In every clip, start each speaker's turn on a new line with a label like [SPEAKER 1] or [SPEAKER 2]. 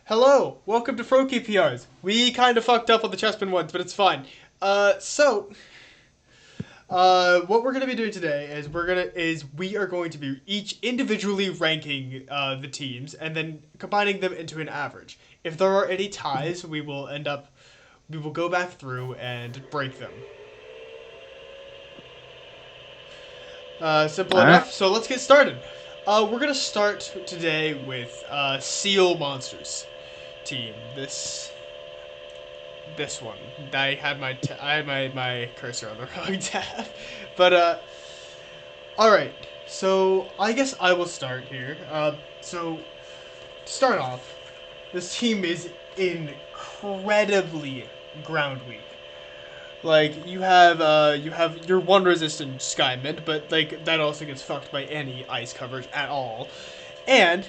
[SPEAKER 1] Hello, welcome to FROAKIE PRs. We kind of fucked up on the chessman ones, but it's fine. What we're gonna be doing today is we are going to be each individually ranking the teams and then combining them into an average. If there are any ties, we will go back through and break them. Simple
[SPEAKER 2] All right.
[SPEAKER 1] enough. So let's get started. We're gonna start today with Seal Monsters team. This one. I had my cursor on the wrong tab. But all right. So I guess I will start here. So to start off, this team is incredibly ground weak. Like you have your one resistant Skymid, but like that also gets fucked by any ice coverage at all. And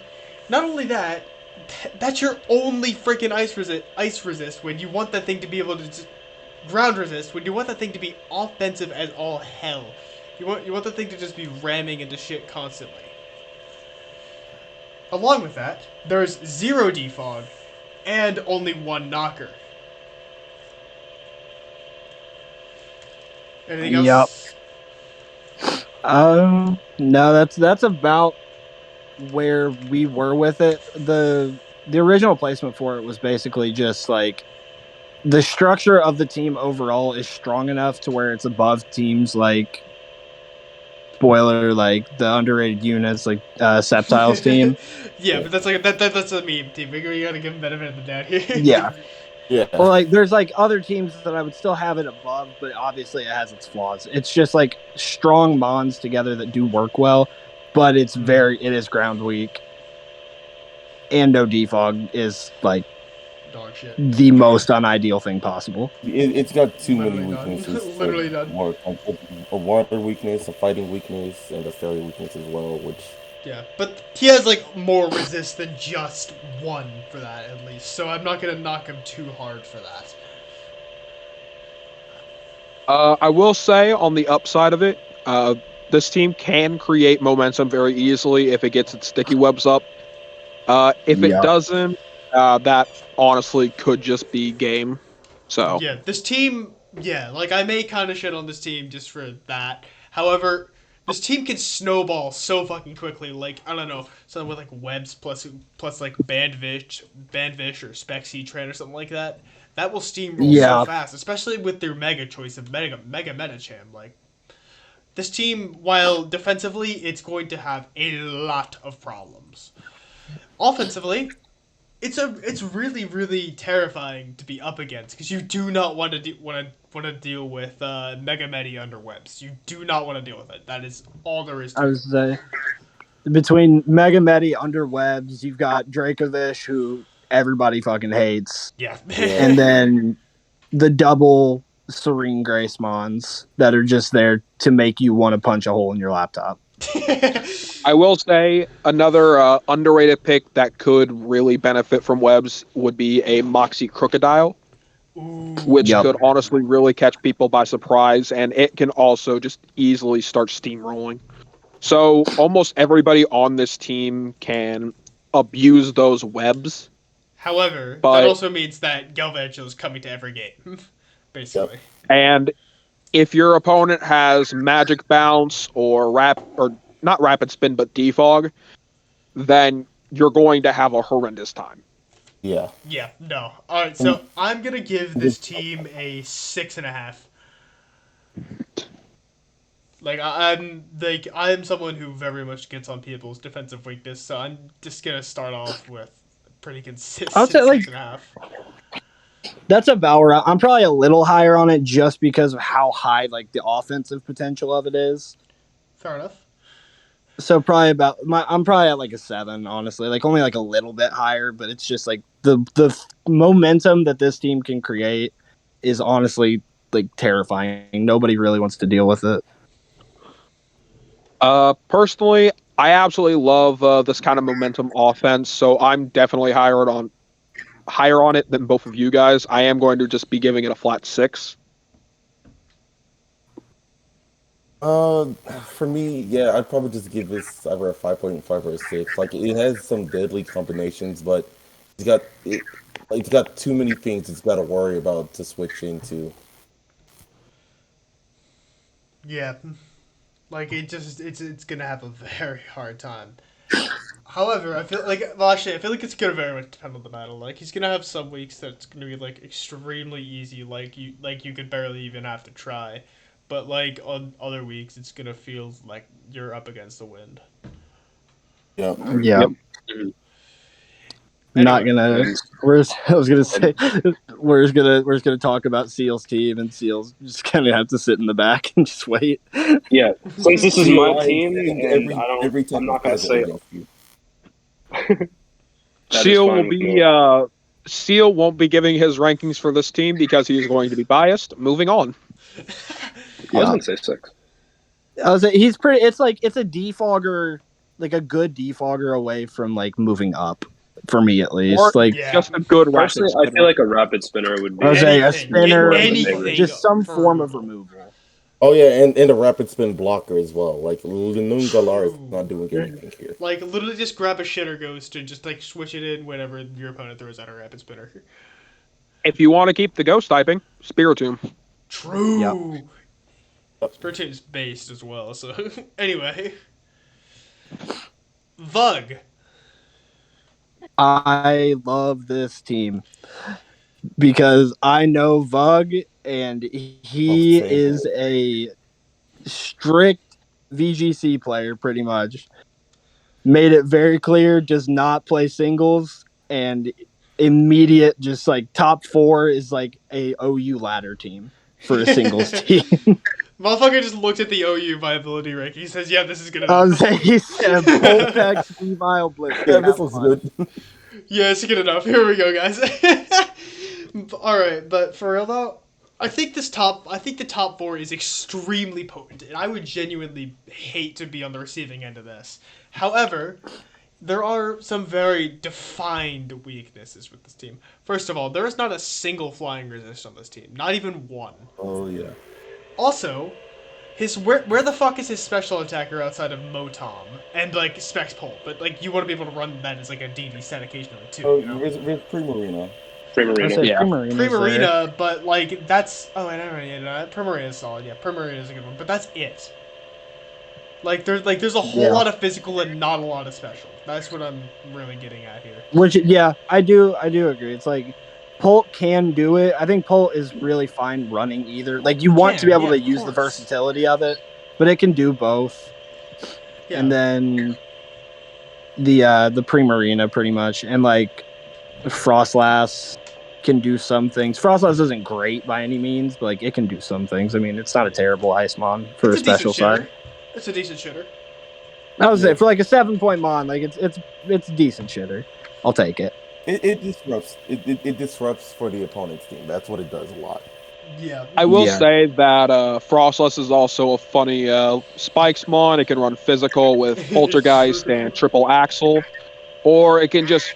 [SPEAKER 1] not only that, that's your only freaking ice resist when you want that thing to be able to just ground resist when you want that thing to be offensive as all hell. You want the thing to just be ramming into shit constantly. Along with that, there's zero defog and only one knocker. Anything
[SPEAKER 2] Yep.
[SPEAKER 1] else?
[SPEAKER 2] No, that's about where we were with it. The original placement for it was basically just like the structure of the team overall is strong enough to where it's above teams like spoiler, like the underrated units like Septiles team.
[SPEAKER 1] Yeah,
[SPEAKER 3] Yeah.
[SPEAKER 1] but that's a meme team. We gotta give him benefit of the doubt
[SPEAKER 2] Yeah.
[SPEAKER 1] here.
[SPEAKER 3] Yeah.
[SPEAKER 2] Or like there's like other teams that I would still have it above, but obviously it has its flaws. It's just like strong mons together that do work well, but it is ground weak. And no defog is like
[SPEAKER 1] Dog shit.
[SPEAKER 2] the most unideal thing possible.
[SPEAKER 3] It's got too many
[SPEAKER 1] Literally done.
[SPEAKER 3] weaknesses for
[SPEAKER 1] Literally done.
[SPEAKER 3] more. A water weakness, a fighting weakness, and a fairy weakness as well, which
[SPEAKER 1] Yeah, but he has like more resist than just one for that at least. So I'm not gonna knock him too hard for that.
[SPEAKER 4] I will say on the upside of it, this team can create momentum very easily if it gets its sticky webs up. If it
[SPEAKER 2] Yeah.
[SPEAKER 4] doesn't, that honestly could just be game. So
[SPEAKER 1] Yeah, this team. Yeah, like I may kind of shit on this team just for that. However, this team can snowball so fucking quickly. Like I don't know, something with like webs plus like bandvish or spec Tran or something like that. That will steamroll so
[SPEAKER 2] Yeah.
[SPEAKER 1] fast, especially with their mega choice of mega metacham. Like this team, while defensively, it's going to have a lot of problems. Offensively, it's really terrifying to be up against because you do not want to deal with Mega Medi underwebs. You do not want to deal with it. That is all there is
[SPEAKER 2] I
[SPEAKER 1] to it.
[SPEAKER 2] was between Mega Medi, Underwebs, you've got Dracovish, who everybody fucking hates,
[SPEAKER 1] Yeah.
[SPEAKER 3] yeah.
[SPEAKER 2] and then the double Serene Grace Mons that are just there to make you want to punch a hole in your laptop.
[SPEAKER 4] I will say another underrated pick that could really benefit from webs would be a Moxie Crocodile, which
[SPEAKER 1] Ooh.
[SPEAKER 2] Yep.
[SPEAKER 4] could honestly really catch people by surprise, and it can also just easily start steamrolling. So almost everybody on this team can abuse those webs,
[SPEAKER 1] However, that
[SPEAKER 4] but
[SPEAKER 1] also means that Galvangelo is coming to every game,
[SPEAKER 3] Yep.
[SPEAKER 1] basically.
[SPEAKER 4] and if your opponent has magic bounce or not rapid spin but defog, then you're going to have a horrendous time.
[SPEAKER 3] Yeah.
[SPEAKER 1] Yeah. No. All right.
[SPEAKER 3] And
[SPEAKER 1] So I'm gonna give this team a 6.5. I'm someone who very much gets on people's defensive weakness, so I'm just gonna start off with a pretty
[SPEAKER 2] I would
[SPEAKER 1] consistent
[SPEAKER 2] say like
[SPEAKER 1] 6.5.
[SPEAKER 2] that's about right. I'm probably a little higher on it just because of how high like the offensive potential of it is.
[SPEAKER 1] Fair enough.
[SPEAKER 2] So probably I'm probably at like a 7, honestly. Like only like a little bit higher, but it's just like the momentum that this team can create is honestly like terrifying. Nobody really wants to deal with it.
[SPEAKER 4] Personally, I absolutely love this kind of momentum offense, so I'm definitely higher on it than both of you guys. I am going to just be giving it a flat 6.
[SPEAKER 3] uh, for me, yeah, I'd probably just give this either a 5.5 or a 6. Like it has some deadly combinations, but He's got it, like, he's got too many things he's got to worry about to switch into.
[SPEAKER 1] Yeah, like it's gonna have a very hard time. However, I feel like well, actually, I feel like it's gonna very much depend on the battle. Like he's gonna have some weeks that's gonna be like extremely easy, like you could barely even have to try, but like on other weeks, it's gonna feel like you're up against the wind.
[SPEAKER 3] Yeah.
[SPEAKER 2] Yeah.
[SPEAKER 4] Yep.
[SPEAKER 2] Not
[SPEAKER 1] Anyway,
[SPEAKER 2] gonna. I was gonna say we're just gonna talk about Seal's team, and Seal's just kind of have to sit in the back and just wait.
[SPEAKER 5] Yeah, since this is
[SPEAKER 3] See,
[SPEAKER 5] my
[SPEAKER 3] Lions,
[SPEAKER 5] team, and
[SPEAKER 3] every
[SPEAKER 5] I'm
[SPEAKER 3] team
[SPEAKER 5] not gonna
[SPEAKER 3] has it
[SPEAKER 5] say
[SPEAKER 3] against you.
[SPEAKER 5] that is
[SPEAKER 4] Seal will
[SPEAKER 5] fine with
[SPEAKER 4] be
[SPEAKER 5] me.
[SPEAKER 4] Seal won't be giving his rankings for this team because he is going to be biased. Moving on.
[SPEAKER 5] I was
[SPEAKER 2] Yeah.
[SPEAKER 5] gonna say 6.
[SPEAKER 2] I was. He's pretty. It's like it's a defogger, like a good defogger away from like moving up, for me at least.
[SPEAKER 4] Or
[SPEAKER 2] Like
[SPEAKER 1] yeah,
[SPEAKER 4] just a good rapid
[SPEAKER 5] Personally, I
[SPEAKER 4] spinner.
[SPEAKER 5] feel like a rapid spinner would be
[SPEAKER 2] I was saying, a
[SPEAKER 1] anything,
[SPEAKER 2] spinner,
[SPEAKER 5] one of the favorites.
[SPEAKER 1] anything,
[SPEAKER 2] just some
[SPEAKER 1] for
[SPEAKER 2] form of
[SPEAKER 1] removal.
[SPEAKER 2] removal.
[SPEAKER 3] Oh yeah, and a rapid spin blocker as well. Like Lunun Galar is
[SPEAKER 1] True.
[SPEAKER 3] not doing anything here.
[SPEAKER 1] Like literally, just grab a shitter ghost and just like switch it in whenever your opponent throws out a rapid spinner.
[SPEAKER 4] If you want to keep the ghost typing, Spiritomb.
[SPEAKER 1] True. Spiritomb is based as well. So anyway, Vug.
[SPEAKER 2] I love this team because I know Vug, and
[SPEAKER 3] Oh,
[SPEAKER 2] he
[SPEAKER 3] same
[SPEAKER 2] is
[SPEAKER 3] here.
[SPEAKER 2] a strict VGC player, pretty much. Made it very clear, does not play singles, and immediate, just like top 4 is like a OU ladder team for a singles team.
[SPEAKER 1] Motherfucker just looked at the OU viability rank. He says, "Yeah, this is good
[SPEAKER 2] I
[SPEAKER 1] enough."
[SPEAKER 2] was saying, he said Volpex, Revile, Blitz.
[SPEAKER 3] Yeah, this was good.
[SPEAKER 1] Yeah, it's good enough. Here we go, guys. All right, but for real though, I think the top 4 is extremely potent, and I would genuinely hate to be on the receiving end of this. However, there are some very defined weaknesses with this team. First of all, there is not a single flying resist on this team, not even one.
[SPEAKER 3] Oh yeah.
[SPEAKER 1] Also, where the fuck is his special attacker outside of Motom and like Specs Pole? But like you want to be able to run that as like a DD set occasionally too,
[SPEAKER 3] Oh,
[SPEAKER 1] you know?
[SPEAKER 3] there's Primarina.
[SPEAKER 2] I
[SPEAKER 5] Primarina.
[SPEAKER 2] said
[SPEAKER 4] Yeah.
[SPEAKER 2] Primarina's there.
[SPEAKER 1] Primarina, but like that's I don't know, yeah, Primarina is solid. Yeah, Primarina is a good one, but that's it. There's a whole
[SPEAKER 2] Yeah.
[SPEAKER 1] lot of physical and not a lot of special. That's what I'm really getting at here.
[SPEAKER 2] Which, yeah, I do agree. It's like Polt can do it. I think Polt is really fine running either. Like you want to be able to
[SPEAKER 1] Of
[SPEAKER 2] use the
[SPEAKER 1] course.
[SPEAKER 2] versatility of it, but it can do both.
[SPEAKER 1] Yeah.
[SPEAKER 2] And then the Primarina pretty much, and like Frostlass can do some things. Frostlass isn't great by any means, but like it can do some things. I mean, it's not a terrible ice mon for
[SPEAKER 1] It's
[SPEAKER 2] a
[SPEAKER 1] a decent
[SPEAKER 2] special side.
[SPEAKER 1] shitter. It's a decent shitter.
[SPEAKER 2] I would say
[SPEAKER 3] Yeah.
[SPEAKER 2] for like a 7-point mon, like it's decent shitter. I'll take it.
[SPEAKER 3] It disrupts. It disrupts for the opponent's team. That's what it does a lot.
[SPEAKER 1] Yeah.
[SPEAKER 4] I will
[SPEAKER 2] Yeah.
[SPEAKER 4] say that Frostless is also a funny spikes mon. It can run physical with Poltergeist
[SPEAKER 1] True.
[SPEAKER 4] and Triple Axle, or it can just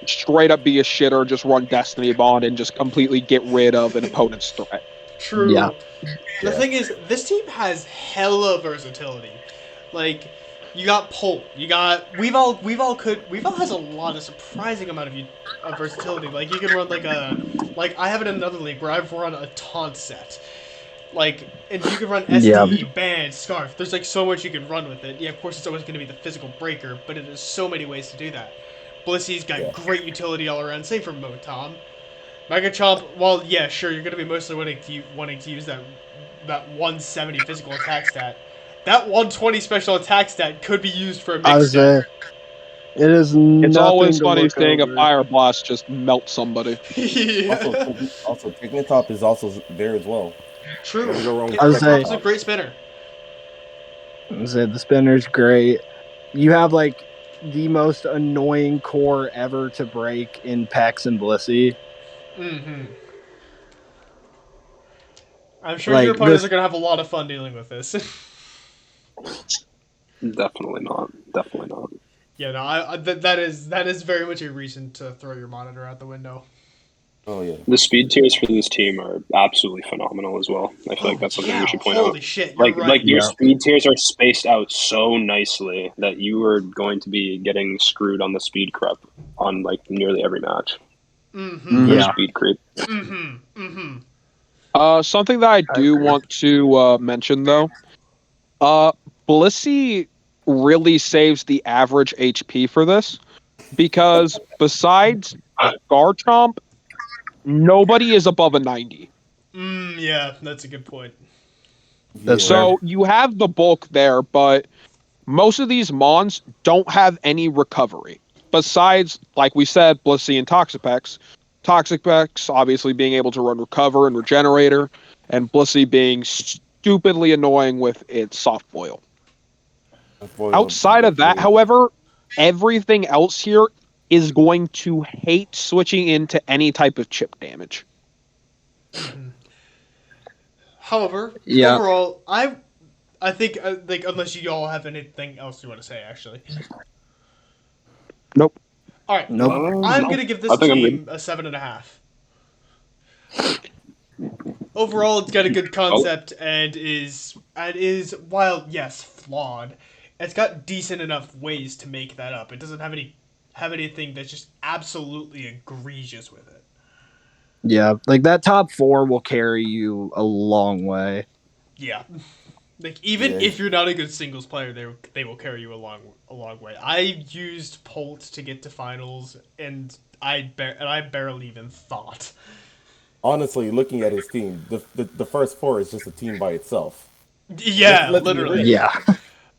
[SPEAKER 4] straight up be a shitter, just run Destiny Bond and just completely get rid of an opponent's threat.
[SPEAKER 1] True.
[SPEAKER 2] Yeah.
[SPEAKER 1] The
[SPEAKER 3] Yeah.
[SPEAKER 1] thing is, this team has hella versatility. Like, you got Polt, you got Weavile has a lot of surprising amount of versatility. Like you can run like I have it in another league where I've run a taunt set. Like, and you can run
[SPEAKER 2] Yeah.
[SPEAKER 1] SD, Band, Scarf. There's like so much you can run with it. Yeah, of course it's always going to be the physical breaker, but it has so many ways to do that. Blissy's got
[SPEAKER 3] Yeah.
[SPEAKER 1] great utility all around. Same for Motom. Mega Chomp, well, yeah, sure, you're going to be mostly wanting to use that 170 physical attack stat. That 120 special attack stat could be used for a
[SPEAKER 2] I
[SPEAKER 1] mix
[SPEAKER 2] was
[SPEAKER 1] stat.
[SPEAKER 2] It is
[SPEAKER 4] It's
[SPEAKER 2] nothing
[SPEAKER 4] always
[SPEAKER 2] to
[SPEAKER 4] funny
[SPEAKER 2] look
[SPEAKER 4] seeing
[SPEAKER 2] over.
[SPEAKER 4] a Fire Blast just melt somebody.
[SPEAKER 1] Yeah.
[SPEAKER 3] Also, Tignatop is also there as well.
[SPEAKER 1] True.
[SPEAKER 3] Never go wrong with
[SPEAKER 2] I was
[SPEAKER 1] Tignatop's
[SPEAKER 2] saying-
[SPEAKER 1] a great spinner.
[SPEAKER 2] I said the spinner's great. You have like the most annoying core ever to break in Pex and Blissey.
[SPEAKER 1] Mm-hmm. I'm sure
[SPEAKER 2] Like,
[SPEAKER 1] your opponents
[SPEAKER 2] this-
[SPEAKER 1] are going to have a lot of fun dealing with this.
[SPEAKER 5] Definitely not. Definitely not.
[SPEAKER 1] Yeah, no, that is very much a reason to throw your monitor out the window.
[SPEAKER 3] Oh yeah.
[SPEAKER 5] The speed tiers for this team are absolutely phenomenal as well. I feel like that's something we
[SPEAKER 1] yeah,
[SPEAKER 5] should point out.
[SPEAKER 1] holy shit, you're
[SPEAKER 5] Like
[SPEAKER 1] right.
[SPEAKER 5] your
[SPEAKER 2] Yeah.
[SPEAKER 5] speed tiers are spaced out so nicely that you are going to be getting screwed on the speed creep on like nearly every match.
[SPEAKER 1] Mm-hmm.
[SPEAKER 5] Or
[SPEAKER 2] Yeah.
[SPEAKER 5] speed creep.
[SPEAKER 1] Mm-hmm. Mm-hmm.
[SPEAKER 4] Something that I
[SPEAKER 2] I
[SPEAKER 4] do
[SPEAKER 2] agree.
[SPEAKER 4] want to mention though, Blissey really saves the average HP for this because besides Garchomp, nobody is above a 90.
[SPEAKER 1] Yeah, that's a good point.
[SPEAKER 2] That's
[SPEAKER 3] Yeah.
[SPEAKER 2] fair.
[SPEAKER 4] So you have the bulk there, but most of these Mons don't have any recovery. Besides, like we said, Blissey and Toxapex. Toxapex obviously being able to run Recover and Regenerator, and Blissey being stupidly annoying with its Soft Boil.
[SPEAKER 3] Foil,
[SPEAKER 4] Outside of that,
[SPEAKER 3] yeah.
[SPEAKER 4] however, everything else here is going to hate switching into any type of chip damage.
[SPEAKER 1] However,
[SPEAKER 2] Yeah.
[SPEAKER 1] overall, I think like unless you all have anything else you want to say, actually.
[SPEAKER 4] Nope.
[SPEAKER 1] All right,
[SPEAKER 2] Nope.
[SPEAKER 1] I'm
[SPEAKER 5] No,
[SPEAKER 1] gonna give
[SPEAKER 5] I
[SPEAKER 1] this
[SPEAKER 5] think I'm good.
[SPEAKER 1] team a 7.5. Overall, it's got a good
[SPEAKER 5] Oh,
[SPEAKER 1] concept and is while yes flawed, it's got decent enough ways to make that up. It doesn't have anything that's just absolutely egregious with it.
[SPEAKER 2] Yeah. Like that top 4 will carry you a long way.
[SPEAKER 1] Yeah, like even
[SPEAKER 3] Yeah.
[SPEAKER 1] if you're not a good singles player, they will carry you a long way. I used Polt to get to finals, and I barely even thought.
[SPEAKER 3] Honestly, looking at his team, the first four is just a team by itself.
[SPEAKER 1] Yeah,
[SPEAKER 3] Let's be
[SPEAKER 1] literally.
[SPEAKER 3] real.
[SPEAKER 2] Yeah.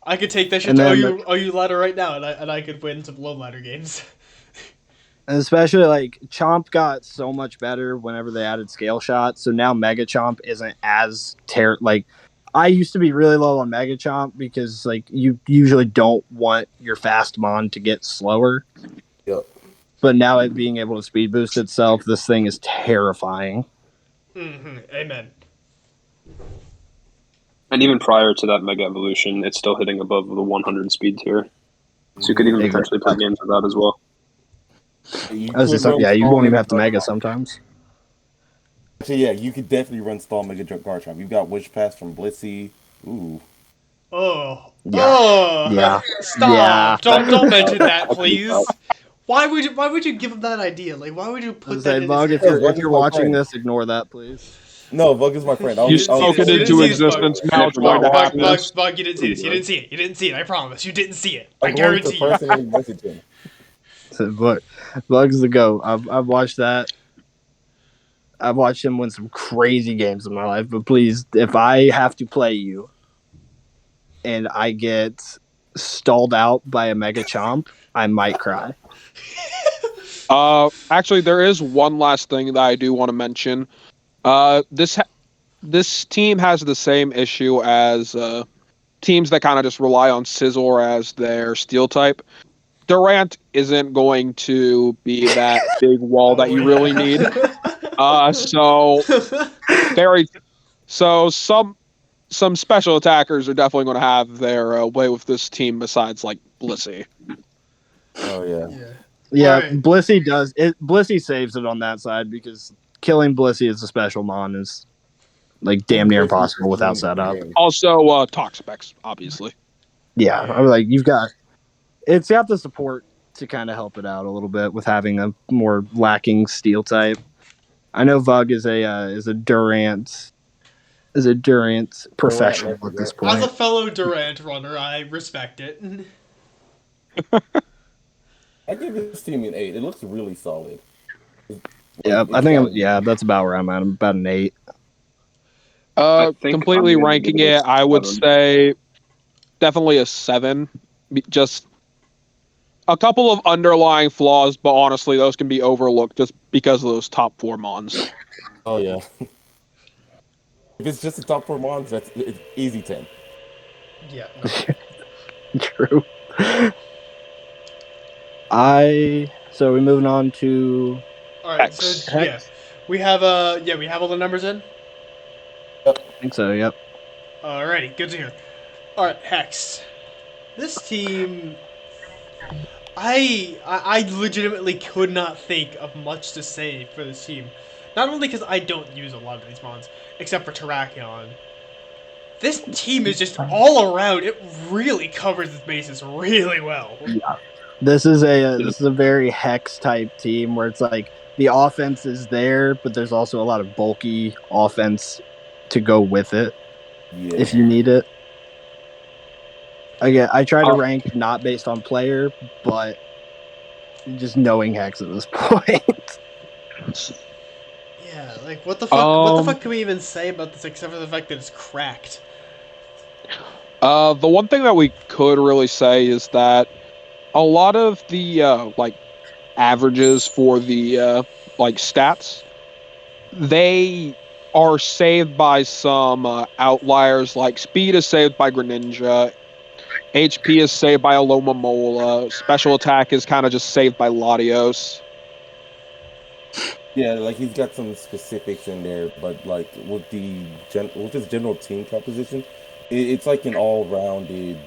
[SPEAKER 1] I could take that shit
[SPEAKER 2] And
[SPEAKER 1] to
[SPEAKER 2] then
[SPEAKER 1] OU ladder right now, and I could win some low ladder games.
[SPEAKER 2] and especially like Chomp got so much better whenever they added scale shot. So now Mega Chomp isn't as like I used to be really low on Mega Chomp because like you usually don't want your fast mon to get slower.
[SPEAKER 3] Yep.
[SPEAKER 2] But now it being able to speed boost itself, this thing is terrifying.
[SPEAKER 1] Amen.
[SPEAKER 5] and even prior to that Mega Evolution, it's still hitting above the 100 speed tier. So you could even potentially play games with that as well.
[SPEAKER 3] You
[SPEAKER 2] I was
[SPEAKER 3] could
[SPEAKER 2] just
[SPEAKER 3] run
[SPEAKER 2] yeah, you
[SPEAKER 3] Stall
[SPEAKER 2] won't even
[SPEAKER 3] Mega
[SPEAKER 2] have to Mega
[SPEAKER 3] Garchomp.
[SPEAKER 2] sometimes.
[SPEAKER 3] Actually, yeah, you could definitely run Stall Mega Garchomp. You've got Wish Pass from Blissey. Ooh.
[SPEAKER 1] Oh,
[SPEAKER 2] Yeah.
[SPEAKER 1] oh!
[SPEAKER 2] Yeah. Yeah.
[SPEAKER 1] Stop! Don't mention that,
[SPEAKER 5] That's pretty tough.
[SPEAKER 1] please. Why would you give him that idea? Like, why would you
[SPEAKER 2] I was
[SPEAKER 1] put that
[SPEAKER 2] say,
[SPEAKER 1] in his
[SPEAKER 2] Bug,
[SPEAKER 1] head?
[SPEAKER 3] Because
[SPEAKER 2] if
[SPEAKER 3] Vug is
[SPEAKER 2] you're
[SPEAKER 3] my
[SPEAKER 2] watching
[SPEAKER 3] friend.
[SPEAKER 2] this, ignore that, please.
[SPEAKER 3] No, Vug is my friend.
[SPEAKER 1] You
[SPEAKER 4] You
[SPEAKER 1] didn't see
[SPEAKER 4] spoke
[SPEAKER 1] this.
[SPEAKER 4] it
[SPEAKER 1] You didn't
[SPEAKER 4] into
[SPEAKER 1] see this, Bug.
[SPEAKER 4] existence.
[SPEAKER 5] And
[SPEAKER 4] Now
[SPEAKER 5] it's
[SPEAKER 4] it's going
[SPEAKER 5] about
[SPEAKER 4] to
[SPEAKER 1] Bug,
[SPEAKER 4] happen.
[SPEAKER 1] Bug, you didn't see this. You didn't see it. You didn't see it. I promise. You didn't see it. I
[SPEAKER 3] I'm going to
[SPEAKER 1] guarantee you.
[SPEAKER 3] personally message him.
[SPEAKER 2] So, Bug's the go. I've watched that. I've watched him win some crazy games in my life. But please, if I have to play you and I get stalled out by a Mega Chomp, I might cry.
[SPEAKER 4] Actually, there is one last thing that I do want to mention. This team has the same issue as teams that kind of just rely on Scizor as their steel type. Durant isn't going to be that big wall that
[SPEAKER 1] Oh
[SPEAKER 4] you really need.
[SPEAKER 1] yeah.
[SPEAKER 4] So very so some special attackers are definitely going to have their way with this team besides like Blissey.
[SPEAKER 3] Oh, yeah.
[SPEAKER 1] Yeah.
[SPEAKER 2] Yeah,
[SPEAKER 1] Alright.
[SPEAKER 2] Blissey does it. Blissey saves it on that side because killing Blissey as a special mon is like damn near
[SPEAKER 3] Blissey is
[SPEAKER 2] impossible
[SPEAKER 3] just
[SPEAKER 2] without
[SPEAKER 3] ruining the
[SPEAKER 2] setup.
[SPEAKER 3] game.
[SPEAKER 4] Also, Toxapex, obviously.
[SPEAKER 2] Yeah, I was like it's got the support to kind of help it out a little bit with having a more lacking steel type. I know Vug is a Durant professional
[SPEAKER 3] Durant,
[SPEAKER 2] at this
[SPEAKER 1] As a
[SPEAKER 2] point.
[SPEAKER 1] fellow Durant runner, I respect it.
[SPEAKER 3] I give this team an 8. It looks really solid.
[SPEAKER 2] Yeah, I
[SPEAKER 3] It's
[SPEAKER 2] think
[SPEAKER 3] got
[SPEAKER 2] that's about where I'm at. I'm about an 8.
[SPEAKER 5] I think
[SPEAKER 4] Completely
[SPEAKER 5] I'm going to give
[SPEAKER 4] ranking
[SPEAKER 5] it a
[SPEAKER 4] it, I would
[SPEAKER 5] 7.
[SPEAKER 4] say definitely a 7. Just a couple of underlying flaws, but honestly, those can be overlooked just because of those top 4 mons.
[SPEAKER 3] Oh, yeah. If it's just the top 4 mons, it's easy 10.
[SPEAKER 1] Yeah.
[SPEAKER 2] True. So we're moving on to
[SPEAKER 1] All right. So
[SPEAKER 4] X.
[SPEAKER 1] yeah,
[SPEAKER 2] Hex.
[SPEAKER 1] we have all the numbers in.
[SPEAKER 2] I think so. Yep.
[SPEAKER 1] Alrighty, good to hear. All right, Hex. This team, I legitimately could not think of much to say for this team. Not only because I don't use a lot of these mons, except for Terrakion. This team is just all around. It really covers its bases really well.
[SPEAKER 2] Yeah. This is a very hex type team where it's like the offense is there, but there's also a lot of bulky offense to go with it if
[SPEAKER 3] Yeah.
[SPEAKER 2] you need it. Again, I try to
[SPEAKER 4] Uh,
[SPEAKER 2] rank not based on player, but just knowing hex at this point.
[SPEAKER 1] Yeah, like what the fuck? What the
[SPEAKER 4] um,
[SPEAKER 1] fuck can we even say about this except for the fact that it's cracked?
[SPEAKER 4] the one thing that we could really say is that a lot of the like averages for the like stats, they are saved by some outliers. Like speed is saved by Greninja, HP is saved by Aloma Mola, special attack is kind of just saved by Latios.
[SPEAKER 3] Yeah, like he's got some specifics in there, but like with with his general team composition, it's like an all-rounded,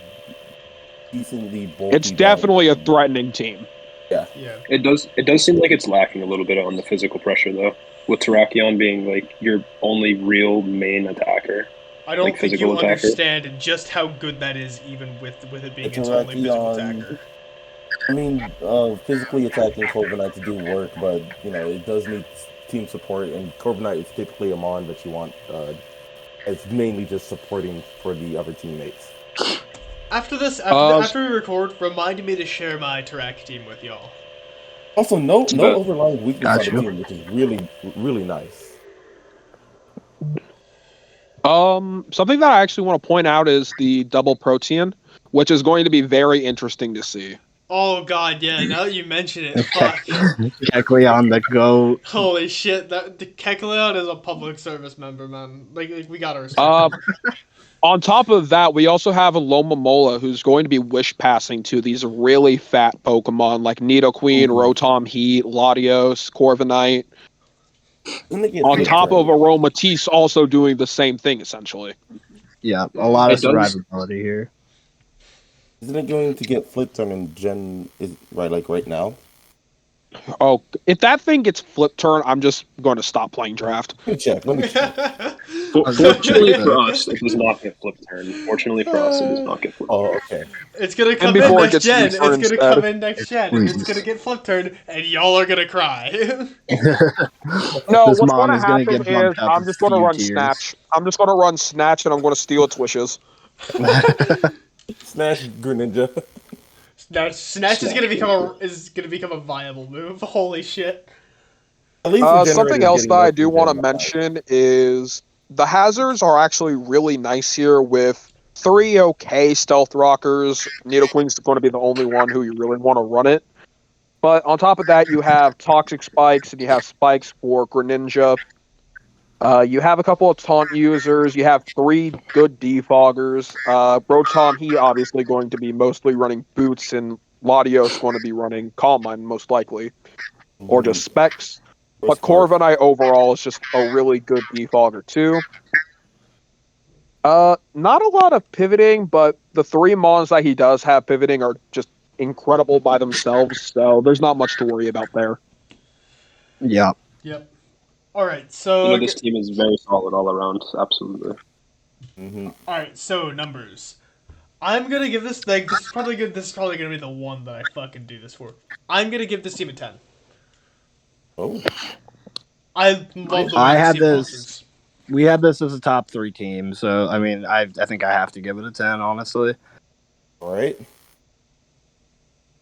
[SPEAKER 3] decently
[SPEAKER 4] It's
[SPEAKER 3] bulky balanced
[SPEAKER 4] definitely a
[SPEAKER 3] team.
[SPEAKER 4] threatening team.
[SPEAKER 3] Yeah.
[SPEAKER 1] Yeah.
[SPEAKER 5] It does seem like it's lacking a little bit on the physical pressure though. With Terrakion being like your only real main attacker,
[SPEAKER 1] I don't
[SPEAKER 5] like
[SPEAKER 1] think
[SPEAKER 5] physical
[SPEAKER 1] you
[SPEAKER 5] attacker.
[SPEAKER 1] understand just how good that is, even with it being its only physical
[SPEAKER 3] Terrakion,
[SPEAKER 1] attacker.
[SPEAKER 3] I mean, physically attacking Corviknight to do work, but it does need team support, and Corviknight is typically a mon that you want. It's mainly just supporting for the other teammates.
[SPEAKER 4] Uh,
[SPEAKER 1] After we record, remind me to share my Tarak team with y'all.
[SPEAKER 3] Also, no
[SPEAKER 5] But
[SPEAKER 3] overlying weakness on
[SPEAKER 2] Got
[SPEAKER 3] the
[SPEAKER 2] you.
[SPEAKER 3] team, which is really nice.
[SPEAKER 4] something that I actually want to point out is the double protein, which is going to be very interesting to see.
[SPEAKER 1] Oh god, yeah. Now that you mention it, fuck.
[SPEAKER 2] Kecleon the goat.
[SPEAKER 1] Holy shit, that the Kecleon is a public service member, man. Like we gotta respect
[SPEAKER 4] Uh,
[SPEAKER 1] him.
[SPEAKER 4] on top of that, we also have a Loma Mola who's going to be wish passing to these really fat Pokemon like Nidoqueen,
[SPEAKER 3] Ooh.
[SPEAKER 4] Rotom Heat, Latios, Corviknight.
[SPEAKER 3] Then they get
[SPEAKER 4] On
[SPEAKER 3] flip
[SPEAKER 4] top of
[SPEAKER 3] turn.
[SPEAKER 4] Aromatisse also doing the same thing essentially.
[SPEAKER 2] Yeah, a
[SPEAKER 1] Mm.
[SPEAKER 2] lot of
[SPEAKER 5] it does
[SPEAKER 2] survivability here.
[SPEAKER 3] Isn't it going to get flip turn in Gen is right like right now?
[SPEAKER 4] Oh, if that thing gets flip turn, I'm just going to stop playing draft.
[SPEAKER 3] Let me check. Let me check.
[SPEAKER 5] Fortunately for
[SPEAKER 2] Uh,
[SPEAKER 5] us, it does not get flip turn. Fortunately for us, it does not get flip
[SPEAKER 3] Oh,
[SPEAKER 5] turn.
[SPEAKER 3] okay.
[SPEAKER 1] It's gonna
[SPEAKER 4] And
[SPEAKER 1] come in
[SPEAKER 4] before it
[SPEAKER 1] next
[SPEAKER 4] gets
[SPEAKER 1] gen.
[SPEAKER 4] U-turn
[SPEAKER 1] It's gonna
[SPEAKER 4] instead.
[SPEAKER 1] come in next gen, and it's gonna get flip turned, and y'all are gonna cry.
[SPEAKER 4] No,
[SPEAKER 2] This
[SPEAKER 4] what's going
[SPEAKER 2] mon
[SPEAKER 4] to
[SPEAKER 2] is gonna
[SPEAKER 4] happen
[SPEAKER 2] get
[SPEAKER 4] is
[SPEAKER 2] bumped up a
[SPEAKER 4] I'm just going to
[SPEAKER 2] few
[SPEAKER 4] run
[SPEAKER 2] tiers.
[SPEAKER 4] Snatch. I'm just going to run Snatch and I'm going to steal its wishes.
[SPEAKER 3] Smash Greninja.
[SPEAKER 1] Snatch
[SPEAKER 5] Snatch Greninja.
[SPEAKER 1] is gonna become a viable move. Holy shit.
[SPEAKER 3] At least the
[SPEAKER 4] Something
[SPEAKER 3] generator is
[SPEAKER 4] else that
[SPEAKER 3] getting
[SPEAKER 4] I
[SPEAKER 3] nerfed
[SPEAKER 4] do
[SPEAKER 3] in
[SPEAKER 4] want
[SPEAKER 3] Gen
[SPEAKER 4] to
[SPEAKER 3] 9.
[SPEAKER 4] mention is the hazards are actually really nice here with three okay stealth rockers. Nidoqueen's going to be the only one who you really want to run it. But on top of that, you have toxic spikes and you have spikes for Greninja. You have a couple of taunt users. You have three good defoggers. Rotom, he obviously going to be mostly running boots, and Latios going to be running Calm Mind most likely, or just
[SPEAKER 3] Mhm.
[SPEAKER 4] specs.
[SPEAKER 3] Or
[SPEAKER 4] But
[SPEAKER 3] Scarf.
[SPEAKER 4] Corviknight overall is just a really good defogger too. Not a lot of pivoting, but the three mons that he does have pivoting are just incredible by themselves. So there's not much to worry about there.
[SPEAKER 2] Yeah.
[SPEAKER 1] Yep. All right.
[SPEAKER 5] You know,
[SPEAKER 1] So
[SPEAKER 5] this team is very solid all around. Absolutely.
[SPEAKER 3] Hmm.
[SPEAKER 1] all right. So numbers. I'm gonna give this like this is probably good. This is probably gonna be the one that I fucking do this for. I'm gonna give this team a 10.
[SPEAKER 3] Oh,
[SPEAKER 1] I love the way
[SPEAKER 2] I
[SPEAKER 1] this
[SPEAKER 2] had
[SPEAKER 1] team
[SPEAKER 2] this.
[SPEAKER 1] functions.
[SPEAKER 2] We had this as a top 3 team, so I mean, I think I have to give it a 10, honestly.
[SPEAKER 3] all right.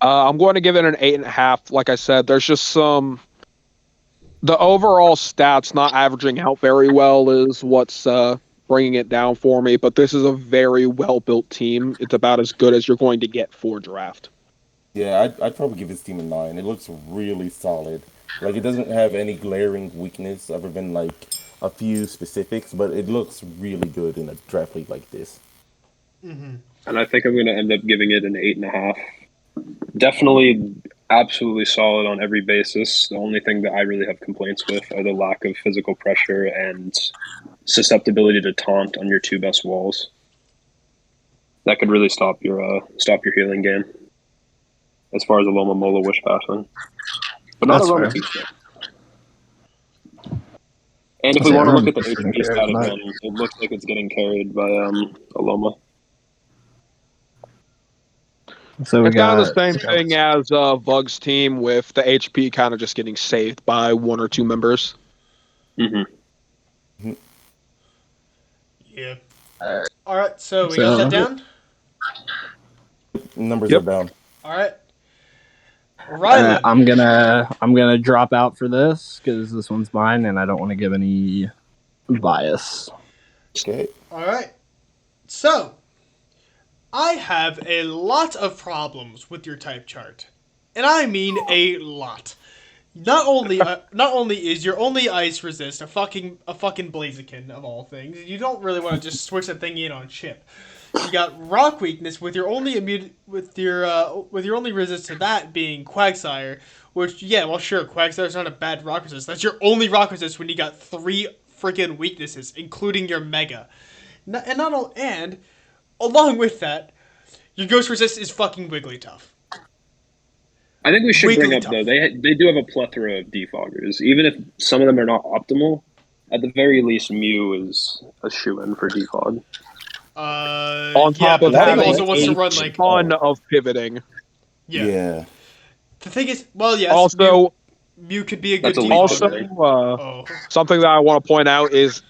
[SPEAKER 4] I'm going to give it an 8.5. Like I said, there's just the overall stats not averaging out very well is what's bringing it down for me. But this is a very well built team. It's about as good as you're going to get for draft.
[SPEAKER 3] Yeah, I'd probably give this team a 9. It looks really solid. Like it doesn't have any glaring weakness other than like a few specifics, but it looks really good in a draft league like this.
[SPEAKER 1] Mm-hmm.
[SPEAKER 5] And I think I'm going to end up giving it an 8.5. Definitely, absolutely solid on every basis. The only thing that I really have complaints with are the lack of physical pressure and susceptibility to taunt on your two best walls. That could really stop your healing game. as far as Aloma Mola wish passing. But not
[SPEAKER 2] That's
[SPEAKER 5] Aroma
[SPEAKER 2] fair.
[SPEAKER 5] Feast. And if
[SPEAKER 2] I
[SPEAKER 5] we
[SPEAKER 2] say
[SPEAKER 5] want to look
[SPEAKER 2] Aroma
[SPEAKER 5] at the
[SPEAKER 2] Feast doesn't
[SPEAKER 5] HP
[SPEAKER 2] care
[SPEAKER 5] stat
[SPEAKER 2] tonight.
[SPEAKER 5] again, it looks like it's getting carried by Aloma.
[SPEAKER 2] So we
[SPEAKER 4] It's kind of
[SPEAKER 2] got
[SPEAKER 4] the same thing as Vug's team with the HP kind of just getting saved by one or two members.
[SPEAKER 5] Mm-hmm.
[SPEAKER 1] Yeah.
[SPEAKER 2] Alright.
[SPEAKER 1] All right, so we got that down.
[SPEAKER 3] Numbers
[SPEAKER 4] Yep.
[SPEAKER 3] are down.
[SPEAKER 1] All right, Rylan.
[SPEAKER 2] I'm gonna drop out for this because this one's mine and I don't want to give any bias.
[SPEAKER 3] Okay.
[SPEAKER 1] All right, so I have a lot of problems with your type chart, and I mean a lot. Not only is your only ice resist a fucking Blaziken of all things, you don't really want to just switch that thing in on chip. You got rock weakness with your only with your only resist to that being Quagsire, which well sure Quagsire's not a bad rock resist. That's your only rock resist when you got 3 freaking weaknesses, including your Mega, and along with that, your ghost resist is fucking Wigglytuff.
[SPEAKER 5] I think we should bring up
[SPEAKER 1] Wigglytuff.
[SPEAKER 5] though they do have a plethora of defoggers, even if some of them are not optimal. At the very least, Mew is a shoe-in for defog.
[SPEAKER 4] On top of
[SPEAKER 1] but the thing
[SPEAKER 4] having
[SPEAKER 1] also wants to
[SPEAKER 4] a
[SPEAKER 1] run like
[SPEAKER 4] ton of pivoting.
[SPEAKER 3] Yeah.
[SPEAKER 1] The thing is, well, yes.
[SPEAKER 4] Also,
[SPEAKER 1] Mew could be a good
[SPEAKER 5] That's a
[SPEAKER 4] also
[SPEAKER 1] defogger.
[SPEAKER 4] something that I want to point out is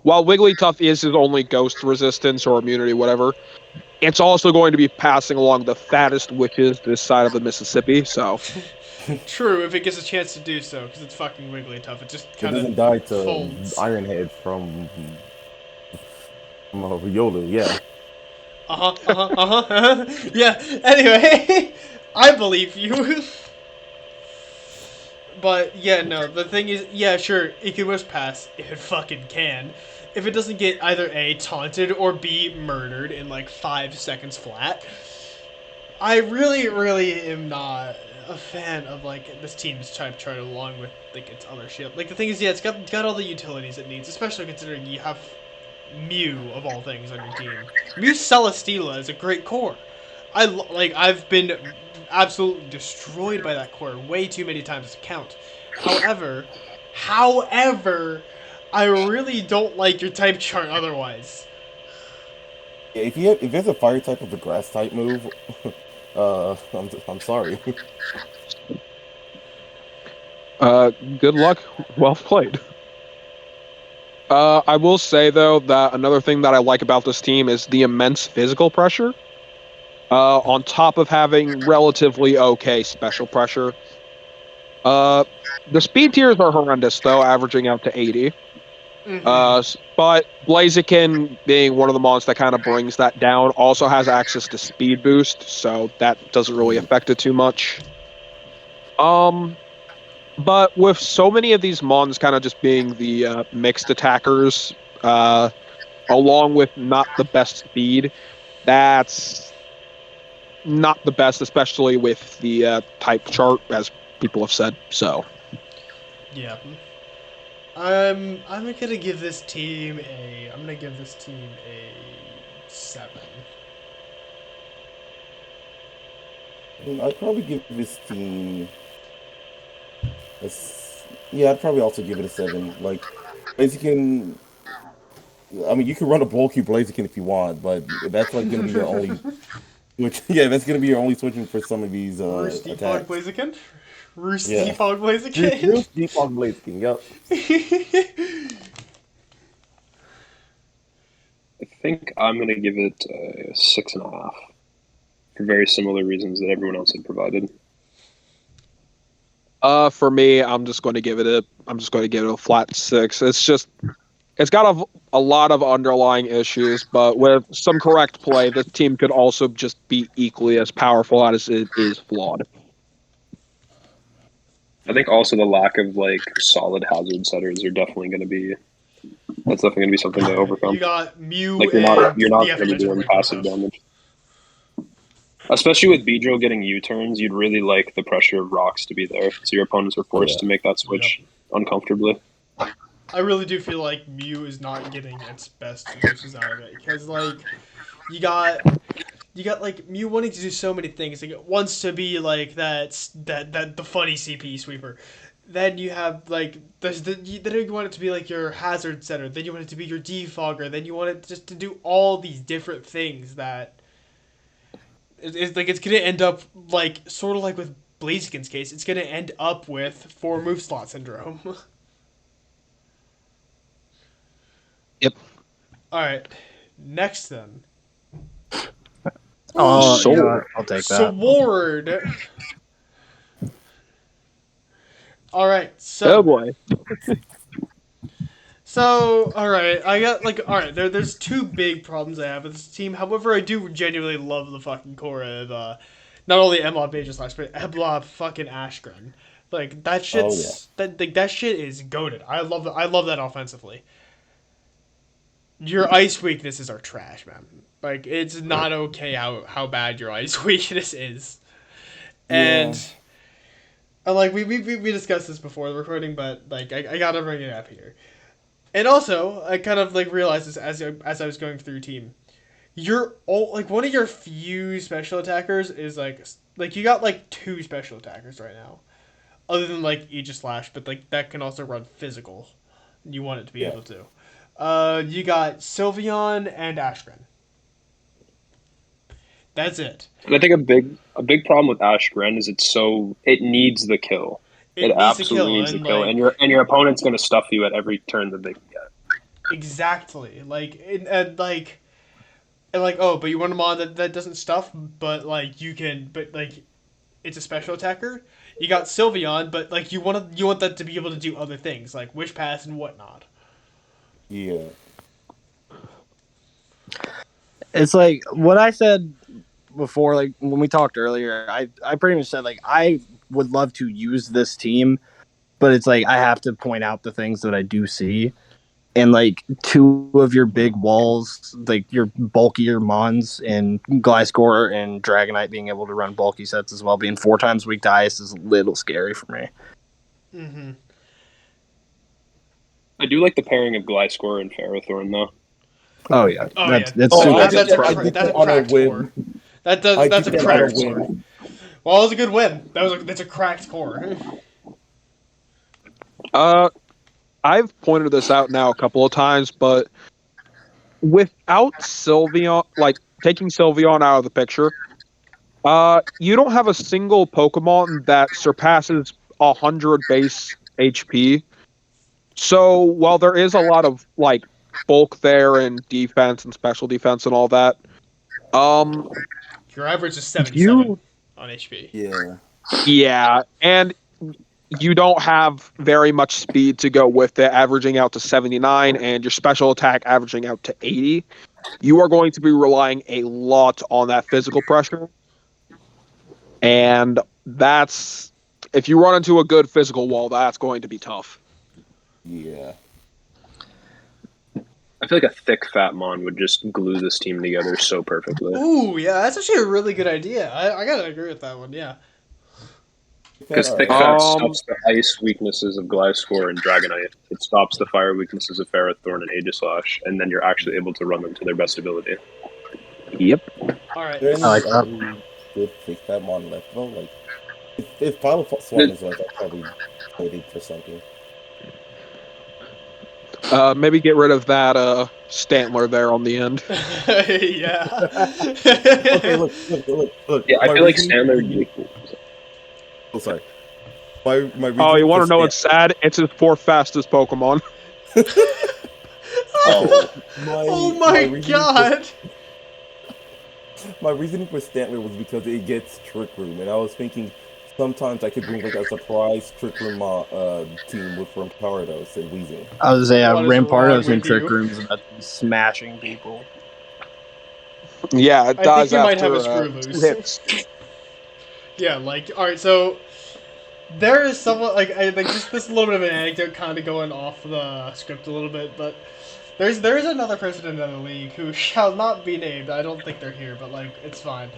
[SPEAKER 4] while Wigglytuff is his only ghost resistance or immunity, whatever, it's also going to be passing along the fattest witches this side of the Mississippi. So
[SPEAKER 1] True, if it gets a chance to do so, because it's fucking Wigglytuff. It just
[SPEAKER 3] It
[SPEAKER 1] kind
[SPEAKER 3] doesn't
[SPEAKER 1] of
[SPEAKER 3] die to
[SPEAKER 1] folds.
[SPEAKER 3] Ironhead from Yolu, yeah.
[SPEAKER 1] Yeah. Anyway, I believe you. But yeah, no. The thing is, yeah, sure, it can wish pass if it fucking can. If it doesn't get either A, taunted, or B, murdered in like 5 seconds flat. I really, really am not a fan of like this team's type chart along with like its other shit. Like the thing is, yeah, it's got all the utilities it needs, especially considering you have Mew of all things on your team. Mew Celesteela is a great core. I've been absolutely destroyed by that core way too many times to count. However, I really don't like your type chart otherwise.
[SPEAKER 3] Yeah, if there's a fire type with a grass type move, I'm sorry.
[SPEAKER 4] good luck. Well played. I will say though that another thing that I like about this team is the immense physical pressure. On top of having relatively okay special pressure. The speed tiers are horrendous though, averaging out to 80. But Blaziken, being one of the mons that kind of brings that down, also has access to speed boost, so that doesn't really affect it too much. But with so many of these mons kind of just being the mixed attackers, along with not the best speed, that's not the best, especially with the type chart, as people have said. So,
[SPEAKER 1] yeah, I'm gonna give this team a 7.
[SPEAKER 3] I'd probably give this team yeah, I'd probably also give it a 7. Like, Blaziken, I mean, you can run a bulky Blaziken if you want, but that's like gonna be your only which yeah, that's gonna be your only switching for some of these
[SPEAKER 1] Roost Defog
[SPEAKER 3] attacks.
[SPEAKER 1] Blaziken? Roost
[SPEAKER 3] Yeah.
[SPEAKER 1] Defog Blaziken?
[SPEAKER 3] Real Defog Blaziken, yep.
[SPEAKER 5] I think I'm going to give it a 6.5 for very similar reasons that everyone else had provided.
[SPEAKER 4] for me, I'm just going to give it a flat 6. It's got a lot of underlying issues, but with some correct play, this team could also just be equally as powerful as it is flawed.
[SPEAKER 5] I think also the lack of like solid hazard setters are definitely going to be something to overcome.
[SPEAKER 1] You got Mew
[SPEAKER 5] Like you're not going to be doing passive damage. Especially with Beedrill getting U-turns, you'd really like the pressure of rocks to be there, so your opponents are forced to make that switch uncomfortably.
[SPEAKER 1] I really do feel like Mew is not getting its best uses out of it, because like you got you got like Mew wanting to do so many things. Like it wants to be like that the funny CP sweeper. Then you have like then you want it to be like your hazard setter. Then you want it to be your defogger. Then you want it just to do all these different things that it's like it's gonna end up like sort of like with Blaziken's case. It's gonna end up with 4 move slot syndrome.
[SPEAKER 4] Yep.
[SPEAKER 1] All right, next then.
[SPEAKER 2] Oh,
[SPEAKER 4] Sword.
[SPEAKER 2] yeah, I'll take that.
[SPEAKER 1] Sword. All right,
[SPEAKER 4] Oh boy.
[SPEAKER 1] So, all right, I got like, all right. There's 2 big problems I have with this team. However, I do genuinely love the fucking core of not only Emlob Major Slash, but Emlob fucking Ashgren. Like that
[SPEAKER 3] Oh yeah.
[SPEAKER 1] shit's that shit is goated. I love that offensively. Your ice weaknesses are trash, man. Like it's not okay how bad your ice weakness is. And
[SPEAKER 3] Yeah.
[SPEAKER 1] like we discussed this before the recording, but like I gotta bring it up here. And also, I kind of like realized this as I was going through team. You're all like one of your few special attackers is like you got like 2 special attackers right now, other than like Aegis Slash, but like that can also run physical. You want it to be
[SPEAKER 3] Yeah.
[SPEAKER 1] able to. You got Sylveon and Ashgren. That's it.
[SPEAKER 5] And I think a big problem with Ashgren is it needs the kill. It
[SPEAKER 1] It needs to
[SPEAKER 5] absolutely
[SPEAKER 1] kill,
[SPEAKER 5] needs the
[SPEAKER 1] and
[SPEAKER 5] kill,
[SPEAKER 1] like
[SPEAKER 5] and your opponent's going to stuff you at every turn that they can get.
[SPEAKER 1] exactly and like oh, but you want a mod that doesn't stuff, but like you can, but like it's a special attacker. You got Sylveon, but like you want that to be able to do other things like Wish Pass and whatnot.
[SPEAKER 3] Yeah.
[SPEAKER 2] It's like what I said before, like when we talked earlier, I pretty much said like I would love to use this team, but it's like I have to point out the things that I do see. And like 2 of your big walls, like your bulkier Mons and Gliscor and Dragonite being able to run bulky sets as well, being 4 times weak to ice is a little scary for me.
[SPEAKER 1] Mm-hmm.
[SPEAKER 5] I do like the pairing of Gliscor and Ferrothorn, though.
[SPEAKER 2] Oh yeah,
[SPEAKER 1] Oh
[SPEAKER 2] that's
[SPEAKER 1] yeah,
[SPEAKER 2] it's
[SPEAKER 3] Oh,
[SPEAKER 2] super.
[SPEAKER 3] I
[SPEAKER 1] that's
[SPEAKER 3] did
[SPEAKER 1] a
[SPEAKER 3] that- I
[SPEAKER 1] cra-
[SPEAKER 3] did
[SPEAKER 1] that's
[SPEAKER 3] that
[SPEAKER 1] a
[SPEAKER 3] on a
[SPEAKER 1] cracked core.
[SPEAKER 3] whim.
[SPEAKER 1] That's
[SPEAKER 3] I
[SPEAKER 1] a
[SPEAKER 3] did that on a
[SPEAKER 1] cracked core.
[SPEAKER 3] whim.
[SPEAKER 1] Well, it was a good win. That's a cracked core.
[SPEAKER 4] I've pointed this out now a couple of times, but without Sylveon, like taking Sylveon out of the picture, you don't have a single Pokemon that surpasses 100 base HP. So while there is a lot of like bulk there and defense and special defense and all that, um,
[SPEAKER 1] Your average is 77
[SPEAKER 4] you
[SPEAKER 1] on HP.
[SPEAKER 3] Yeah.
[SPEAKER 4] yeah, and you don't have very much speed to go with it, averaging out to 79, and your special attack averaging out to 80. You are going to be relying a lot on that physical pressure. And that's, if you run into a good physical wall, that's going to be tough.
[SPEAKER 3] Yeah.
[SPEAKER 5] I feel like a thick fat Mon would just glue this team together so perfectly.
[SPEAKER 1] Ooh, yeah, that's actually a really good idea. I gotta agree with that one. Yeah.
[SPEAKER 5] Because thick
[SPEAKER 3] Alright.
[SPEAKER 5] fat stops the ice weaknesses of Gliscor and Dragonite. It stops the fire weaknesses of Ferrothorn and Aegislash, and then you're actually able to run them to their best ability.
[SPEAKER 4] Yep.
[SPEAKER 1] All right.
[SPEAKER 3] There any
[SPEAKER 2] I like that.
[SPEAKER 3] good fake that mon left though? Like if Pile of Swan is left, I'll probably trade it for something.
[SPEAKER 4] Maybe get rid of that Stantler there on the end.
[SPEAKER 1] Yeah.
[SPEAKER 3] Okay, look.
[SPEAKER 5] Yeah, I
[SPEAKER 3] My
[SPEAKER 5] feel like
[SPEAKER 3] reasoning-
[SPEAKER 5] Stanley would be cool.
[SPEAKER 3] Oh, sorry. My reasoning
[SPEAKER 4] Oh, you want
[SPEAKER 3] for
[SPEAKER 4] to know what's sad? It's his 4th fastest Pokemon.
[SPEAKER 5] Oh,
[SPEAKER 1] Oh my god.
[SPEAKER 3] My reasoning for Stantler was because it gets Trick Room, and I was thinking sometimes I could bring like a surprise Trick Room team with Rampardos and Weezing.
[SPEAKER 2] I was saying
[SPEAKER 1] What is wrong
[SPEAKER 2] Rampardos and
[SPEAKER 1] with
[SPEAKER 2] Trick
[SPEAKER 1] you?
[SPEAKER 2] Rooms about to be smashing people.
[SPEAKER 4] Yeah, it
[SPEAKER 1] I
[SPEAKER 4] dies
[SPEAKER 1] think you might have
[SPEAKER 4] after
[SPEAKER 1] a screw
[SPEAKER 4] 2
[SPEAKER 1] loose.
[SPEAKER 4] hits.
[SPEAKER 1] Yeah, like all right, so there is someone like just this little bit of an anecdote, kind of going off the script a little bit, but there is another person in the league who shall not be named. I don't think they're here, but like it's fine.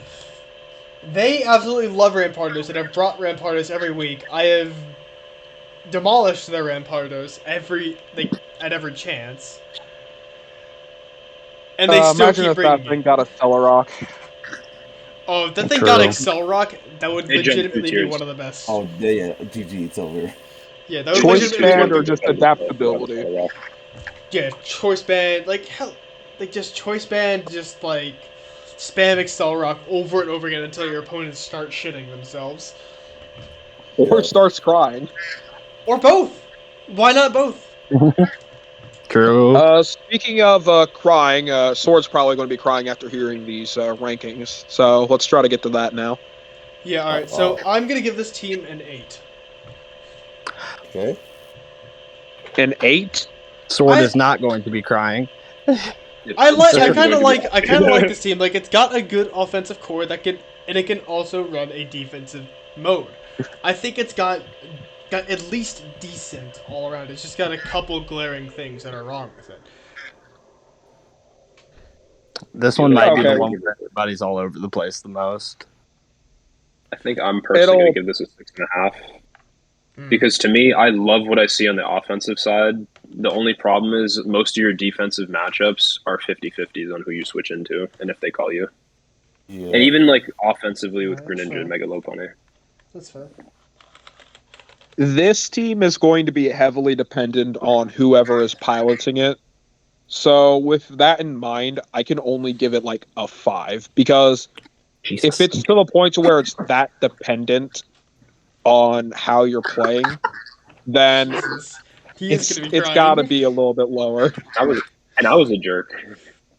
[SPEAKER 1] They absolutely love Rampardos and have brought Rampardos every week. I have demolished their Rampardos at every chance, and they still
[SPEAKER 4] Imagine
[SPEAKER 1] keep
[SPEAKER 4] if that
[SPEAKER 1] bringing
[SPEAKER 4] thing
[SPEAKER 1] it.
[SPEAKER 4] got a Stellar Rock.
[SPEAKER 1] Oh, if that thing got
[SPEAKER 2] True.
[SPEAKER 1] Excel Rock, that would
[SPEAKER 5] It jumped 2
[SPEAKER 1] legitimately be
[SPEAKER 5] tiers.
[SPEAKER 1] one of the best.
[SPEAKER 3] Oh yeah, GG, it's over.
[SPEAKER 1] Yeah, that would
[SPEAKER 4] Choice
[SPEAKER 1] legitimately be one
[SPEAKER 4] band
[SPEAKER 1] of
[SPEAKER 4] or
[SPEAKER 1] the
[SPEAKER 4] just adaptability?
[SPEAKER 1] yeah choice band like hell, like just choice band, just like spam Excel Rock over and over again until your opponents start shitting themselves,
[SPEAKER 4] Or
[SPEAKER 3] Yeah.
[SPEAKER 4] starts crying.
[SPEAKER 1] or both. Why not both?
[SPEAKER 2] True.
[SPEAKER 4] Speaking of crying, Sword's probably going to be crying after hearing these rankings. So let's try to get to that now.
[SPEAKER 1] Yeah, all right.
[SPEAKER 3] Wow.
[SPEAKER 1] So I'm gonna give this team an 8.
[SPEAKER 3] Okay.
[SPEAKER 4] An 8?
[SPEAKER 2] Sword
[SPEAKER 1] I
[SPEAKER 2] is not going to be crying.
[SPEAKER 1] I
[SPEAKER 5] Sword's
[SPEAKER 1] kind
[SPEAKER 5] going
[SPEAKER 1] of
[SPEAKER 5] to be
[SPEAKER 1] like
[SPEAKER 5] happy.
[SPEAKER 1] this team. Like it's got a good offensive core that can, and it can also run a defensive mode. I think it's got at least decent all around. It's just got a couple glaring things that are wrong with it.
[SPEAKER 2] This
[SPEAKER 5] Yeah,
[SPEAKER 2] one
[SPEAKER 5] like,
[SPEAKER 2] might be the
[SPEAKER 4] Okay.
[SPEAKER 2] one where everybody's all over the place the most.
[SPEAKER 5] I think I'm personally going
[SPEAKER 4] It'll
[SPEAKER 5] to give this a 6.5
[SPEAKER 1] Hmm.
[SPEAKER 5] because to me, I love what I see on the offensive side. The only problem is most of your defensive matchups are 50-50s on who you switch into and if they call you. And
[SPEAKER 3] Yeah.
[SPEAKER 5] even like offensively with
[SPEAKER 1] That's
[SPEAKER 5] Greninja and
[SPEAKER 1] fair.
[SPEAKER 5] Megalopony.
[SPEAKER 1] That's fair.
[SPEAKER 4] This team is going to be heavily dependent on whoever is piloting it. So with that in mind, I can only give it like a 5 because if
[SPEAKER 2] Jesus.
[SPEAKER 4] it's to the point to where it's that dependent on how you're playing, then
[SPEAKER 1] Jesus, he is gonna be
[SPEAKER 4] it's got to
[SPEAKER 1] crying.
[SPEAKER 4] be a little bit lower.
[SPEAKER 5] I was a jerk.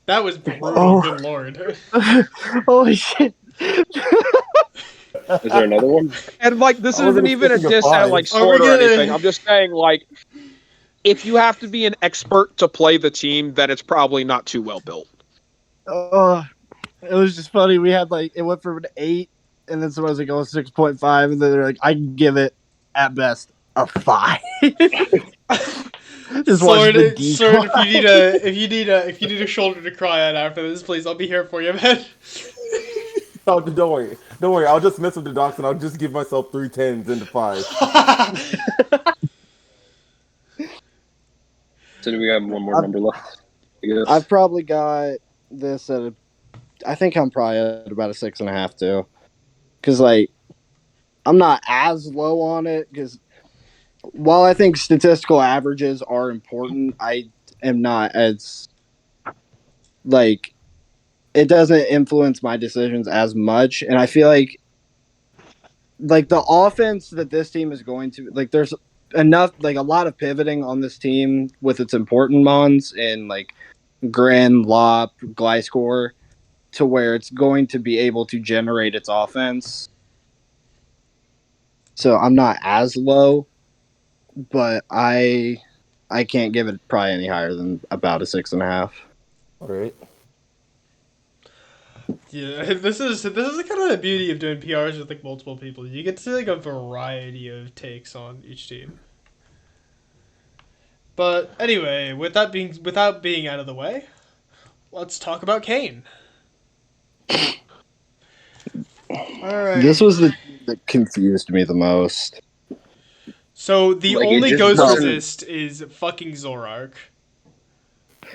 [SPEAKER 1] That was brutal.
[SPEAKER 2] Oh,
[SPEAKER 1] Good lord.
[SPEAKER 2] holy shit.
[SPEAKER 5] Is there another one?
[SPEAKER 4] And like this
[SPEAKER 3] I wasn't
[SPEAKER 4] isn't even a
[SPEAKER 3] expecting a
[SPEAKER 4] diss at
[SPEAKER 3] five.
[SPEAKER 4] like
[SPEAKER 1] Are we
[SPEAKER 4] Sword or anything.
[SPEAKER 1] gonna?
[SPEAKER 4] I'm just saying like if you have to be an expert to play the team, then it's probably not too well built.
[SPEAKER 2] Oh, it was just funny. We had like, it went from an 8, and then someone was like, oh, 6.5. And then they're like, I can give it at best a 5. Just watch the
[SPEAKER 1] Sword.
[SPEAKER 2] decline.
[SPEAKER 1] If you need a shoulder to cry on after this, please, I'll be here for you, man.
[SPEAKER 3] Oh, don't worry. Don't worry. I'll just mess with the docs and I'll just give myself 3 10s into 5.
[SPEAKER 5] So we have one more
[SPEAKER 2] I've,
[SPEAKER 5] number left, I guess.
[SPEAKER 2] I've probably got this at a, I think I'm probably at about a 6.5 too. Because, like, I'm not as low on it because while I think statistical averages are important, I am not as, like, it doesn't influence my decisions as much. And I feel like the offense that this team is going to, like, there's enough, like, a lot of pivoting on this team with its important mons and, like, Grin, Lop, Gliscor, to where it's going to be able to generate its offense. So I'm not as low, but I can't give it probably any higher than about a 6.5.
[SPEAKER 3] All right.
[SPEAKER 1] Yeah, this is kind of the beauty of doing PRs with like multiple people. You get to see like a variety of takes on each team. But anyway, without being out of the way, let's talk about Kane. All
[SPEAKER 2] This
[SPEAKER 1] right.
[SPEAKER 2] was the that confused me the most.
[SPEAKER 1] So the
[SPEAKER 5] Like it
[SPEAKER 1] only
[SPEAKER 5] just
[SPEAKER 1] ghost
[SPEAKER 5] doesn't.
[SPEAKER 1] resist is fucking Zorark.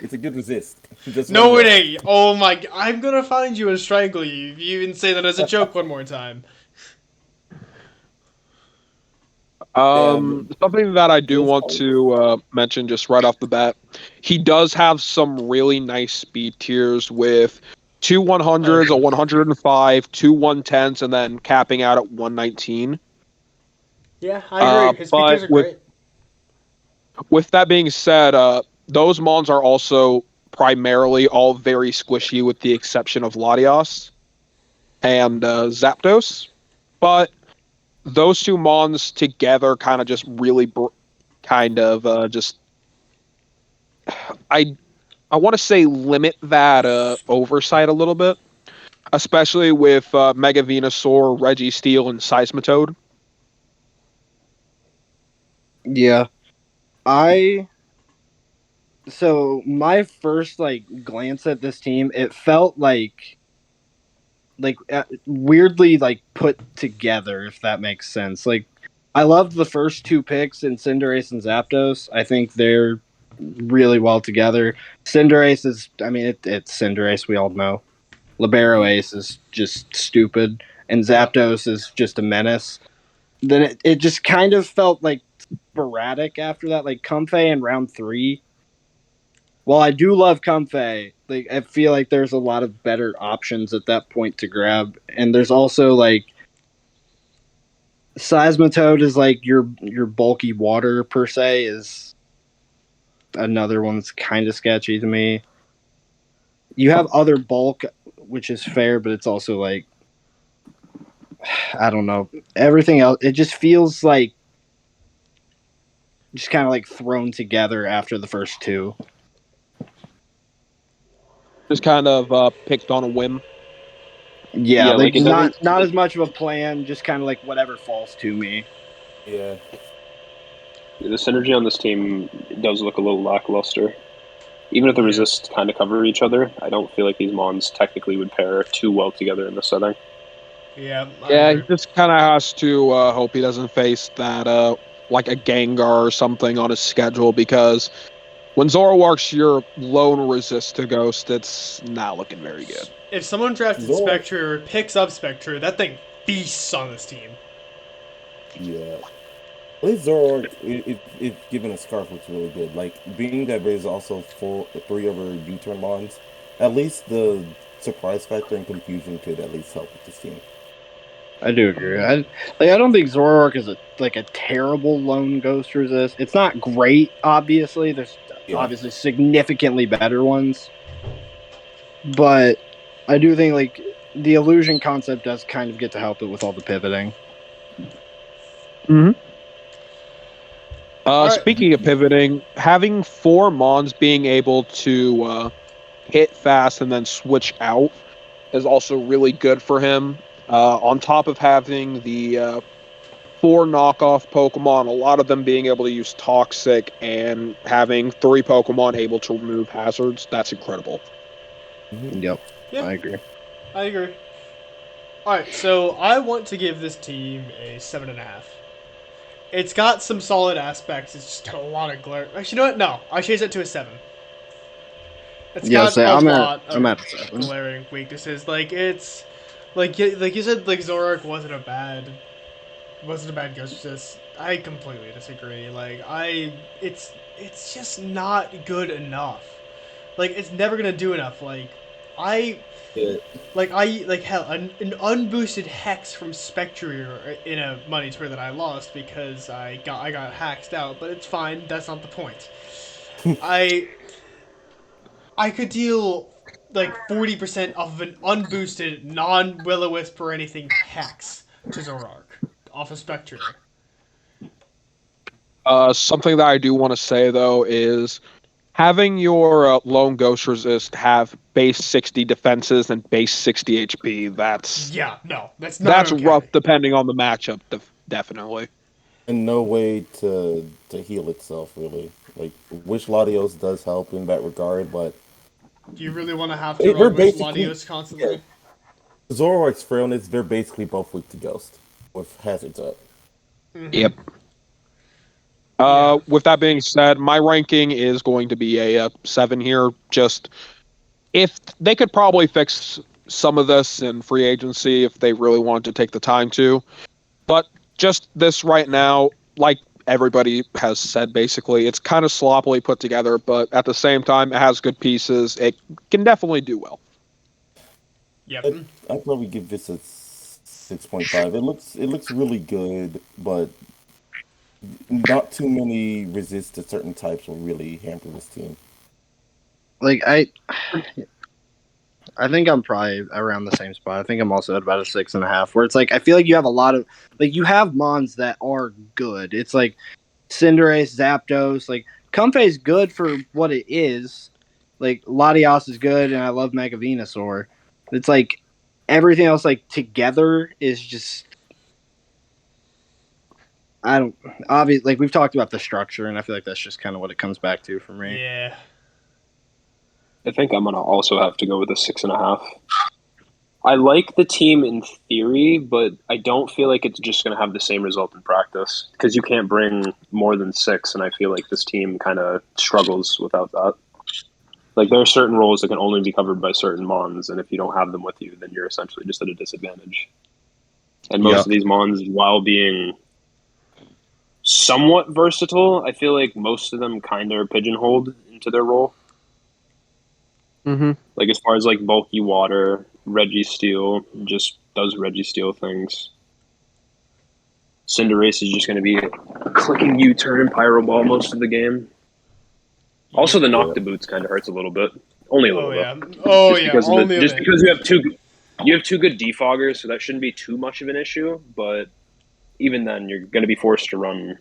[SPEAKER 3] It's a good resist. Just let
[SPEAKER 1] No,
[SPEAKER 3] you
[SPEAKER 1] it
[SPEAKER 3] know.
[SPEAKER 1] ain't. Oh my! I'm gonna find you and strangle you if you even say that as a joke one more time.
[SPEAKER 3] Damn.
[SPEAKER 4] Something that I do
[SPEAKER 3] Feels
[SPEAKER 4] want
[SPEAKER 3] fine.
[SPEAKER 4] to mention just right off the bat, he does have some really nice speed tiers with two
[SPEAKER 1] I
[SPEAKER 4] 100s, a
[SPEAKER 1] agree.
[SPEAKER 4] 105, two 110s, and then capping out at 119.
[SPEAKER 1] Yeah, I agree. His
[SPEAKER 4] But
[SPEAKER 1] pictures are great.
[SPEAKER 4] with that being said, those mons are also primarily all very squishy, with the exception of Latios and Zapdos. But those two mons together kind of just really just I I want to say limit that oversight a little bit, especially with Mega Venusaur, Reggie Steel, and Seismitoad.
[SPEAKER 2] Yeah. I so my first like glance at this team, it felt weirdly like put together, if that makes sense. Like I loved the first two picks in Cinderace and Zapdos. I think they're really well together. Cinderace is, I mean, it's Cinderace, we all know. Libero Ace is just stupid, and Zapdos is just a menace. Then it just kind of felt like sporadic after that. Like Comfey in round 3. While I do love Comfey, like I feel like there's a lot of better options at that point to grab, and there's also like Seismitoad is like your bulky water per se is another one that's kind of sketchy to me. You have other bulk, which is fair, but it's also like I don't know. Everything else, it just feels like just kind of like thrown together after the first 2.
[SPEAKER 4] Just kind of picked on a whim.
[SPEAKER 2] Yeah,
[SPEAKER 5] Yeah,
[SPEAKER 2] like
[SPEAKER 5] like it doesn't.
[SPEAKER 2] not as much of a plan, just kind of like whatever falls to me.
[SPEAKER 3] Yeah.
[SPEAKER 5] The synergy on this team does look a little lackluster. Even if the resists kind of cover each other, I don't feel like these mons technically would pair too well together in this setting.
[SPEAKER 1] Yeah, I
[SPEAKER 4] Yeah, he
[SPEAKER 1] agree.
[SPEAKER 4] just kind of has to hope he doesn't face that, like a Gengar or something on his schedule, because when Zoroark's your lone resist to Ghost, it's not looking very good.
[SPEAKER 1] If someone drafted
[SPEAKER 3] Zoroark,
[SPEAKER 1] Spectre, picks up Spectre, that thing feasts on this team.
[SPEAKER 3] yeah. At least Zoroark, if given a scarf, looks really good. Like, being that there's also 3 other U-turn mons, at least the surprise factor and confusion could at least help with this team.
[SPEAKER 2] I do agree. I don't think Zoroark is a terrible lone ghost resist. It's not great, obviously. There's
[SPEAKER 3] Yeah.
[SPEAKER 2] obviously significantly better ones, but I do think like the illusion concept does kind of get to help it with all the pivoting.
[SPEAKER 4] Mm-hmm.
[SPEAKER 1] All right.
[SPEAKER 4] Speaking of pivoting, having 4 Mons being able to hit fast and then switch out is also really good for him. On top of having the 4 knockoff Pokemon, a lot of them being able to use Toxic, and having 3 Pokemon able to remove hazards, that's incredible.
[SPEAKER 2] Yep,
[SPEAKER 1] Yeah,
[SPEAKER 2] I agree.
[SPEAKER 1] I agree. All right, so I want to give this team a 7.5. It's got some solid aspects. It's just got a lot of glare. Actually, you know what? No, I changed it to a 7. It's
[SPEAKER 2] Yeah,
[SPEAKER 1] got
[SPEAKER 2] say
[SPEAKER 1] a
[SPEAKER 2] I'm
[SPEAKER 1] lot of
[SPEAKER 2] at 7.
[SPEAKER 1] glaring weaknesses. Like it's like you said, like Zorak wasn't a bad ghost resist. I completely disagree. It's just not good enough. Like it's never gonna do enough. I
[SPEAKER 3] Yeah.
[SPEAKER 1] like hell an unboosted hex from Spectre in a money tour that I lost because I got hacked out. But it's fine. That's not the point. I I could deal like 40% of an unboosted non Will-O-Wisp or anything hex to Zoroark off of Spectre.
[SPEAKER 4] Something that I do want to say, though, is having your lone ghost resist have base 60 defenses and base 60 HP.
[SPEAKER 1] Yeah, no, that's not
[SPEAKER 4] That's rough
[SPEAKER 1] okay.
[SPEAKER 4] depending on the matchup, definitely.
[SPEAKER 3] And no way to heal itself, really. Like, Wish Latios does help in that regard, but
[SPEAKER 1] Do you really want to have to
[SPEAKER 3] they're
[SPEAKER 1] run Wish
[SPEAKER 3] basically,
[SPEAKER 1] Latios
[SPEAKER 3] yeah,
[SPEAKER 1] constantly?
[SPEAKER 3] Zoroark's Frailness, they're basically both weak to Ghost with hazards up.
[SPEAKER 4] Yep.
[SPEAKER 1] Yeah.
[SPEAKER 4] With that being said, my ranking is going to be a 7 here. Just if they could probably fix some of this in free agency if they really wanted to take the time to. But just this right now, like everybody has said, basically, it's kind of sloppily put together, but at the same time, it has good pieces. It can definitely do well.
[SPEAKER 1] Yep.
[SPEAKER 3] I'd probably give this a 6.5. It looks really good, but not too many resist to certain types will really hamper this team.
[SPEAKER 2] Like I think I'm probably around the same spot. I think I'm also at about a 6.5. Where it's like I feel like you have a lot of like you have mons that are good. It's like Cinderace, Zapdos. Like Comfey's good for what it is. Like Latios is good, and I love Mega Venusaur. It's like everything else like together is just I don't obviously like we've talked about the structure, and I feel like that's just kind of what it comes back to for me.
[SPEAKER 1] Yeah.
[SPEAKER 5] I think I'm gonna also have to go with a 6.5. I like the team in theory, but I don't feel like it's just gonna have the same result in practice because you can't bring more than 6, and I feel like this team kind of struggles without that. Like, there are certain roles that can only be covered by certain mons, and if you don't have them with you, then you're essentially just at a disadvantage. And most of these mons, while being somewhat versatile, I feel like most of them kind of are pigeonholed into their role.
[SPEAKER 4] Mm-hmm.
[SPEAKER 5] Like, as far as, like, bulky water, Registeel just does Registeel things. Cinderace is just going to be clicking U-turn and Pyro Ball most of the game. Also, the Nocta Boots kind of hurts a little bit. Only a little bit. Just because you have two good defoggers, so that shouldn't be too much of an issue. But even then, you're going to be forced to run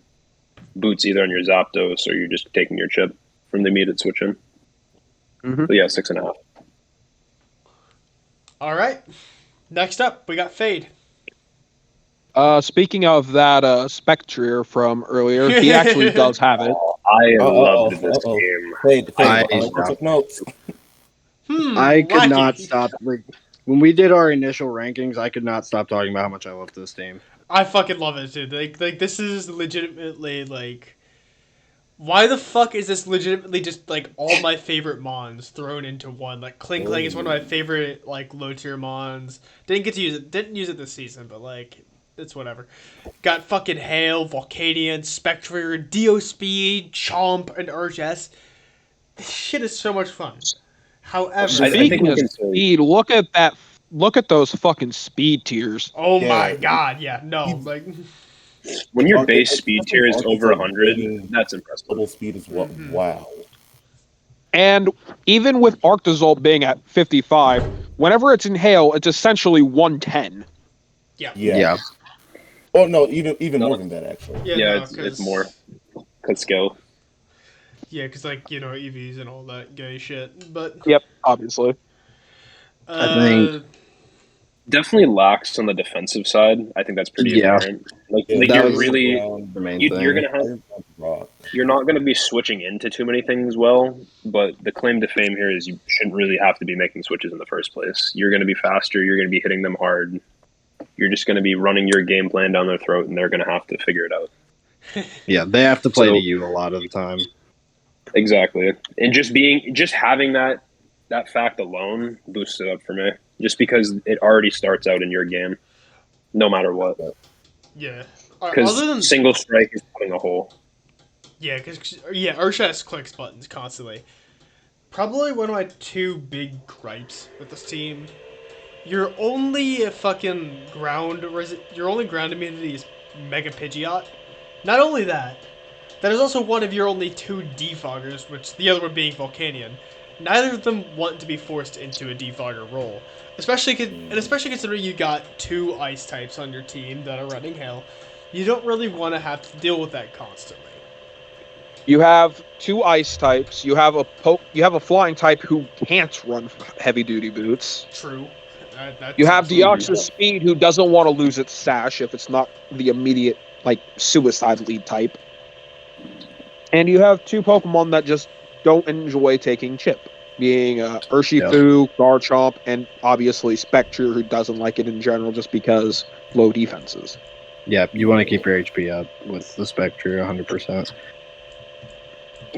[SPEAKER 5] Boots either on your Zapdos or you're just taking your chip from the immediate switch in.
[SPEAKER 4] Mm-hmm.
[SPEAKER 5] But yeah, 6.5.
[SPEAKER 1] All right. Next up, we got Fade.
[SPEAKER 4] Speaking of that Spectrier from earlier, he actually does have it.
[SPEAKER 5] I loved this game.
[SPEAKER 3] Fade,
[SPEAKER 2] I
[SPEAKER 3] took notes.
[SPEAKER 2] I could
[SPEAKER 1] wacky.
[SPEAKER 2] not stop. Like when we did our initial rankings, I could not stop talking about how much I love this team.
[SPEAKER 1] I fucking love it, dude. Like this is legitimately like. Why the fuck is this legitimately just like all my favorite mons thrown into one? Like Kling Kling is one of my favorite like low tier mons. Didn't use it this season, but like it's whatever. Got fucking Hail, Volcanion, Spectre, Dio Speed, Chomp, and Urges. This shit is so much fun. However,
[SPEAKER 4] Speaking of speed, look at those fucking speed tiers.
[SPEAKER 1] oh my god, yeah, no, like
[SPEAKER 5] when your base speed tier is over 100, that's impressive.
[SPEAKER 3] Total speed is what? Wow.
[SPEAKER 4] And even with Arctozolt being at 55, whenever it's in Hail, it's essentially 110.
[SPEAKER 1] yeah.
[SPEAKER 3] Oh no, even more than that actually.
[SPEAKER 5] Yeah, it's more. Cause skill.
[SPEAKER 1] Yeah, because like EVs and all that gay shit, but
[SPEAKER 4] Yep, obviously.
[SPEAKER 2] I think
[SPEAKER 5] definitely lacks on the defensive side. I think that's pretty apparent. Like you're really
[SPEAKER 2] the main
[SPEAKER 5] you're
[SPEAKER 2] thing.
[SPEAKER 5] gonna have you're not gonna be switching into too many things well. But the claim to fame here is you shouldn't really have to be making switches in the first place. You're gonna be faster. You're gonna be hitting them hard. You're just gonna be running your game plan down their throat, and they're gonna have to figure it out.
[SPEAKER 2] Yeah, they have to play to you a lot of the time.
[SPEAKER 5] Exactly, and just having that fact alone boosts it up for me. Just because it already starts out in your game, no matter what.
[SPEAKER 1] yeah,
[SPEAKER 5] Because single strike is putting a hole.
[SPEAKER 1] Yeah, Urshas clicks buttons constantly. Probably one of my two big gripes with this team. Your only ground immunity is Mega Pidgeot. Not only that, that is also one of your only two defoggers, which the other one being Volcanion. Neither of them want to be forced into a defogger role, especially considering you got two ice types on your team that are running Hail. You don't really want to have to deal with that constantly.
[SPEAKER 4] You have two ice types. You have a flying type who can't run heavy duty boots.
[SPEAKER 1] True.
[SPEAKER 4] You have Deoxys Speed who doesn't want to lose its sash if it's not the immediate suicide lead type. And you have two Pokemon that just don't enjoy taking chip, being Urshifu, Garchomp, and obviously Spectre, who doesn't like it in general just because low defenses.
[SPEAKER 2] Yeah, you want to keep your HP up with the Spectre 100%.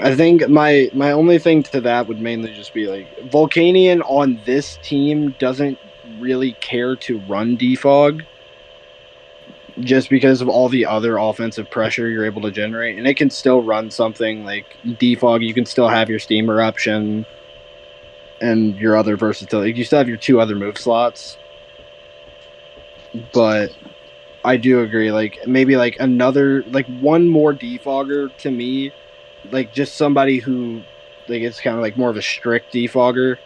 [SPEAKER 2] I think my only thing to that would mainly just be like Volcanion on this team doesn't really care to run defog just because of all the other offensive pressure you're able to generate, and it can still run something like defog. You can still have your Steam Eruption and your other versatility. You still have your two other move slots, but I do agree. Like maybe like another one more defogger to me. Like just somebody who it's kind of like more of a strict defogger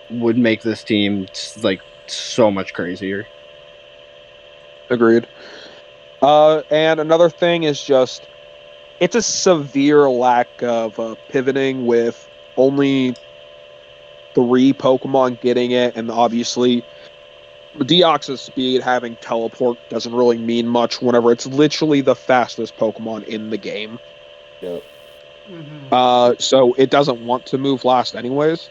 [SPEAKER 2] would make this team like so much crazier.
[SPEAKER 4] Agreed. And another thing is just it's a severe lack of pivoting with only 3 Pokemon getting it, and obviously Deoxys Speed having teleport doesn't really mean much whenever it's literally the fastest Pokemon in the game.
[SPEAKER 3] Yep.
[SPEAKER 1] Mm-hmm.
[SPEAKER 4] So it doesn't want to move last anyways.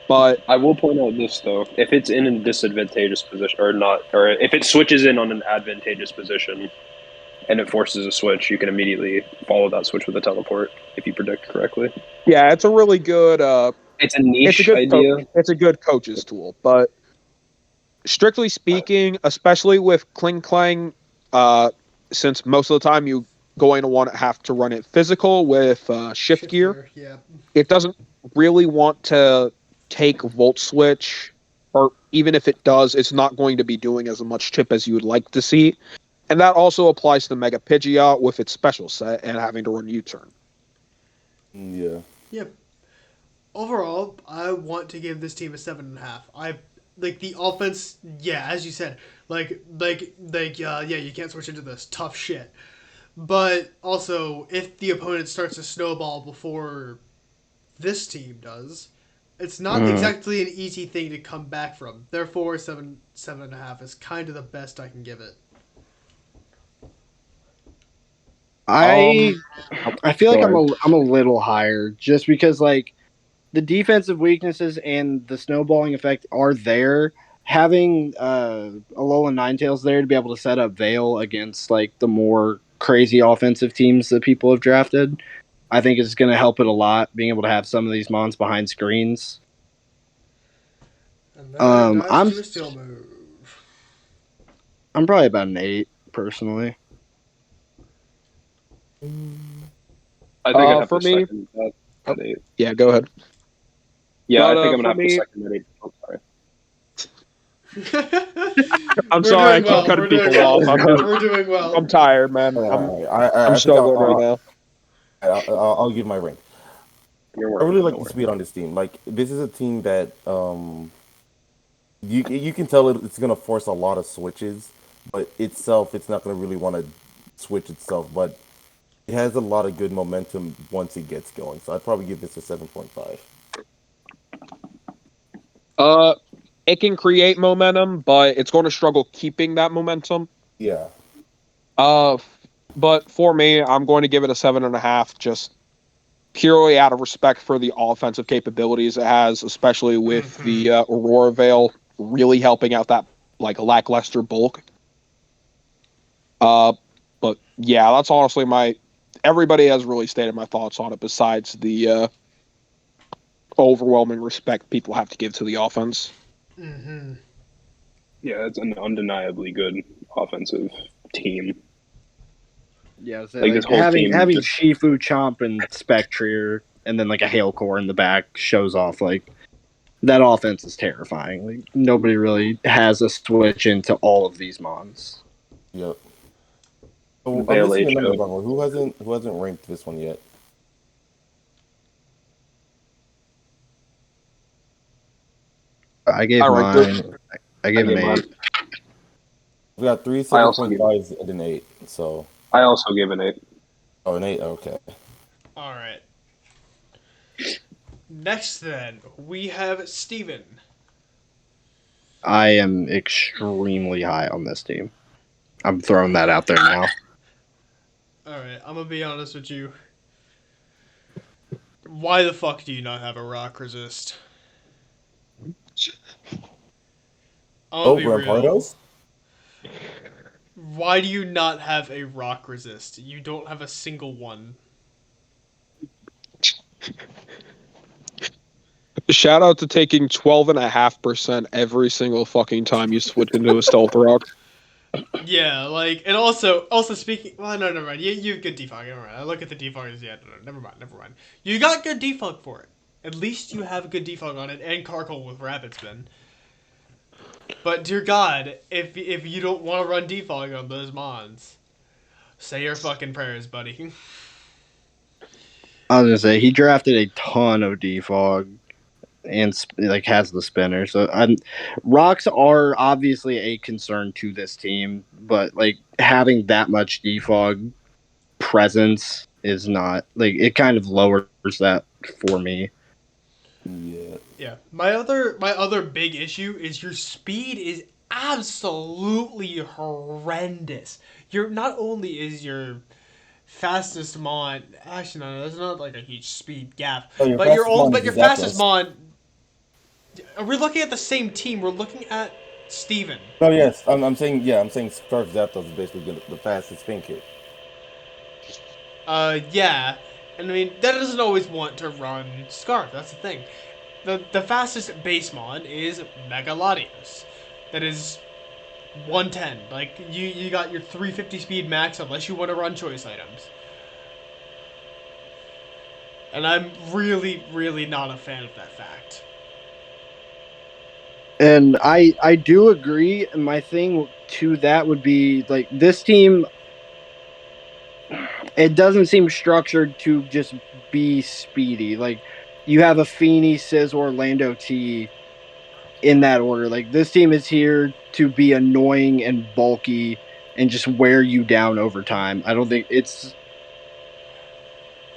[SPEAKER 4] But
[SPEAKER 5] I will point out this though: if it's in a disadvantageous position or not, or if it switches in on an advantageous position and it forces a switch, you can immediately follow that switch with a teleport if you predict correctly.
[SPEAKER 4] yeah, it's a really good
[SPEAKER 5] It's a niche idea.
[SPEAKER 4] It's a good coach's tool, but strictly speaking, especially with Kling Klang, since most of the time you going to want to have to run it physical with shift gear,
[SPEAKER 1] Yeah.
[SPEAKER 4] it doesn't really want to take volt switch, or even if it does, it's not going to be doing as much chip as you would like to see. And that also applies to Mega Pidgeot with its special set and having to run U-turn.
[SPEAKER 3] Yeah.
[SPEAKER 1] Yep. Overall, I want to give this team a 7.5. I like the offense. Yeah, as you said, yeah, you can't switch into this tough shit. But also, if the opponent starts to snowball before this team does, it's not exactly an easy thing to come back from. Therefore, 7.5 is kind of the best I can give it.
[SPEAKER 2] I I feel like
[SPEAKER 4] Go ahead.
[SPEAKER 2] I'm a little higher just because like the defensive weaknesses and the snowballing effect are there. Having Alolan Ninetales there to be able to set up Veil against like the more crazy offensive teams that people have drafted, I think is going to help it a lot. Being able to have some of these mons behind screens.
[SPEAKER 1] And then it dives
[SPEAKER 2] I'm
[SPEAKER 1] to a steel move.
[SPEAKER 2] I'm probably about an 8 personally.
[SPEAKER 5] I think I'd have
[SPEAKER 4] For
[SPEAKER 5] to
[SPEAKER 4] me,
[SPEAKER 5] second that at 8.
[SPEAKER 4] yeah, go ahead.
[SPEAKER 5] Yeah, I
[SPEAKER 4] But
[SPEAKER 5] think I'm
[SPEAKER 4] for
[SPEAKER 5] gonna have to
[SPEAKER 4] me,
[SPEAKER 5] second at 8. Oh, sorry.
[SPEAKER 4] I'm
[SPEAKER 1] We're
[SPEAKER 4] sorry, I
[SPEAKER 1] doing
[SPEAKER 4] keep
[SPEAKER 1] well.
[SPEAKER 4] cutting
[SPEAKER 1] We're doing
[SPEAKER 4] people
[SPEAKER 1] well.
[SPEAKER 4] off.
[SPEAKER 1] We're doing well.
[SPEAKER 4] I'm tired, man. I'm
[SPEAKER 3] I think
[SPEAKER 4] still going right now.
[SPEAKER 3] I'll give my rank.
[SPEAKER 5] You're
[SPEAKER 3] I really
[SPEAKER 5] working.
[SPEAKER 3] like
[SPEAKER 5] Don't
[SPEAKER 3] the
[SPEAKER 5] worry.
[SPEAKER 3] speed on this team. Like this is a team that you can tell it's gonna force a lot of switches, but itself it's not gonna really want to switch itself. But it has a lot of good momentum once it gets going. So I'd probably give this a 7.5.
[SPEAKER 4] Uh, it can create momentum, but it's going to struggle keeping that momentum.
[SPEAKER 3] Yeah.
[SPEAKER 4] Uh, but for me, I'm going to give it a 7.5, just purely out of respect for the offensive capabilities it has, especially with the Aurora Veil really helping out that like lackluster bulk. Uh, but yeah, that's honestly my. Everybody has really stated my thoughts on it. Besides the overwhelming respect people have to give to the offense.
[SPEAKER 1] Mm-hmm.
[SPEAKER 5] Yeah, it's an undeniably good offensive team.
[SPEAKER 2] Yeah, so
[SPEAKER 5] Like this
[SPEAKER 2] like
[SPEAKER 5] whole team
[SPEAKER 2] having
[SPEAKER 5] just
[SPEAKER 2] Shifu, Chomp, and Spectrier, and then like a Hail Core in the back shows off like that offense is terrifying. Like nobody really has a switch into all of these mons.
[SPEAKER 3] Yep. So I'm
[SPEAKER 5] Veil
[SPEAKER 3] missing a member,
[SPEAKER 5] HO.
[SPEAKER 3] Bungo. Who hasn't ranked this one yet?
[SPEAKER 2] I gave
[SPEAKER 4] All right,
[SPEAKER 2] mine. I
[SPEAKER 5] I
[SPEAKER 2] gave an
[SPEAKER 5] gave mine.
[SPEAKER 2] 8.
[SPEAKER 3] We got three
[SPEAKER 5] I also gave
[SPEAKER 3] 7.5s and an 8. So
[SPEAKER 5] I also gave an 8.
[SPEAKER 3] oh, an 8. Okay.
[SPEAKER 1] All right. Next, then we have Steven.
[SPEAKER 2] I am extremely high on this team. I'm throwing that out there now.
[SPEAKER 1] All right, I'm gonna be honest with you. Why the fuck do you not have a rock resist? I'm gonna
[SPEAKER 3] Oh,
[SPEAKER 1] be real.
[SPEAKER 3] Rampardos?
[SPEAKER 1] Why do you not have a rock resist? You don't have a single one.
[SPEAKER 4] shout out to taking 12.5% every single fucking time you switch into a stealth rock.
[SPEAKER 1] Yeah, like, and also speaking. Well, no, never mind. You have good defog. Never mind. I look at the defoggers. Yeah, no, never mind. Never mind. You got good defog for it. At least you have good defog on it, and Carkle with Rapid Spin. But dear God, if you don't want to run defog on those mons, say your fucking prayers, buddy.
[SPEAKER 2] I was gonna say he drafted a ton of defog and like has the spinner. So rocks are obviously a concern to this team, but like having that much defog presence is not like it kind of lowers that for me.
[SPEAKER 3] Yeah.
[SPEAKER 1] Yeah. My other big issue is your speed is absolutely horrendous. You're not only is your fastest mon actually no, there's not like a huge speed gap.
[SPEAKER 3] Oh, your
[SPEAKER 1] But
[SPEAKER 3] fastest one
[SPEAKER 1] but
[SPEAKER 3] is
[SPEAKER 1] your
[SPEAKER 3] the
[SPEAKER 1] fastest
[SPEAKER 3] Zapdos.
[SPEAKER 1] mon are we looking at the same team? We're looking at Steven.
[SPEAKER 3] Oh yes, I'm saying I'm saying Scarf Zapdos is basically the fastest thing kit.
[SPEAKER 1] Yeah. And I mean that doesn't always want to run Scarf, that's the thing. the fastest base mon is Megalodios. That is 110. Like you got your 350 speed max unless you want to run choice items. And I'm really, really not a fan of that fact.
[SPEAKER 2] And I do agree. And my thing to that would be like this team. It doesn't seem structured to just be speedy. Like you have a Feeney, Sizz, Orlando T in that order. Like this team is here to be annoying and bulky and just wear you down over time. I don't think it's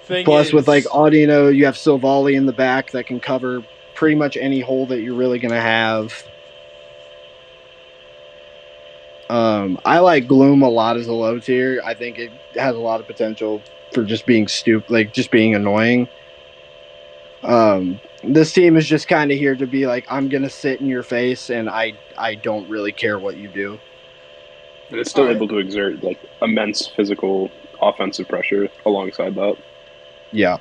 [SPEAKER 1] Thing
[SPEAKER 2] plus with like
[SPEAKER 1] is,
[SPEAKER 2] Audino, you have Silvali in the back that can cover pretty much any hole that you're really gonna have. I like Gloom a lot as a low tier. I think it has a lot of potential for just being stupid, like just being annoying. This team is just kind of here to be like, I'm gonna sit in your face, and I don't really care what you do.
[SPEAKER 5] And it's
[SPEAKER 1] all
[SPEAKER 5] still
[SPEAKER 1] right,
[SPEAKER 5] able to exert like immense physical offensive pressure alongside that.
[SPEAKER 2] Yeah,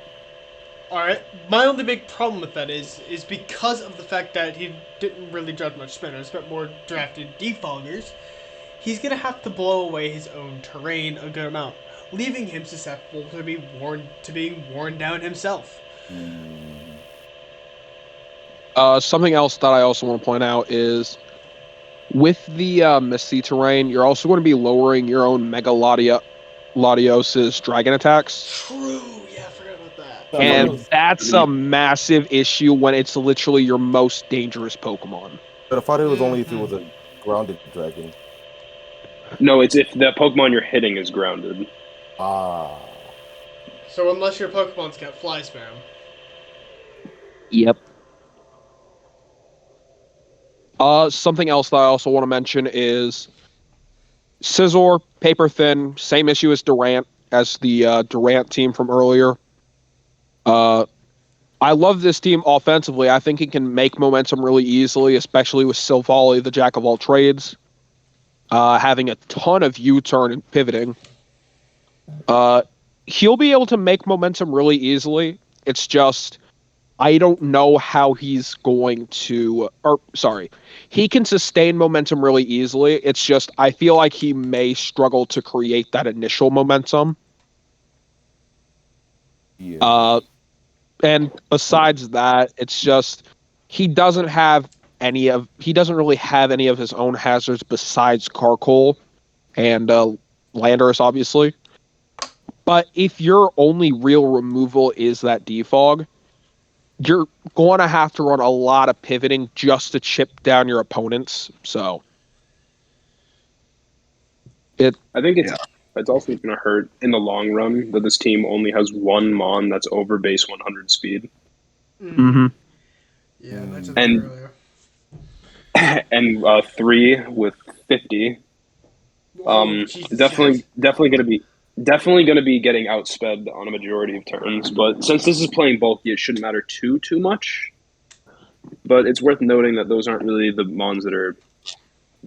[SPEAKER 1] all right. My only big problem with that is because of the fact that he didn't really judge much spinners, but more drafted defoggers. He's gonna have to blow away his own terrain a good amount, leaving him susceptible to being worn down himself.
[SPEAKER 4] Something else that I also want to point out is with the Misty terrain, you're also going to be lowering your own Latios's dragon attacks.
[SPEAKER 1] True. Yeah, I forgot about that.
[SPEAKER 3] I thought it
[SPEAKER 4] And
[SPEAKER 3] was
[SPEAKER 4] that's a
[SPEAKER 3] really,
[SPEAKER 4] massive issue when it's literally your most dangerous Pokemon.
[SPEAKER 3] but I thought it was only if it was a grounded dragon.
[SPEAKER 5] No, it's if the Pokemon you're hitting is grounded.
[SPEAKER 3] Ah,
[SPEAKER 1] So unless your Pokemon's got fly spam.
[SPEAKER 4] Yep. Something else that I also want to mention is Scizor, paper thin, same issue as Durant, as the Durant team from earlier. I love this team offensively. I think he can make momentum really easily, especially with Silvally, the jack of all trades, having a ton of U-turn and pivoting. He'll be able to make momentum really easily. It's just I don't know how he's going to, or sorry, he can sustain momentum really easily. It's just I feel like he may struggle to create that initial momentum.
[SPEAKER 3] yeah.
[SPEAKER 4] And besides that, it's just he doesn't really have any of his own hazards besides Carcoal and Landorus, obviously. But if your only real removal is that defog, you're going to have to run a lot of pivoting just to chip down your opponents. So
[SPEAKER 5] I think it's also going to hurt in the long run that this team only has one Mon that's over base 100 speed,
[SPEAKER 4] mhm.
[SPEAKER 1] Yeah, I mentioned that
[SPEAKER 5] and
[SPEAKER 1] earlier.
[SPEAKER 5] and three with 50.
[SPEAKER 1] Oh, Jesus, yes.
[SPEAKER 5] Definitely going to be getting outsped on a majority of turns. But since this is playing bulky, it shouldn't matter too much. But it's worth noting that those aren't really the Mons that are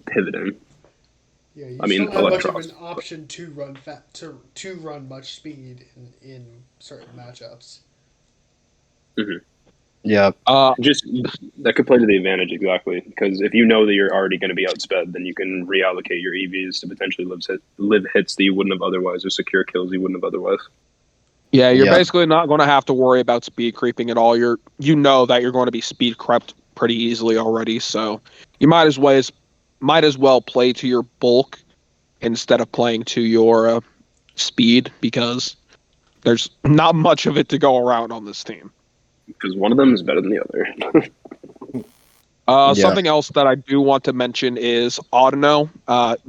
[SPEAKER 5] pivoting.
[SPEAKER 1] Yeah, you
[SPEAKER 5] I mean,
[SPEAKER 1] don't have much of
[SPEAKER 5] Electros.
[SPEAKER 1] an option to run to run much speed in certain matchups.
[SPEAKER 5] Mm-hmm.
[SPEAKER 2] yeah,
[SPEAKER 5] Just that could play to the advantage exactly because if you know that you're already going to be outsped, then you can reallocate your EVs to potentially live hits that you wouldn't have otherwise, or secure kills you wouldn't have otherwise.
[SPEAKER 4] Yeah, you're
[SPEAKER 2] yeah,
[SPEAKER 4] basically not going to have to worry about speed creeping at all. You know that you're going to be speed crept pretty easily already, so you might as well play to your bulk instead of playing to your speed because there's not much of it to go around on this team.
[SPEAKER 5] Because one of them is better than the other.
[SPEAKER 2] yeah,
[SPEAKER 4] Something else that I do want to mention is Audino.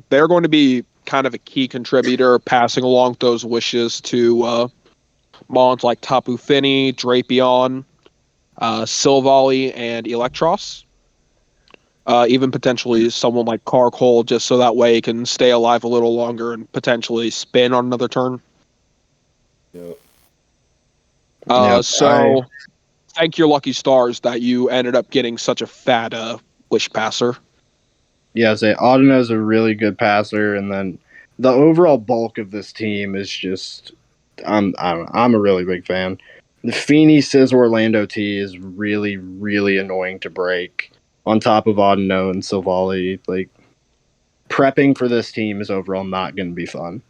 [SPEAKER 4] They're going to be kind of a key contributor, passing along those wishes to Mons like Tapu Fini, Drapion, Silvally, and Electros. Even potentially someone like Carcole, just so that way he can stay alive a little longer and potentially spin on another turn.
[SPEAKER 3] Yeah.
[SPEAKER 2] yeah.
[SPEAKER 4] So thank your lucky stars that you ended up getting such a fat wish passer.
[SPEAKER 2] Say Audino is a really good passer, and then the overall bulk of this team is just I'm a really big fan. The Feeny Sizz Orlando T is really, really annoying to break. On top of Audino and Silvally, like prepping for this team is overall not going to be fun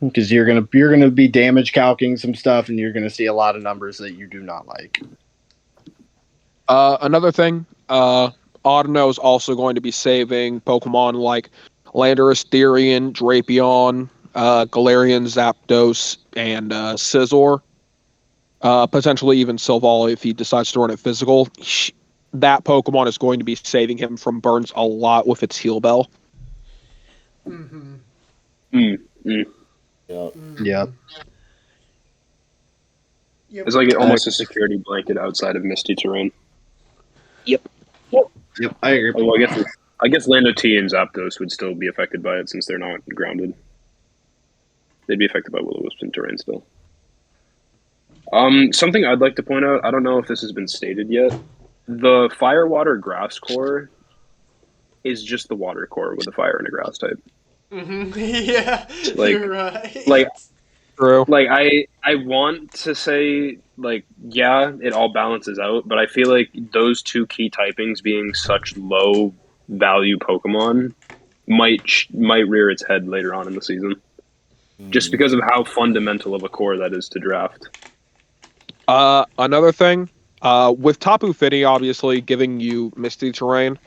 [SPEAKER 2] because you're gonna be damage calcing some stuff, and you're gonna see a lot of numbers that you do not like.
[SPEAKER 4] Another thing, Audino is also going to be saving Pokemon like Landorus, Therian, Drapion, Galarian, Zapdos, and Scizor. Potentially even Silvally if he decides to run it physical. That Pokemon is going to be saving him from burns a lot with its Heal Bell.
[SPEAKER 1] Mm-hmm.
[SPEAKER 5] Mm.
[SPEAKER 3] Yeah.
[SPEAKER 2] Yeah.
[SPEAKER 1] Yep.
[SPEAKER 5] It's like almost a security blanket outside of Misty Terrain.
[SPEAKER 2] Yep, I agree.
[SPEAKER 5] Well, I guess Lando T and Zapdos would still be affected by it since they're not grounded. They'd be affected by Will-O-Wisp and Terrain still. Something I'd like to point out, I don't know if this has been stated yet. The Fire Water Grass core is just the water core with a fire and a grass type.
[SPEAKER 1] Mm-hmm. Yeah,
[SPEAKER 5] Like-
[SPEAKER 1] you're right.
[SPEAKER 4] True.
[SPEAKER 5] Like I want to say like yeah, it all balances out, but I feel like those two key typings being such low value Pokemon might rear its head later on in the season. Just because of how fundamental of a core that is to draft.
[SPEAKER 4] Another thing, with Tapu Fini obviously giving you Misty Terrain,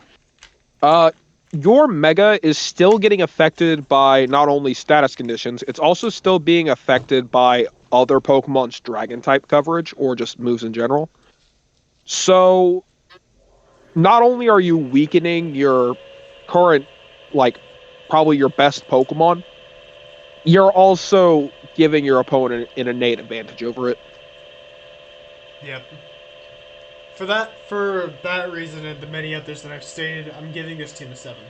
[SPEAKER 4] your Mega is still getting affected by not only status conditions, it's also still being affected by other Pokemon's Dragon type coverage or just moves in general. So, not only are you weakening your current, like, probably your best Pokemon, you're also giving your opponent an innate advantage over it.
[SPEAKER 1] Yep. For that reason and the many others that I've stated, I'm giving this team a 7.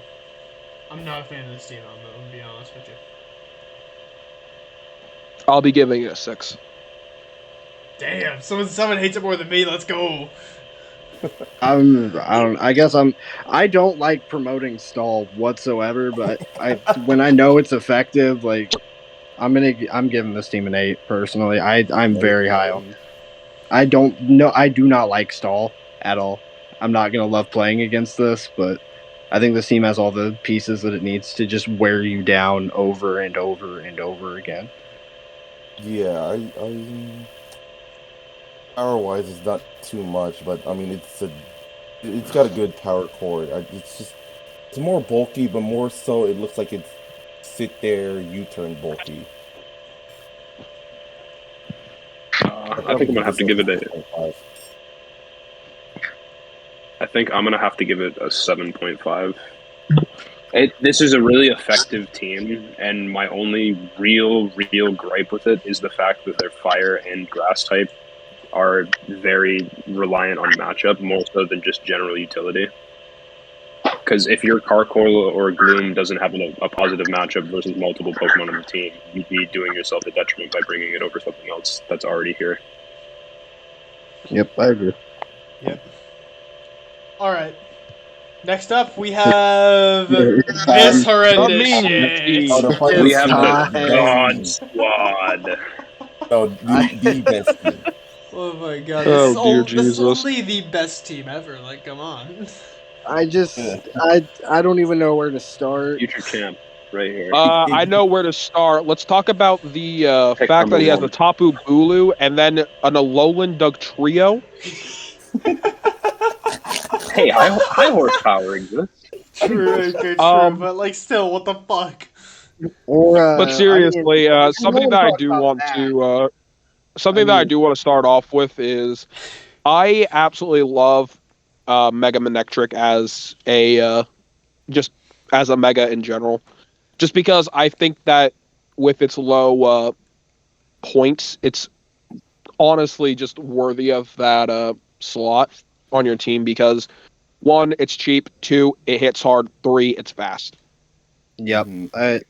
[SPEAKER 1] I'm not a fan of this team, I'm gonna be honest with you.
[SPEAKER 4] I'll be giving it a 6.
[SPEAKER 1] Damn, someone hates it more than me. Let's go.
[SPEAKER 2] I don't like promoting stall whatsoever, but when I know it's effective, like I'm giving this team an 8 personally. I'm very high on. I do not like stall at all. I'm not gonna love playing against this, but I think this team has all the pieces that it needs to just wear you down over and over and over again.
[SPEAKER 3] Yeah, I power wise is not too much, but I mean it's got a good power core. It's more bulky, but more so it looks like it's sit there U-turn bulky.
[SPEAKER 5] I think I'm gonna have to give it a.
[SPEAKER 3] 7.5.
[SPEAKER 5] I think I'm gonna have to give it a 7.5. This is a really effective team, and my only real gripe with it is the fact that their fire and grass type are very reliant on matchup, more so than just general utility. Because if your Carcoil or Gloom doesn't have a positive matchup versus multiple Pokemon on the team, you'd be doing yourself a detriment by bringing it over something else that's already here.
[SPEAKER 2] Yep, I agree.
[SPEAKER 1] Yep. Alright. Next up, we have this horrendous shit.
[SPEAKER 3] Oh, the fucking
[SPEAKER 5] We have
[SPEAKER 2] time.
[SPEAKER 5] the God Squad.
[SPEAKER 3] No, the best team.
[SPEAKER 1] Oh my god,
[SPEAKER 4] Oh, dear
[SPEAKER 1] this is
[SPEAKER 4] Jesus.
[SPEAKER 1] only the best team ever. Like, come on.
[SPEAKER 2] I don't even know where to start.
[SPEAKER 5] Future champ, right here.
[SPEAKER 4] I know where to start. Let's talk about the
[SPEAKER 5] Pick
[SPEAKER 4] fact that he has
[SPEAKER 5] number
[SPEAKER 4] a Tapu Bulu and then an Alolan Dugtrio.
[SPEAKER 5] Hey, high horsepower exists.
[SPEAKER 1] True, true,
[SPEAKER 4] Um,
[SPEAKER 1] but like, still, what the fuck?
[SPEAKER 2] Or,
[SPEAKER 4] But seriously, something that I do want to something that I do want to start off with is I absolutely love Mega Manectric as a just as a Mega in general, just because I think that with its low points, it's honestly just worthy of that slot on your team because 1, it's cheap, 2, it hits hard, 3, it's fast.
[SPEAKER 2] Yep,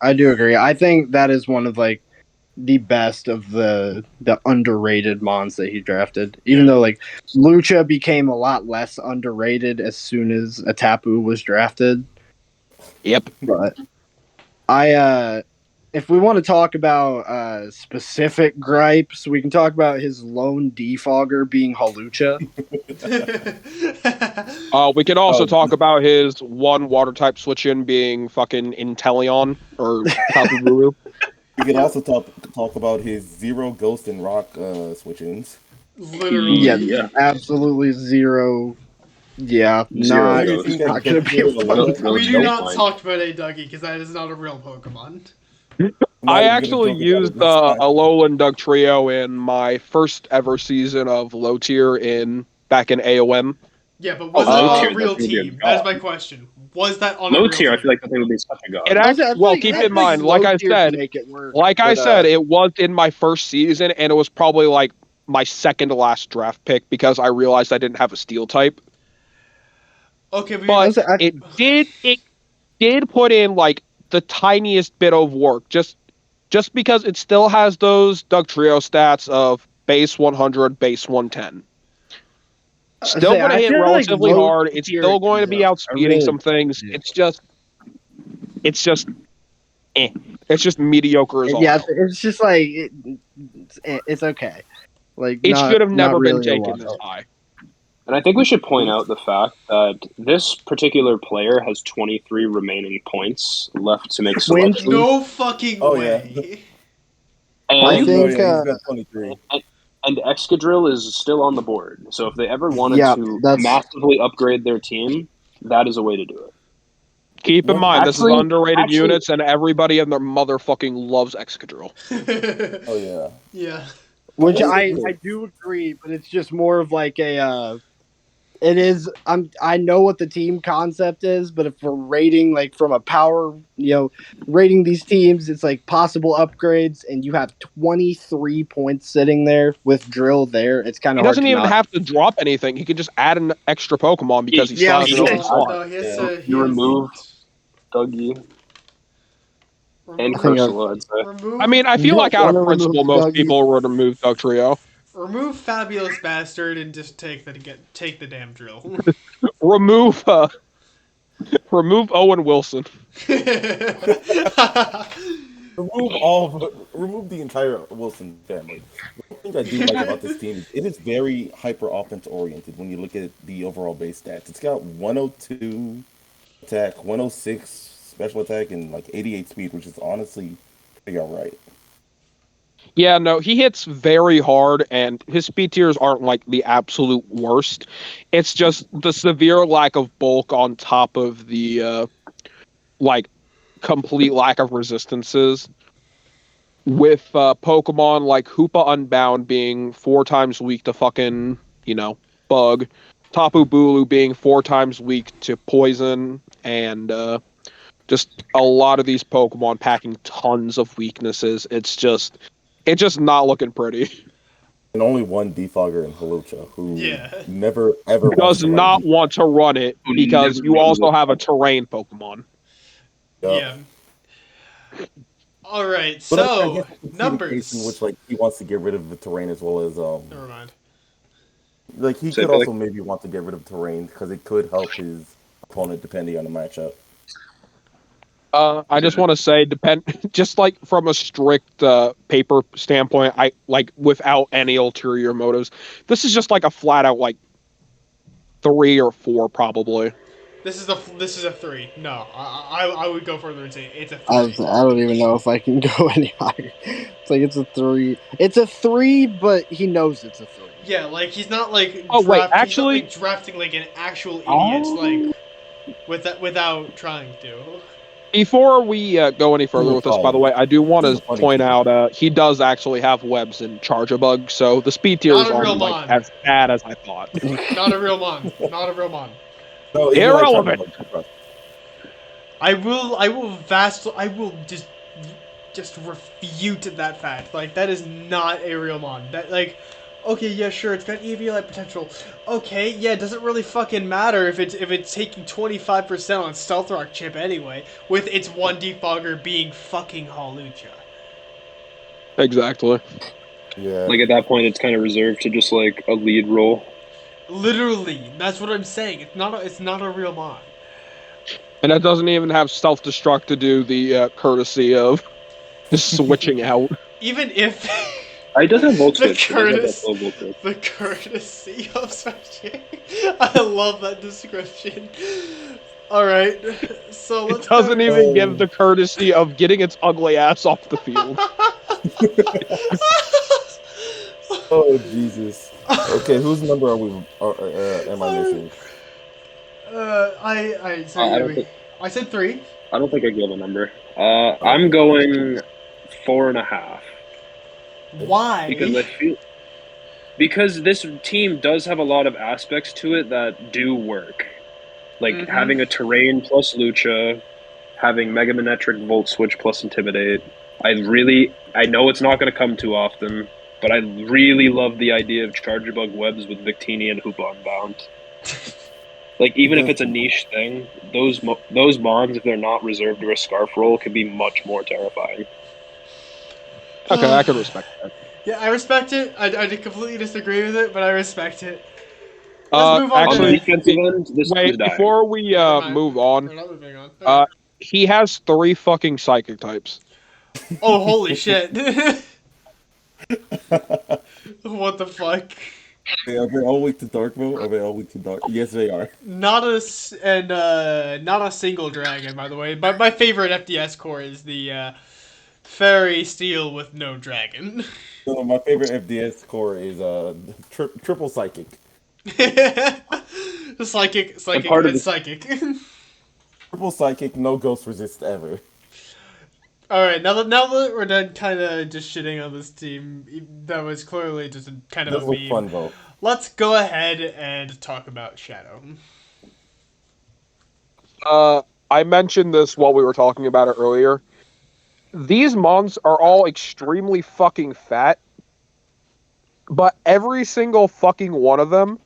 [SPEAKER 2] I do agree. I think that is one of like the best of the underrated mons that he drafted. Even though like Lucha became a lot less underrated as soon as a Tapu was drafted.
[SPEAKER 4] Yep.
[SPEAKER 2] But I if we want to talk about specific gripes, we can talk about his lone defogger being Halucha.
[SPEAKER 4] We can also
[SPEAKER 3] Oh.
[SPEAKER 4] talk about his one water type switch in being fucking Inteleon or Tapu Bulu.
[SPEAKER 3] We could also talk about his zero ghost and rock switch-ins.
[SPEAKER 1] Literally.
[SPEAKER 2] Yeah,
[SPEAKER 5] Yeah.
[SPEAKER 2] absolutely zero. Yeah,
[SPEAKER 5] Zero
[SPEAKER 2] not,
[SPEAKER 5] ghost.
[SPEAKER 2] not gonna be a
[SPEAKER 3] No,
[SPEAKER 2] fun time.
[SPEAKER 1] We do
[SPEAKER 5] Nope.
[SPEAKER 1] not talk about a Dougie because that is not a real Pokemon.
[SPEAKER 3] I'm not
[SPEAKER 4] I
[SPEAKER 3] even gonna
[SPEAKER 4] actually
[SPEAKER 3] joke about
[SPEAKER 4] used
[SPEAKER 3] it. That's
[SPEAKER 4] Alolan Dugtrio in my first ever season of low tier back in AOM.
[SPEAKER 1] Yeah, but was that
[SPEAKER 5] low
[SPEAKER 1] on
[SPEAKER 5] tier,
[SPEAKER 1] a real
[SPEAKER 5] that's gonna be a
[SPEAKER 1] team? That is
[SPEAKER 5] god.
[SPEAKER 1] my question. Was that on a
[SPEAKER 5] Low
[SPEAKER 1] real
[SPEAKER 5] tier, I
[SPEAKER 1] team?
[SPEAKER 5] feel like that thing would be such a god.
[SPEAKER 4] It
[SPEAKER 2] I feel
[SPEAKER 4] well,
[SPEAKER 2] like-
[SPEAKER 4] keep
[SPEAKER 2] I
[SPEAKER 4] in
[SPEAKER 2] feel
[SPEAKER 4] mind,
[SPEAKER 2] low
[SPEAKER 4] like I
[SPEAKER 2] tier
[SPEAKER 4] said,
[SPEAKER 2] to make it work,
[SPEAKER 4] it was in my first season, and it was probably like my second to last draft pick because I realized I didn't have a steel type.
[SPEAKER 1] Okay,
[SPEAKER 4] But it did put in like the tiniest bit of work, just because it still has those Dugtrio stats of base 100, base 110. Still going to hit relatively hard. It's still going to be outspeeding some things.
[SPEAKER 2] Yeah.
[SPEAKER 4] It's just mediocre as all
[SPEAKER 2] Yeah,
[SPEAKER 4] hell.
[SPEAKER 2] it's just like it's okay. Like
[SPEAKER 4] It
[SPEAKER 2] not,
[SPEAKER 4] should have
[SPEAKER 2] not
[SPEAKER 4] never been
[SPEAKER 2] really a
[SPEAKER 4] taken
[SPEAKER 2] lot
[SPEAKER 4] this
[SPEAKER 2] of-
[SPEAKER 4] high.
[SPEAKER 5] And I think we should point out the fact that this particular player has 23 remaining points left to make selections.
[SPEAKER 1] no fucking
[SPEAKER 3] Oh,
[SPEAKER 1] way.
[SPEAKER 5] And,
[SPEAKER 2] I think,
[SPEAKER 3] he's got 23.
[SPEAKER 5] and Excadrill is still on the board. So if they ever wanted
[SPEAKER 2] Yeah,
[SPEAKER 5] to
[SPEAKER 2] that's-
[SPEAKER 5] massively upgrade their team, that is a way to do it.
[SPEAKER 4] Keep in mind, this is
[SPEAKER 5] Actually-
[SPEAKER 4] underrated units, and everybody and their motherfucking loves Excadrill.
[SPEAKER 3] Oh yeah.
[SPEAKER 1] Yeah.
[SPEAKER 2] Which
[SPEAKER 3] Oh,
[SPEAKER 2] I
[SPEAKER 3] cool.
[SPEAKER 2] do agree, but it's just more of like a it is I know what the team concept is, but if we're rating like from a power, rating these teams, it's like possible upgrades, and you have 23 points sitting there with Drill there. It's kind
[SPEAKER 4] He
[SPEAKER 2] of hard
[SPEAKER 4] doesn't
[SPEAKER 2] to
[SPEAKER 4] even
[SPEAKER 2] not.
[SPEAKER 4] have to drop anything. He could just add an extra Pokemon because he still
[SPEAKER 2] Yeah,
[SPEAKER 4] has an
[SPEAKER 2] yeah.
[SPEAKER 4] open slot.
[SPEAKER 1] No, he has
[SPEAKER 3] Yeah.
[SPEAKER 1] to. He
[SPEAKER 5] You
[SPEAKER 1] has-
[SPEAKER 5] remove Dougie and
[SPEAKER 2] I think
[SPEAKER 5] Cursula, I'd say.
[SPEAKER 1] remove,
[SPEAKER 4] I mean, I
[SPEAKER 2] You
[SPEAKER 4] feel
[SPEAKER 2] don't
[SPEAKER 4] like out of
[SPEAKER 2] wanna
[SPEAKER 4] principle,
[SPEAKER 2] remove
[SPEAKER 4] most
[SPEAKER 2] Dougie.
[SPEAKER 4] people would remove Dugtrio.
[SPEAKER 1] remove Fabulous Bastard and just take the damn drill.
[SPEAKER 4] Remove Owen Wilson.
[SPEAKER 3] Remove the entire Wilson family. One thing I do like about this team is it is very hyper offense oriented when you look at the overall base stats. It's got 102 attack, 106 special attack, and like 88 speed, which is honestly pretty alright.
[SPEAKER 4] Yeah, no, he hits very hard, and his speed tiers aren't like the absolute worst. It's just the severe lack of bulk on top of the like complete lack of resistances. With Pokemon like Hoopa Unbound being 4 times weak to fucking, bug, Tapu Bulu being 4 times weak to poison, and just a lot of these Pokemon packing tons of weaknesses. It's just not looking pretty.
[SPEAKER 3] And only one defogger in Halucha who
[SPEAKER 1] Yeah.
[SPEAKER 3] never ever wants
[SPEAKER 4] Does
[SPEAKER 3] to run
[SPEAKER 4] not
[SPEAKER 3] defog.
[SPEAKER 4] want to run it
[SPEAKER 5] Who
[SPEAKER 4] because
[SPEAKER 5] never
[SPEAKER 4] you
[SPEAKER 5] runs
[SPEAKER 4] also
[SPEAKER 5] it.
[SPEAKER 4] have a terrain Pokemon.
[SPEAKER 1] Yeah. All right.
[SPEAKER 3] But I
[SPEAKER 1] So
[SPEAKER 3] guess I can see the case
[SPEAKER 1] numbers.
[SPEAKER 3] in which like he wants to get rid of the terrain as well as
[SPEAKER 1] Never mind.
[SPEAKER 3] like he
[SPEAKER 5] So I
[SPEAKER 3] could
[SPEAKER 5] feel
[SPEAKER 3] also maybe want to get rid of terrain because it could help his opponent depending on the matchup.
[SPEAKER 4] I just want to say, just like from a strict paper standpoint, I like without any ulterior motives. This is just like a flat out like 3 or 4 probably.
[SPEAKER 1] This is a 3. No, I would go further and say it's a 3.
[SPEAKER 2] I don't even know if I can go any higher. It's like it's a 3. It's a 3, but he knows it's a 3.
[SPEAKER 1] Yeah, like he's not like
[SPEAKER 4] Oh, wait,
[SPEAKER 1] he's not,
[SPEAKER 4] actually-
[SPEAKER 1] like, drafting like an actual idiot
[SPEAKER 4] Oh.
[SPEAKER 1] like without trying to.
[SPEAKER 4] Before we go any further with this, by the way, I do want
[SPEAKER 3] This is
[SPEAKER 4] to
[SPEAKER 3] a funny
[SPEAKER 4] point
[SPEAKER 3] team.
[SPEAKER 4] out he does actually have webs and Charjabug, so the speed tiers
[SPEAKER 1] Not a real
[SPEAKER 4] aren't like
[SPEAKER 1] mon.
[SPEAKER 4] as bad as I thought.
[SPEAKER 1] Not a real mon. Not a real mon.
[SPEAKER 3] No, if you
[SPEAKER 4] Irrelevant.
[SPEAKER 3] Like
[SPEAKER 1] I will just refute that fact. Like that is not a real mon. That like okay, yeah, sure, it's got EV potential. Okay, yeah, it doesn't really fucking matter if it's taking 25% on Stealth Rock chip anyway, with its one defogger being fucking Halucha.
[SPEAKER 4] Exactly.
[SPEAKER 3] yeah,
[SPEAKER 5] Like at that point, it's kind of reserved to just like a lead role.
[SPEAKER 1] Literally, that's what I'm saying. It's not a real mon.
[SPEAKER 4] And that doesn't even have self-destruct to do the courtesy of Just switching out.
[SPEAKER 1] Even if
[SPEAKER 5] It does have Volt
[SPEAKER 1] the
[SPEAKER 5] Switch. It does have that
[SPEAKER 1] courtesy,
[SPEAKER 5] full Volt Switch.
[SPEAKER 1] the courtesy of switching. I love that description. All right, so
[SPEAKER 4] It
[SPEAKER 1] let's
[SPEAKER 4] doesn't
[SPEAKER 1] go.
[SPEAKER 4] even give the courtesy of getting its ugly ass off the field.
[SPEAKER 3] Oh Jesus. Okay, whose number am I missing?
[SPEAKER 1] So
[SPEAKER 5] I don't think
[SPEAKER 1] I said 3.
[SPEAKER 5] I don't think I give a number. I'm
[SPEAKER 3] Okay.
[SPEAKER 5] going 4.5 because
[SPEAKER 1] Why?
[SPEAKER 5] I feel because this team does have a lot of aspects to it that do work, like
[SPEAKER 1] Mhm.
[SPEAKER 5] having a terrain plus Lucha, having Mega Manetric Volt Switch plus Intimidate. I know it's not going to come too often, but I really love the idea of Charger Bug Webs with Victini and Hoopa Unbound. Like even if it's a niche thing, those bonds, if they're not reserved to a Scarf roll, can be much more terrifying.
[SPEAKER 4] Okay, I can respect that.
[SPEAKER 1] Yeah, I respect it. I completely disagree with it, but I respect it. Let's move on
[SPEAKER 5] On the
[SPEAKER 4] Actually,
[SPEAKER 1] to.
[SPEAKER 5] defensive end, this team is
[SPEAKER 4] wait,
[SPEAKER 5] dying.
[SPEAKER 4] before we
[SPEAKER 1] Never mind.
[SPEAKER 4] move on,
[SPEAKER 1] We're not moving on. Okay.
[SPEAKER 4] uh, he has 3 fucking psychic types.
[SPEAKER 1] Oh, holy shit. What the fuck?
[SPEAKER 3] Are they all weak to dark mode? Are they all weak to dark? Yes, they are.
[SPEAKER 1] Not a single dragon, by the way. But my favorite FDS core is the Fairy Steel with no dragon.
[SPEAKER 3] So my favorite FDS core is triple psychic.
[SPEAKER 5] And part of
[SPEAKER 1] and
[SPEAKER 5] the
[SPEAKER 1] psychic.
[SPEAKER 3] Triple psychic, no ghost resist ever.
[SPEAKER 1] All right, now that we're done, kind of just shitting on this team, that was clearly just kind of
[SPEAKER 3] This
[SPEAKER 1] a
[SPEAKER 3] was
[SPEAKER 1] meme.
[SPEAKER 3] fun though.
[SPEAKER 1] Let's go ahead and talk about Shadow.
[SPEAKER 4] I mentioned this while we were talking about it earlier. These mons are all extremely fucking fat, but every single fucking one of them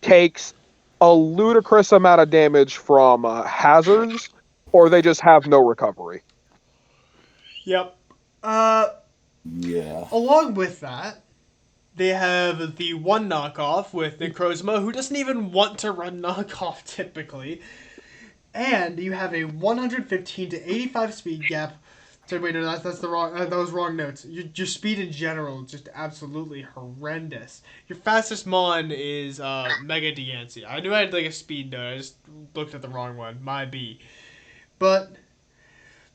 [SPEAKER 4] takes a ludicrous amount of damage from hazards, or they just have no recovery.
[SPEAKER 1] Yep.
[SPEAKER 3] Yeah.
[SPEAKER 1] Along with that, they have the one knockoff with Necrozma, who doesn't even want to run knockoff typically. And you have a 115 to 85 speed gap. So wait, no, that's the wrong. That was wrong notes. Your speed in general is just absolutely horrendous. Your fastest mon is Mega Diancie. I knew I had like a speed note. I just looked at the wrong one. My B. But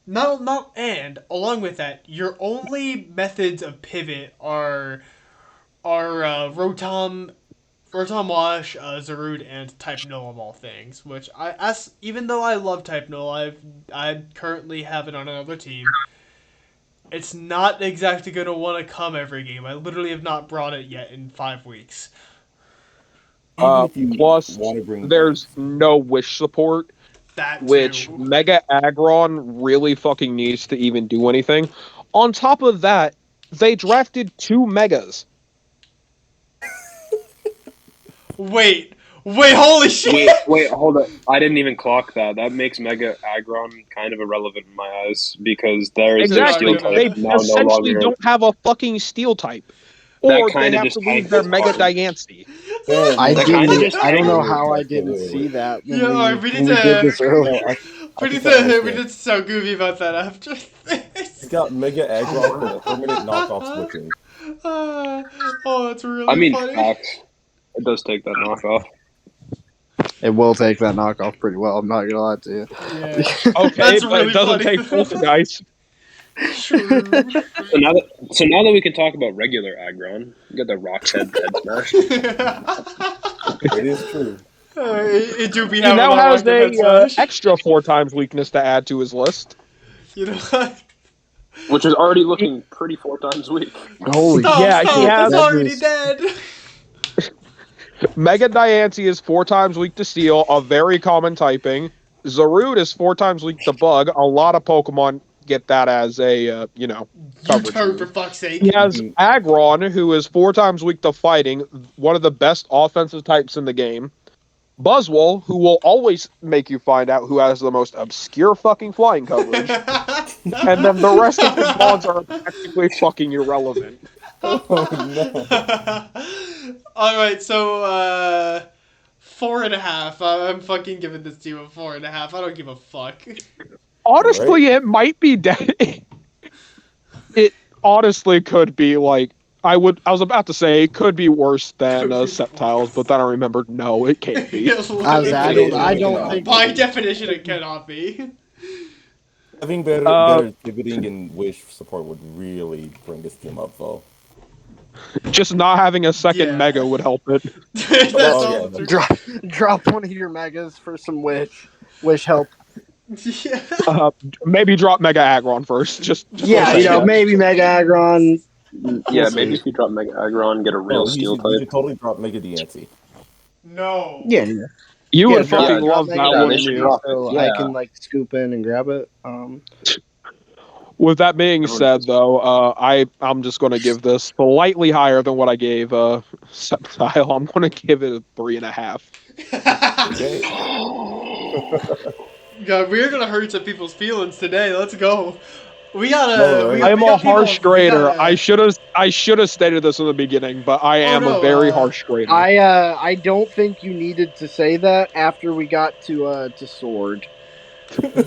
[SPEAKER 1] not and along with that, your only methods of pivot are Rotom Wash, Zarud, and Type Null of all things. Which even though I love Type Null, I currently have it on another team. It's not exactly gonna want to come every game. I literally have not brought it yet in 5 weeks.
[SPEAKER 3] Even if you
[SPEAKER 4] Plus,
[SPEAKER 3] want to bring
[SPEAKER 4] there's no wish support,
[SPEAKER 1] That
[SPEAKER 4] which
[SPEAKER 1] too.
[SPEAKER 4] Mega Aggron really fucking needs to even do anything. On top of that, they drafted 2 Megas.
[SPEAKER 1] Wait, holy shit!
[SPEAKER 5] Wait, hold up. I didn't even clock that. That makes Mega Aggron kind of irrelevant in my eyes because there is their
[SPEAKER 4] Exactly.
[SPEAKER 5] steel
[SPEAKER 4] They
[SPEAKER 5] type now no
[SPEAKER 4] essentially
[SPEAKER 5] longer.
[SPEAKER 4] don't have a fucking steel type.
[SPEAKER 5] That
[SPEAKER 4] Or they
[SPEAKER 5] kind of
[SPEAKER 4] have
[SPEAKER 5] just
[SPEAKER 4] to lose
[SPEAKER 5] tanked
[SPEAKER 4] their
[SPEAKER 5] this
[SPEAKER 4] Mega
[SPEAKER 5] card.
[SPEAKER 4] Diancie.
[SPEAKER 2] I
[SPEAKER 5] That kinda
[SPEAKER 2] didn't.
[SPEAKER 5] just
[SPEAKER 2] I don't know
[SPEAKER 5] angers
[SPEAKER 2] how I
[SPEAKER 3] Wait,
[SPEAKER 2] didn't
[SPEAKER 3] wait,
[SPEAKER 2] see
[SPEAKER 3] wait.
[SPEAKER 2] that
[SPEAKER 1] Yeah, alright, we
[SPEAKER 2] when
[SPEAKER 1] need
[SPEAKER 2] we did
[SPEAKER 1] to.
[SPEAKER 2] this earlier.
[SPEAKER 3] No, I
[SPEAKER 1] We need
[SPEAKER 3] think I
[SPEAKER 1] to
[SPEAKER 3] understand.
[SPEAKER 1] so goofy about that after this.
[SPEAKER 3] He's got Mega Aggron for permanent knockoff switching.
[SPEAKER 1] Oh, that's
[SPEAKER 5] I
[SPEAKER 1] really
[SPEAKER 5] mean,
[SPEAKER 1] funny.
[SPEAKER 5] facts. It does take that knockoff.
[SPEAKER 2] It will take that knockoff pretty well. I'm not gonna lie to you.
[SPEAKER 1] Yeah,
[SPEAKER 4] Okay,
[SPEAKER 1] That's
[SPEAKER 4] but
[SPEAKER 1] really
[SPEAKER 4] it doesn't
[SPEAKER 1] funny.
[SPEAKER 4] take poltergeist.
[SPEAKER 1] True.
[SPEAKER 5] So now that we can talk about regular Aggron, you got the Rock's Head Smash.
[SPEAKER 3] It is true.
[SPEAKER 1] It do be
[SPEAKER 4] He
[SPEAKER 1] having
[SPEAKER 4] now
[SPEAKER 1] a lot
[SPEAKER 4] has
[SPEAKER 1] of head
[SPEAKER 4] a
[SPEAKER 1] smash.
[SPEAKER 4] extra 4 times weakness to add to his list.
[SPEAKER 1] You know what?
[SPEAKER 5] Which is already looking pretty 4 times weak.
[SPEAKER 2] Holy
[SPEAKER 4] Yeah, he
[SPEAKER 1] Stop!
[SPEAKER 4] has-
[SPEAKER 1] It's already
[SPEAKER 2] just-
[SPEAKER 1] dead.
[SPEAKER 4] Mega Diancie is 4 times weak to steel, a very common typing. Zarud is 4 times weak to bug. A lot of Pokemon get that as a,
[SPEAKER 1] You
[SPEAKER 4] coverage
[SPEAKER 1] turd, for
[SPEAKER 4] move.
[SPEAKER 1] fuck's sake.
[SPEAKER 4] He has Aggron, who is 4 times weak to fighting, one of the best offensive types in the game. Buzzwole, who will always make you find out who has the most obscure fucking flying coverage. And then the rest of his mods are practically fucking irrelevant.
[SPEAKER 3] Oh no.
[SPEAKER 1] All right, so 4.5. I'm fucking giving this team a 4.5. I don't give a fuck.
[SPEAKER 4] Honestly, it might be dead. It honestly could be like I was about to say it could be worse than
[SPEAKER 1] Could be
[SPEAKER 4] Septiles,
[SPEAKER 1] worse.
[SPEAKER 4] but then I remembered no, it can't be.
[SPEAKER 1] Yes,
[SPEAKER 2] I
[SPEAKER 1] literally.
[SPEAKER 2] don't
[SPEAKER 3] cannot
[SPEAKER 2] think.
[SPEAKER 1] By definition, it cannot be.
[SPEAKER 3] Having
[SPEAKER 4] Uh,
[SPEAKER 3] better pivoting and wish support would really bring this team up, though.
[SPEAKER 4] just not having a second
[SPEAKER 1] Yeah.
[SPEAKER 4] mega would help it.
[SPEAKER 1] That's
[SPEAKER 3] Oh
[SPEAKER 1] all.
[SPEAKER 3] yeah,
[SPEAKER 2] Drop one of your megas for some wish help.
[SPEAKER 1] Yeah.
[SPEAKER 4] Maybe drop Mega Aggron first, just for a
[SPEAKER 2] Yeah,
[SPEAKER 4] second.
[SPEAKER 2] maybe Mega Aggron.
[SPEAKER 5] Yeah,
[SPEAKER 2] We'll
[SPEAKER 5] maybe
[SPEAKER 2] see.
[SPEAKER 5] if you drop Mega Aggron, get a real
[SPEAKER 3] oh,
[SPEAKER 5] steel
[SPEAKER 3] you
[SPEAKER 5] type.
[SPEAKER 3] should totally drop Mega DNC.
[SPEAKER 1] No.
[SPEAKER 2] Yeah,
[SPEAKER 4] You
[SPEAKER 2] yeah.
[SPEAKER 4] would fucking
[SPEAKER 5] Yeah,
[SPEAKER 2] Drop
[SPEAKER 4] love
[SPEAKER 2] Mega
[SPEAKER 4] that,
[SPEAKER 5] yeah, they
[SPEAKER 4] wouldn't
[SPEAKER 5] should
[SPEAKER 4] you?
[SPEAKER 5] drop it.
[SPEAKER 2] so I
[SPEAKER 5] Yeah.
[SPEAKER 2] can scoop in and grab it.
[SPEAKER 4] With that being
[SPEAKER 5] Everyone
[SPEAKER 4] said,
[SPEAKER 5] does.
[SPEAKER 4] though, I'm just going to give this slightly higher than what I gave Septile. I'm going to give it a 3.5.
[SPEAKER 3] Okay.
[SPEAKER 1] God, we're gonna hurt some people's feelings today. Let's go. We
[SPEAKER 3] No,
[SPEAKER 1] gotta.
[SPEAKER 3] right?
[SPEAKER 4] I am
[SPEAKER 1] We
[SPEAKER 4] a
[SPEAKER 1] got people.
[SPEAKER 4] harsh
[SPEAKER 1] We
[SPEAKER 4] grader.
[SPEAKER 1] gotta.
[SPEAKER 4] I should have stated this in the beginning, but I
[SPEAKER 1] Oh
[SPEAKER 4] am a
[SPEAKER 1] no.
[SPEAKER 4] very harsh grader.
[SPEAKER 2] I don't think you needed to say that after we got to Sword.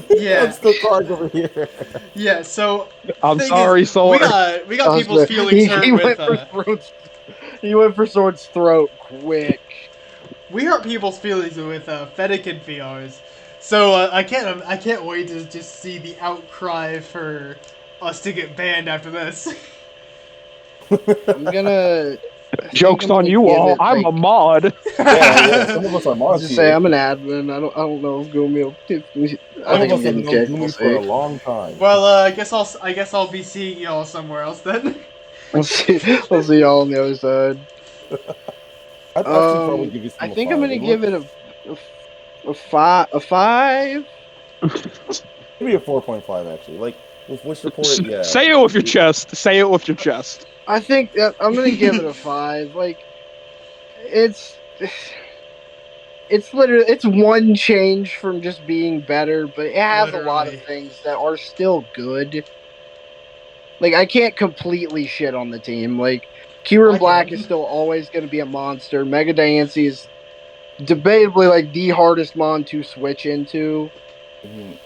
[SPEAKER 1] Yeah.
[SPEAKER 3] I'm still crying over here.
[SPEAKER 1] Yeah. So
[SPEAKER 4] I'm
[SPEAKER 1] thing
[SPEAKER 4] sorry,
[SPEAKER 1] is, we
[SPEAKER 4] Sword.
[SPEAKER 1] got people's feelings hurt
[SPEAKER 2] He
[SPEAKER 1] with.
[SPEAKER 2] went for Sword's. He went for Sword's throat quick.
[SPEAKER 1] We hurt people's feelings with Fennekin VRs. So I can't wait to just see the outcry for us to get banned after this.
[SPEAKER 2] I'm gonna. I think
[SPEAKER 4] Joke's
[SPEAKER 2] I'm
[SPEAKER 4] on
[SPEAKER 2] gonna
[SPEAKER 4] you
[SPEAKER 2] give
[SPEAKER 4] all.
[SPEAKER 2] it,
[SPEAKER 4] I'm a
[SPEAKER 2] like,
[SPEAKER 4] mod.
[SPEAKER 3] Yeah. Some of us are
[SPEAKER 2] I was
[SPEAKER 3] mods
[SPEAKER 2] just say
[SPEAKER 3] here.
[SPEAKER 2] I'm an admin. I don't know if Gumi will. I
[SPEAKER 3] Some
[SPEAKER 2] think
[SPEAKER 3] of
[SPEAKER 2] I'm
[SPEAKER 3] us have
[SPEAKER 2] getting
[SPEAKER 3] known
[SPEAKER 2] kicked. We'll
[SPEAKER 3] Gumi for
[SPEAKER 2] see.
[SPEAKER 3] a long time.
[SPEAKER 1] Well, I guess I'll be seeing y'all somewhere else then.
[SPEAKER 2] We'll see. We'll see y'all on the other side.
[SPEAKER 3] I'd actually probably give this
[SPEAKER 2] I
[SPEAKER 3] team a
[SPEAKER 2] think I'm
[SPEAKER 3] 5.
[SPEAKER 2] gonna
[SPEAKER 3] It
[SPEAKER 2] give
[SPEAKER 3] looks
[SPEAKER 2] it a five. A five.
[SPEAKER 3] maybe a 4.5 actually. Like with wish support, yeah.
[SPEAKER 4] Say it with your chest. Say it with your chest.
[SPEAKER 2] I think that I'm gonna give it a five. Like, it's literally it's one change from just being better, but it has a lot of
[SPEAKER 1] Literally.
[SPEAKER 2] things that are still good. Like, I can't completely shit on the team. Like, Kieran
[SPEAKER 1] I
[SPEAKER 2] Black
[SPEAKER 1] can.
[SPEAKER 2] is still always going to be a monster. Mega Diancie is debatably like the hardest mon to switch into.
[SPEAKER 3] Mhm.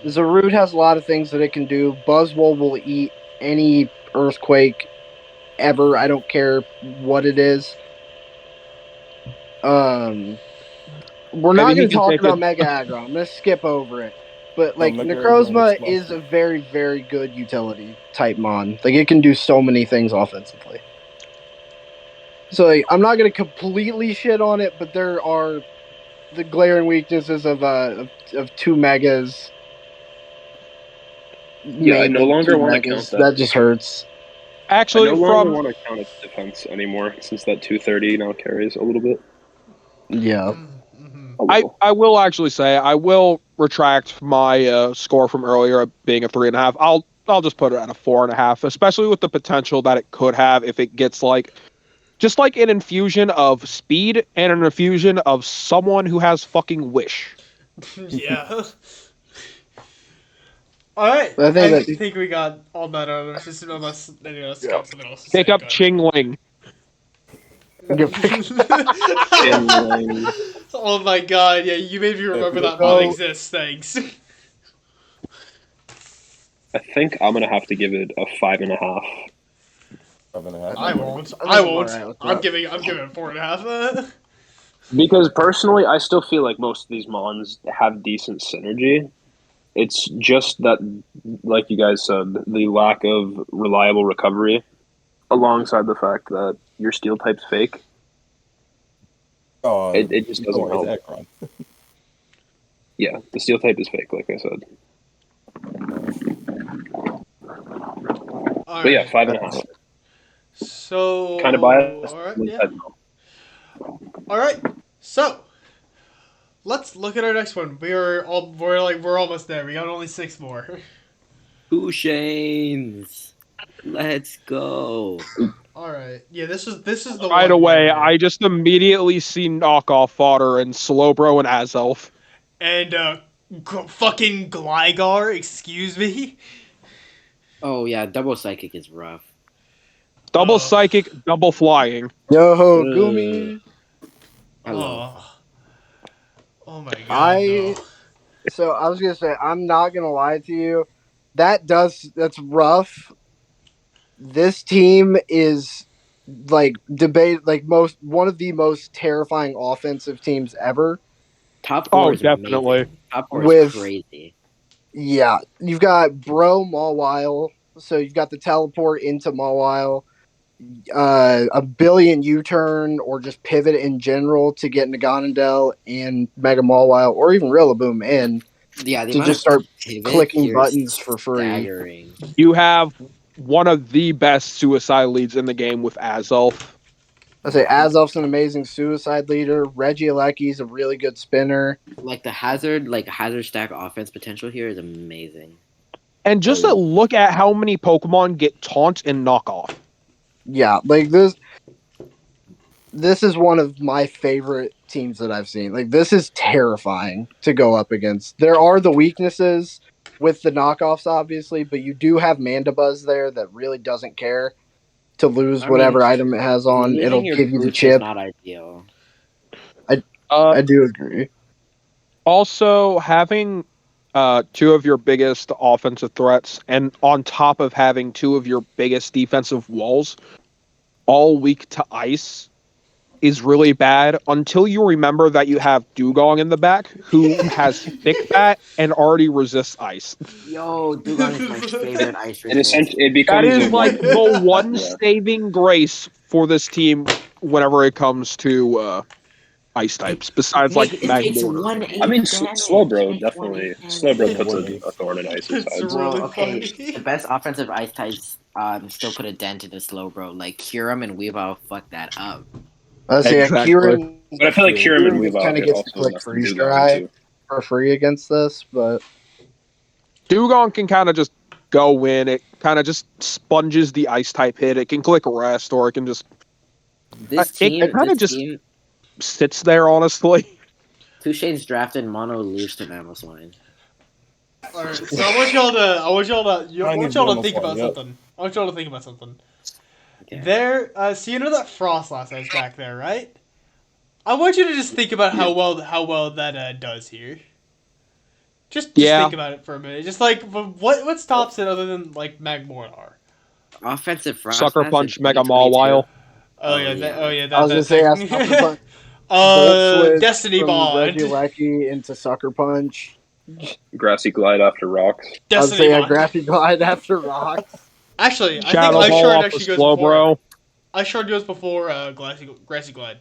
[SPEAKER 2] Zarude has a lot of things that it can do. Buzzwole will eat any earthquake ever. I don't care what it is. We're not
[SPEAKER 4] Maybe he
[SPEAKER 2] going to
[SPEAKER 4] can
[SPEAKER 2] talk
[SPEAKER 4] take it.
[SPEAKER 2] about Mega Aggro. I'm going to skip over it. But
[SPEAKER 3] No,
[SPEAKER 2] like
[SPEAKER 3] Mega Aggron
[SPEAKER 2] Necrozma
[SPEAKER 3] is
[SPEAKER 2] is a very, very good utility type mon. Like, it can do so many things offensively. So like, I'm not going to completely shit on it, but there are the glaring weaknesses of two megas.
[SPEAKER 5] Yeah, I no
[SPEAKER 2] Mainly
[SPEAKER 5] longer
[SPEAKER 2] two
[SPEAKER 5] want to
[SPEAKER 2] megas.
[SPEAKER 5] count that.
[SPEAKER 2] That just hurts.
[SPEAKER 5] I no
[SPEAKER 4] Actually,
[SPEAKER 5] longer
[SPEAKER 4] from
[SPEAKER 5] want to count its defense anymore since that 230 now carries a little bit.
[SPEAKER 2] Yeah.
[SPEAKER 5] A little.
[SPEAKER 4] I will actually say I will retract my score from earlier being a 3.5. I'll just put it at a 4.5, especially with the potential that it could have if it gets just like an infusion of speed and an infusion of someone who has fucking wish.
[SPEAKER 1] Yeah. All right.
[SPEAKER 2] I think
[SPEAKER 1] I
[SPEAKER 2] that
[SPEAKER 1] think we got all that out of our system unless anyone else got something else to
[SPEAKER 4] Pick
[SPEAKER 1] say.
[SPEAKER 4] up
[SPEAKER 1] Go
[SPEAKER 4] Ching Ling.
[SPEAKER 5] Chin
[SPEAKER 1] Oh my god! Yeah, you made me remember
[SPEAKER 3] pick up
[SPEAKER 1] that mod
[SPEAKER 2] Go.
[SPEAKER 1] exists. Thanks.
[SPEAKER 5] I think I'm gonna have to give it a 5.5.
[SPEAKER 3] 5.5.
[SPEAKER 1] I won't.
[SPEAKER 2] I think
[SPEAKER 1] I
[SPEAKER 2] I'm
[SPEAKER 1] won't.
[SPEAKER 2] alright with
[SPEAKER 1] I'm
[SPEAKER 2] that.
[SPEAKER 1] giving. I'm giving it 4.5.
[SPEAKER 5] Because personally, I still feel like most of these mons have decent synergy. It's just that, like you guys said, the lack of reliable recovery, alongside the fact that your steel type's fake, it just
[SPEAKER 3] Don't
[SPEAKER 5] doesn't
[SPEAKER 3] worry,
[SPEAKER 5] help.
[SPEAKER 3] it's Ekron.
[SPEAKER 5] Yeah, the steel type is fake, like I said.
[SPEAKER 1] All
[SPEAKER 5] But yeah,
[SPEAKER 1] right.
[SPEAKER 5] 5.5.
[SPEAKER 1] So.
[SPEAKER 5] Kind of biased.
[SPEAKER 1] All right.
[SPEAKER 5] One
[SPEAKER 1] Yeah.
[SPEAKER 5] side, no.
[SPEAKER 1] All right. So. Let's look at our next one. We're almost there. We got only 6 more.
[SPEAKER 6] Two Shanes. Let's go.
[SPEAKER 1] All right. Yeah. This is the
[SPEAKER 4] Right
[SPEAKER 1] one.
[SPEAKER 4] away,
[SPEAKER 1] here.
[SPEAKER 4] I just immediately see knockoff fodder and Slowbro and Azelf.
[SPEAKER 1] And fucking Gligar. Excuse me.
[SPEAKER 6] Oh yeah, double psychic is rough.
[SPEAKER 4] Double
[SPEAKER 1] Oh.
[SPEAKER 4] psychic, double flying.
[SPEAKER 2] Yo, Gumi.
[SPEAKER 6] Hello.
[SPEAKER 1] Oh. Oh my god. No.
[SPEAKER 2] So I was gonna say, I'm not gonna lie to you. that's rough. This team is like one of the most terrifying offensive teams ever.
[SPEAKER 6] Top four
[SPEAKER 4] Oh,
[SPEAKER 6] is
[SPEAKER 4] definitely.
[SPEAKER 6] amazing. Top four is
[SPEAKER 2] With
[SPEAKER 6] crazy.
[SPEAKER 2] Yeah, you've got Bro Mawile, so you've got the teleport into Mawile, a billion U-turn or just pivot in general to get Naganadel and Mega Mawile or even Rillaboom in
[SPEAKER 6] Yeah, the
[SPEAKER 2] to
[SPEAKER 6] amount
[SPEAKER 2] just
[SPEAKER 6] of
[SPEAKER 2] start
[SPEAKER 6] pivot
[SPEAKER 2] clicking
[SPEAKER 6] here is
[SPEAKER 2] buttons for free.
[SPEAKER 6] staggering.
[SPEAKER 4] You have one of the best suicide leads in the game with Azelf.
[SPEAKER 2] I say Azelf's an amazing suicide leader. Regieleki's a really good spinner.
[SPEAKER 6] Like hazard stack offense potential here is amazing.
[SPEAKER 4] And just to look at how many Pokemon get taunt and knock off.
[SPEAKER 2] Yeah, like this is one of my favorite teams that I've seen. Like this is terrifying to go up against. There are the weaknesses with the knockoffs, obviously, but you do have Mandibuzz there that really doesn't care to lose
[SPEAKER 6] I mean,
[SPEAKER 2] whatever item it has on. It'll
[SPEAKER 6] losing your
[SPEAKER 2] give you the
[SPEAKER 6] boost is
[SPEAKER 2] chip.
[SPEAKER 6] not ideal.
[SPEAKER 2] I do agree.
[SPEAKER 4] Also, having two of your biggest offensive threats, and on top of having two of your biggest defensive walls, all weak to ice, is really bad until you remember that you have Dugong in the back who has thick bat and already resists ice.
[SPEAKER 6] Yo, Dugong is my favorite ice
[SPEAKER 5] And
[SPEAKER 6] resist.
[SPEAKER 5] essentially, it
[SPEAKER 4] That
[SPEAKER 5] becomes
[SPEAKER 4] is
[SPEAKER 5] a
[SPEAKER 4] like the one
[SPEAKER 5] Yeah.
[SPEAKER 4] saving grace for this team whenever it comes to ice types, besides like
[SPEAKER 6] It takes
[SPEAKER 4] Magmortar.
[SPEAKER 6] 1/8
[SPEAKER 5] I mean,
[SPEAKER 6] damage.
[SPEAKER 5] Slowbro
[SPEAKER 6] It takes
[SPEAKER 5] definitely.
[SPEAKER 6] 1/8
[SPEAKER 5] Slowbro
[SPEAKER 6] damage.
[SPEAKER 5] puts a thorn in Ice's
[SPEAKER 1] It's
[SPEAKER 5] sides.
[SPEAKER 1] really
[SPEAKER 6] Well, okay,
[SPEAKER 1] funny.
[SPEAKER 6] the best offensive ice types still put a dent in the Slowbro. Like Kyurem and Weavile fuck that up.
[SPEAKER 2] I say
[SPEAKER 4] Exactly.
[SPEAKER 5] But I feel like Kyurem and
[SPEAKER 2] Kieran
[SPEAKER 5] Weavile
[SPEAKER 2] kind of
[SPEAKER 5] could
[SPEAKER 2] gets to
[SPEAKER 5] also
[SPEAKER 2] click
[SPEAKER 5] mess with
[SPEAKER 2] freeze
[SPEAKER 5] Dugong
[SPEAKER 2] dry
[SPEAKER 5] too.
[SPEAKER 2] for free against this, but
[SPEAKER 4] Dugong can kind of just go in. It kind of just sponges the ice type hit. It can click rest, or it can just
[SPEAKER 6] This
[SPEAKER 4] it
[SPEAKER 6] team,
[SPEAKER 4] kind of
[SPEAKER 6] this
[SPEAKER 4] just
[SPEAKER 6] team,
[SPEAKER 4] sits there. Honestly,
[SPEAKER 6] Two Shades drafted Mono Loose to Mamoswine.
[SPEAKER 1] All right, so I want y'all to think about
[SPEAKER 3] Yep.
[SPEAKER 1] something. I want y'all to think about something.
[SPEAKER 6] Okay.
[SPEAKER 1] There, so you know that Frostlass that's back there, right? I want you to just think about how well that does here. Just
[SPEAKER 4] Yeah.
[SPEAKER 1] think about it for a minute. Just like what stops it other than like Magmortar?
[SPEAKER 6] Offensive Frost
[SPEAKER 4] Sucker
[SPEAKER 6] Mass in
[SPEAKER 4] Punch, Mega
[SPEAKER 6] 2022.
[SPEAKER 4] Mawile.
[SPEAKER 1] Oh yeah, that.
[SPEAKER 2] I was gonna say I
[SPEAKER 1] thing.
[SPEAKER 2] Sucker Punch Volt Switch
[SPEAKER 1] Destiny
[SPEAKER 2] from
[SPEAKER 1] Bond.
[SPEAKER 2] Regieleki into Sucker Punch.
[SPEAKER 5] Grassy Glide after rocks.
[SPEAKER 2] I was
[SPEAKER 1] Destiny
[SPEAKER 2] say a
[SPEAKER 1] Bond.
[SPEAKER 2] Grassy Glide after Rocks.
[SPEAKER 1] Actually, I think
[SPEAKER 4] Shadow
[SPEAKER 1] Ice
[SPEAKER 4] Ball
[SPEAKER 1] Shard
[SPEAKER 4] off the
[SPEAKER 1] actually goes before.
[SPEAKER 4] Slowbro.
[SPEAKER 1] Ice Shard goes before Grassy Glide.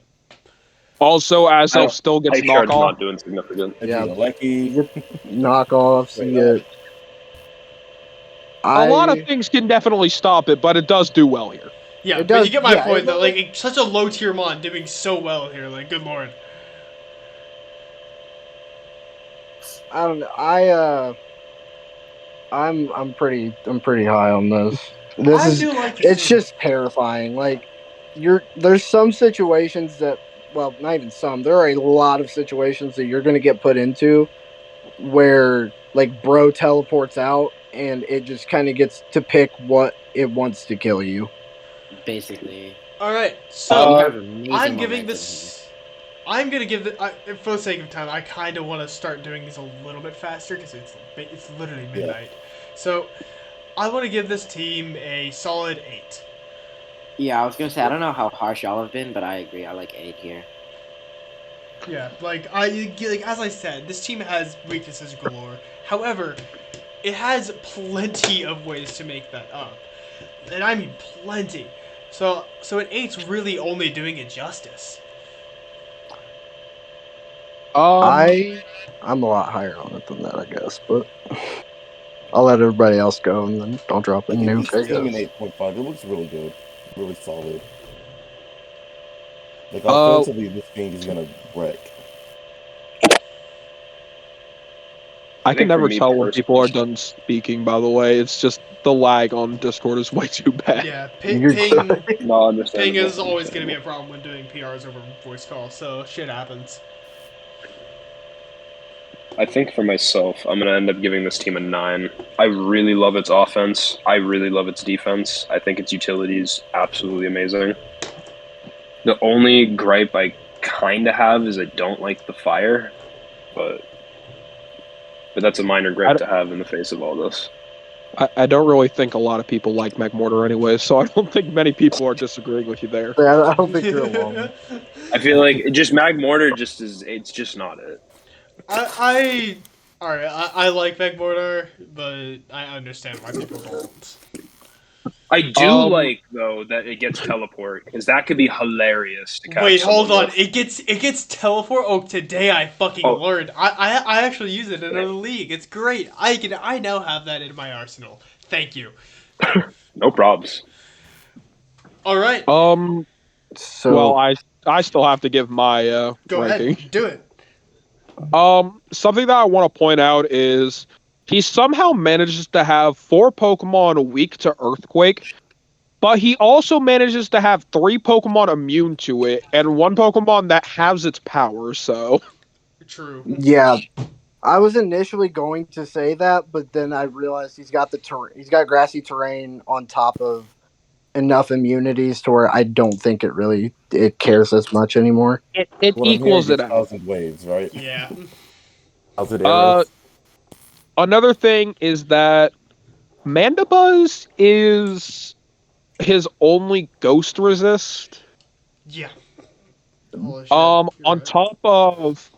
[SPEAKER 4] Also, Azelf still gets
[SPEAKER 5] Ice Shard's
[SPEAKER 4] knockoff.
[SPEAKER 5] not doing significant.
[SPEAKER 2] Yeah.
[SPEAKER 3] Lecky.
[SPEAKER 2] Knockoffs.
[SPEAKER 3] Wait,
[SPEAKER 2] You get.
[SPEAKER 4] A lot of things can definitely stop it, but it does do well here.
[SPEAKER 1] Yeah,
[SPEAKER 2] It
[SPEAKER 1] but
[SPEAKER 2] does-
[SPEAKER 1] you get my
[SPEAKER 2] yeah,
[SPEAKER 1] point
[SPEAKER 2] it-
[SPEAKER 1] though. Like it's such a low tier mon doing so well here. Like good lord.
[SPEAKER 2] I don't know. I'm pretty high on this. This
[SPEAKER 1] I
[SPEAKER 2] is
[SPEAKER 1] do like this
[SPEAKER 2] it's
[SPEAKER 1] team.
[SPEAKER 2] just terrifying. Like there's some situations that, well, not even some. There are a lot of situations that you're going to get put into where like Bro teleports out and it just kind of gets to pick what it wants to kill you.
[SPEAKER 6] Basically.
[SPEAKER 1] All right,
[SPEAKER 6] You
[SPEAKER 1] so
[SPEAKER 6] have amazing
[SPEAKER 1] I'm giving
[SPEAKER 6] momentum
[SPEAKER 1] this. I'm gonna give it. For the sake of time, I kind of want to start doing these a little bit faster because it's literally midnight. So I want to give this team a solid 8.
[SPEAKER 6] here. Yeah, I was gonna say I don't know how harsh y'all have been, but I agree. I like 8 here.
[SPEAKER 1] Yeah, like as I said, this team has weaknesses galore. However, it has plenty of ways to make that up, and I mean plenty. So an 8's really only doing it justice.
[SPEAKER 2] I'm a lot higher on it than that, I guess, but I'll let everybody else go and then I'll drop a
[SPEAKER 3] Like,
[SPEAKER 2] nuke.
[SPEAKER 3] this
[SPEAKER 2] I
[SPEAKER 3] team in
[SPEAKER 2] guess.
[SPEAKER 3] 8.5, it looks really good, really solid. Like
[SPEAKER 4] Uh,
[SPEAKER 3] offensively, this thing is gonna wreck.
[SPEAKER 4] I
[SPEAKER 5] I
[SPEAKER 4] can
[SPEAKER 5] think for
[SPEAKER 4] never
[SPEAKER 5] me
[SPEAKER 4] tell when people are
[SPEAKER 5] personally-
[SPEAKER 4] done speaking, by the way. It's just the lag on Discord is way too bad.
[SPEAKER 1] Yeah,
[SPEAKER 2] You're
[SPEAKER 1] ping
[SPEAKER 5] No, understandable.
[SPEAKER 1] is always going to be a problem when doing PRs over voice calls. So shit happens.
[SPEAKER 5] I think for myself, I'm gonna end up giving this team a 9. I really love its offense. I really love its defense. I think its utility is absolutely amazing. The only gripe I kind of have is I don't like the fire, but that's a minor gripe to have in the face of all this.
[SPEAKER 4] I don't really think a lot of people like Magmortar anyway, so I don't think many people are disagreeing with you there.
[SPEAKER 2] Yeah, I don't think you're alone.
[SPEAKER 5] I feel like just Magmortar just is. It's just not it.
[SPEAKER 1] I all right. I like Magmortar, but I understand why people don't.
[SPEAKER 5] I do
[SPEAKER 4] Um,
[SPEAKER 5] like though that it gets teleport because that could be hilarious to
[SPEAKER 1] Wait,
[SPEAKER 5] catch
[SPEAKER 1] hold
[SPEAKER 5] someone
[SPEAKER 1] on.
[SPEAKER 5] with.
[SPEAKER 1] It gets teleport. Oh, today I fucking
[SPEAKER 5] Oh,
[SPEAKER 1] learned. I actually use it in another league. It's great. I now have that in my arsenal. Thank you.
[SPEAKER 5] no probs.
[SPEAKER 1] All right,
[SPEAKER 4] um, well,
[SPEAKER 2] So
[SPEAKER 4] I still have to give my
[SPEAKER 1] go
[SPEAKER 4] ranking.
[SPEAKER 1] ahead. Do it.
[SPEAKER 4] Something that I want to point out is he somehow manages to have 4 Pokemon weak to Earthquake, but he also manages to have 3 Pokemon immune to it and 1 Pokemon that has its power. So,
[SPEAKER 1] True.
[SPEAKER 2] yeah, I was initially going to say that, but then I realized he's got the terrain. He's got grassy terrain on top of enough immunities to where I don't think it cares as much anymore.
[SPEAKER 4] it
[SPEAKER 3] What I'm hearing
[SPEAKER 4] equals
[SPEAKER 3] is
[SPEAKER 4] it out.
[SPEAKER 3] Thousand Waves, right?
[SPEAKER 1] Yeah.
[SPEAKER 3] Thousand
[SPEAKER 4] Uh,
[SPEAKER 3] Arrows.
[SPEAKER 4] Another thing is that Mandibuzz is his only ghost resist.
[SPEAKER 1] Yeah. Holy shit. You're
[SPEAKER 4] On
[SPEAKER 1] right.
[SPEAKER 4] top of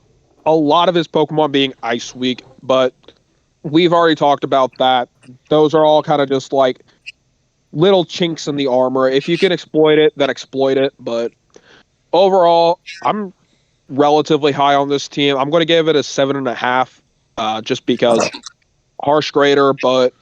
[SPEAKER 4] a lot of his Pokemon being Ice Weak, but we've already talked about that. Those are all kind of just like little chinks in the armor. If you can exploit it, then exploit it. But overall, I'm relatively high on this team. I'm going to give it a 7.5, just because harsh grader. But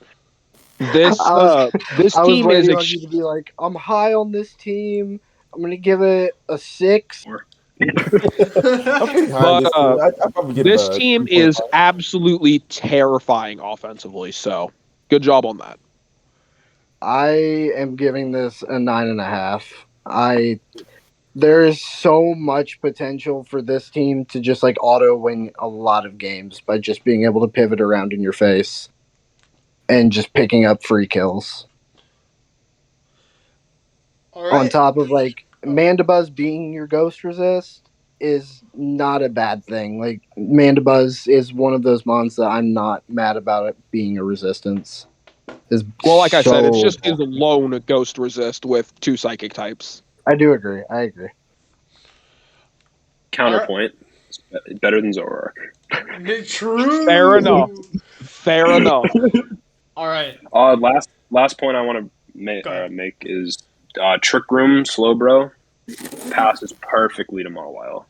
[SPEAKER 2] I was
[SPEAKER 4] this
[SPEAKER 2] I was
[SPEAKER 4] team is
[SPEAKER 2] waiting on you to be like, I'm high on this team. I'm gonna give it a 6.
[SPEAKER 5] Or
[SPEAKER 3] I'm pretty high on
[SPEAKER 4] but
[SPEAKER 3] this team. I'd probably give it
[SPEAKER 4] this
[SPEAKER 3] a
[SPEAKER 4] team is
[SPEAKER 3] 3.5.
[SPEAKER 4] absolutely terrifying offensively. So good job on that.
[SPEAKER 2] I am giving this a 9.5. There is so much potential for this team to just like auto win a lot of games by just being able to pivot around in your face and just picking up free kills.
[SPEAKER 1] All
[SPEAKER 2] On
[SPEAKER 1] right.
[SPEAKER 2] top of like
[SPEAKER 1] Oh,
[SPEAKER 2] Mandibuzz being your ghost resist is not a bad thing. Like Mandibuzz is one of those mons that I'm not mad about it being a resistance. Is
[SPEAKER 4] Well, like I said, it's
[SPEAKER 2] so
[SPEAKER 4] just his lone ghost resist with 2 psychic types.
[SPEAKER 2] I do agree. I agree.
[SPEAKER 1] all right.
[SPEAKER 5] counterpoint, it's better than Zoroark.
[SPEAKER 4] Fair enough.
[SPEAKER 1] True.
[SPEAKER 4] Fair enough.
[SPEAKER 1] All right.
[SPEAKER 5] Last point I want to
[SPEAKER 1] Go ahead.
[SPEAKER 5] make is Trick Room Slowbro passes perfectly to Mawile.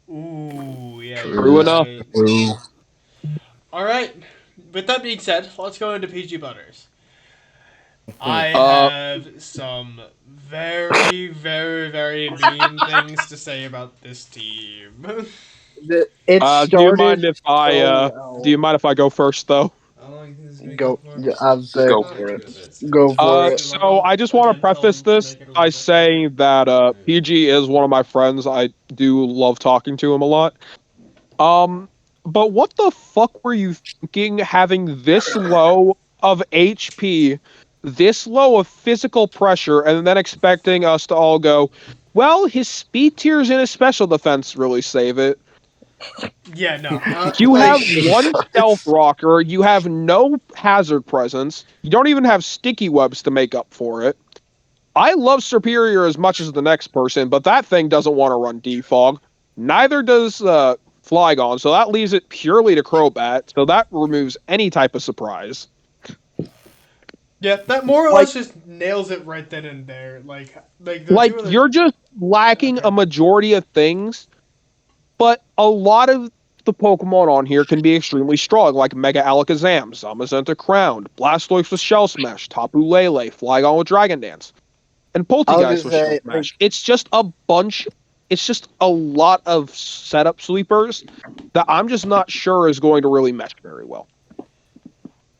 [SPEAKER 1] Ooh, yeah, you're
[SPEAKER 4] True
[SPEAKER 2] True.
[SPEAKER 4] enough.
[SPEAKER 1] right.
[SPEAKER 2] True.
[SPEAKER 1] All right. With that being said, let's go into PG Butters. I
[SPEAKER 4] Uh,
[SPEAKER 1] have some very, very, very mean things to say about this team.
[SPEAKER 2] It
[SPEAKER 4] do you mind
[SPEAKER 2] started
[SPEAKER 4] if I
[SPEAKER 2] so
[SPEAKER 4] do you
[SPEAKER 2] well.
[SPEAKER 4] mind if I go first though?
[SPEAKER 1] How long do you think this is gonna go
[SPEAKER 2] Go.
[SPEAKER 1] for?
[SPEAKER 2] I would say
[SPEAKER 5] Go
[SPEAKER 1] About
[SPEAKER 5] for it.
[SPEAKER 1] 2 minutes.
[SPEAKER 2] go for it.
[SPEAKER 4] So I just want to
[SPEAKER 1] Again, tell
[SPEAKER 4] preface
[SPEAKER 1] them to
[SPEAKER 4] this
[SPEAKER 1] make it a
[SPEAKER 4] by
[SPEAKER 1] little bit quicker.
[SPEAKER 4] saying that PG is one of my friends. I do love talking to him a lot. Um, but what the fuck were you thinking having this low of HP, this low of physical pressure, and then expecting us to all go, well, his speed tiers and his special defense really save it.
[SPEAKER 1] Yeah, no.
[SPEAKER 4] You have
[SPEAKER 1] Like,
[SPEAKER 4] one stealth
[SPEAKER 2] Jesus.
[SPEAKER 4] rocker, you have no hazard presence, you don't even have sticky webs to make up for it. I love Superior as much as the next person, but that thing doesn't want to run defog. Neither does Flygon, so that leaves it purely to Crobat, so that removes any type of surprise.
[SPEAKER 1] yeah, that more or
[SPEAKER 4] Like,
[SPEAKER 1] less just nails it right then and there. Like the two
[SPEAKER 4] like
[SPEAKER 1] other.
[SPEAKER 4] you're just lacking
[SPEAKER 1] Okay.
[SPEAKER 4] a majority of things, but a lot of the Pokemon on here can be extremely strong, like Mega Alakazam, Zamazenta Crowned, Blastoise with Shell Smash, Tapu Lele, Flygon with Dragon Dance, and
[SPEAKER 2] I was gonna
[SPEAKER 4] Poltegeist with Shell
[SPEAKER 2] say
[SPEAKER 4] Smash. It's just a lot of setup sweepers that I'm just not sure is going to really mesh very well.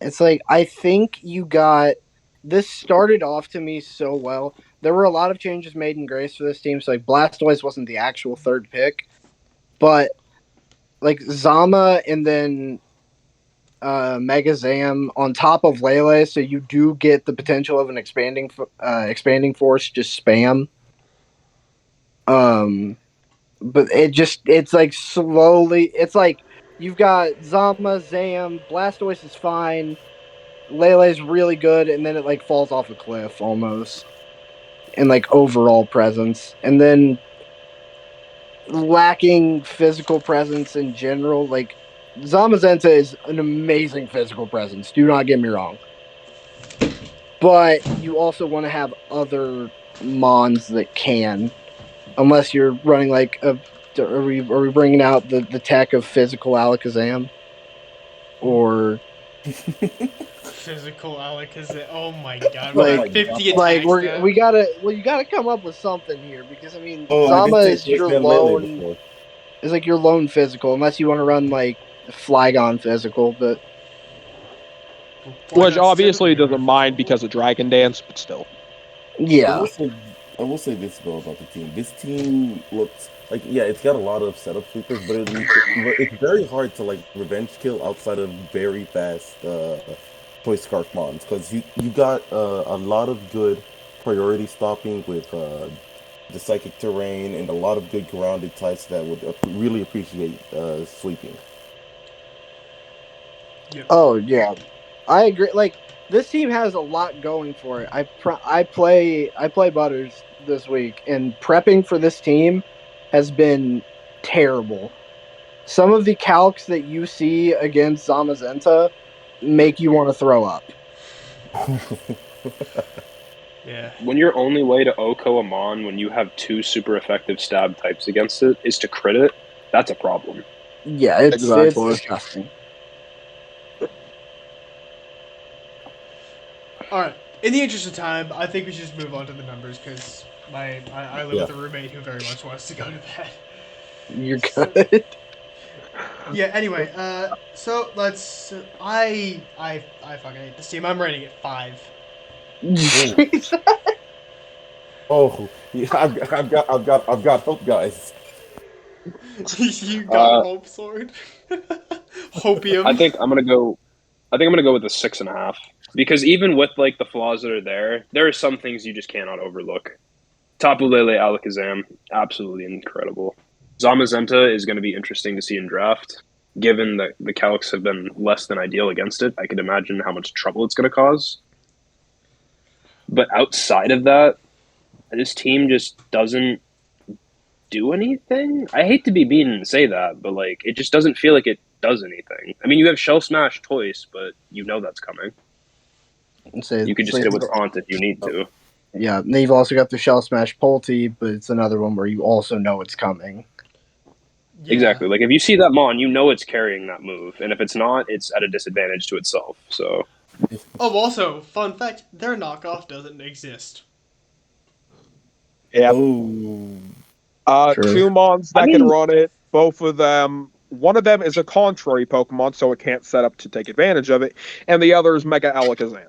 [SPEAKER 2] it's like I think you got this started off to me so well. There were a lot of changes made in Grace for this team. So like Blastoise wasn't the actual third pick, but like Zama and then Mega Zam on top of Lele, so you do get the potential of an expanding force. Just spam. Um, but it's like slowly. It's like you've got Zama, Zam, Blastoise is fine. Lele's really good, and then it like falls off a cliff almost, in like overall presence, and then lacking physical presence in general. Like Zamazenta is an amazing physical presence. Do not get me wrong, but you also want to have other mons that can, unless you're running like a. Are we bringing out the tech of physical Alakazam? Or
[SPEAKER 1] Physical Alakazam. Oh my god, with
[SPEAKER 3] Oh
[SPEAKER 2] like
[SPEAKER 3] my
[SPEAKER 1] that
[SPEAKER 3] god.
[SPEAKER 1] 50
[SPEAKER 2] like
[SPEAKER 1] attack stat.
[SPEAKER 2] you gotta come up with something here, because I mean
[SPEAKER 3] Oh, I did
[SPEAKER 2] Zama
[SPEAKER 3] say
[SPEAKER 2] is
[SPEAKER 3] First
[SPEAKER 2] your
[SPEAKER 3] Man Lele
[SPEAKER 2] lone
[SPEAKER 3] before.
[SPEAKER 2] is like your lone physical, unless you want to run like Flygon physical, but
[SPEAKER 4] Which
[SPEAKER 1] Flygon
[SPEAKER 4] obviously
[SPEAKER 1] semi-pro
[SPEAKER 4] doesn't mind
[SPEAKER 1] physical.
[SPEAKER 4] because of Dragon Dance, but still.
[SPEAKER 3] I
[SPEAKER 2] yeah.
[SPEAKER 3] will say, I will say this though about the team. This team looks like, yeah, it's got a lot of setup sweepers, but it's very hard to like revenge kill outside of very fast choice scarf mons, because you got a lot of good priority stopping with the psychic terrain and a lot of good grounded types that would really appreciate sweeping.
[SPEAKER 1] Yep.
[SPEAKER 2] Oh yeah, I agree. Like this team has a lot going for it. I play Butters this week, and prepping for this team has been terrible. Some of the calcs that you see against Zamazenta make you want to throw up.
[SPEAKER 1] Yeah.
[SPEAKER 5] When your only way to OHKO a Mon when you have two super effective stab types against it is to crit it, that's a problem.
[SPEAKER 2] Yeah, it's
[SPEAKER 4] Exactly.
[SPEAKER 2] disgusting.
[SPEAKER 1] All right. In the interest of time, I think we should just move on to the numbers because I live
[SPEAKER 3] Yeah.
[SPEAKER 1] with a roommate who very much wants to go to bed.
[SPEAKER 2] You're
[SPEAKER 1] So,
[SPEAKER 2] good.
[SPEAKER 1] yeah. Anyway, so let's. I fucking hate this team. I'm rating it 5.
[SPEAKER 3] Oh, oh, yeah, I've got hope, guys.
[SPEAKER 1] You got
[SPEAKER 5] Uh,
[SPEAKER 1] hope sword.
[SPEAKER 5] I
[SPEAKER 1] Hopium.
[SPEAKER 5] think I'm gonna go. I think I'm gonna go with a 6.5 because even with like the flaws that are there are some things you just cannot overlook. Tapu Lele Alakazam, absolutely incredible. Zamazenta is going to be interesting to see in draft. Given that the Calyx have been less than ideal against it, I could imagine how much trouble it's going to cause. But outside of that, this team just doesn't do anything. I hate to be mean and say that, but like it just doesn't feel like it does anything. I mean, you have Shell Smash Toys, but you know that's coming. You could just hit it with Taunt if you need to.
[SPEAKER 2] yeah. Then you've also got the Shell Smash Pulte, but it's another one where you also know it's coming.
[SPEAKER 1] Yeah.
[SPEAKER 5] Exactly. Like if you see that Mon, you know it's carrying that move, and if it's not, it's at a disadvantage to itself. So
[SPEAKER 1] Oh, also, fun fact: their knockoff doesn't exist.
[SPEAKER 4] Yep.
[SPEAKER 3] Oh,
[SPEAKER 2] True.
[SPEAKER 4] Two mons
[SPEAKER 5] I
[SPEAKER 4] that can
[SPEAKER 5] mean,
[SPEAKER 4] run it. Both of them. One of them is a contrary Pokemon, so it can't set up to take advantage of it, and the other is Mega Alakazam.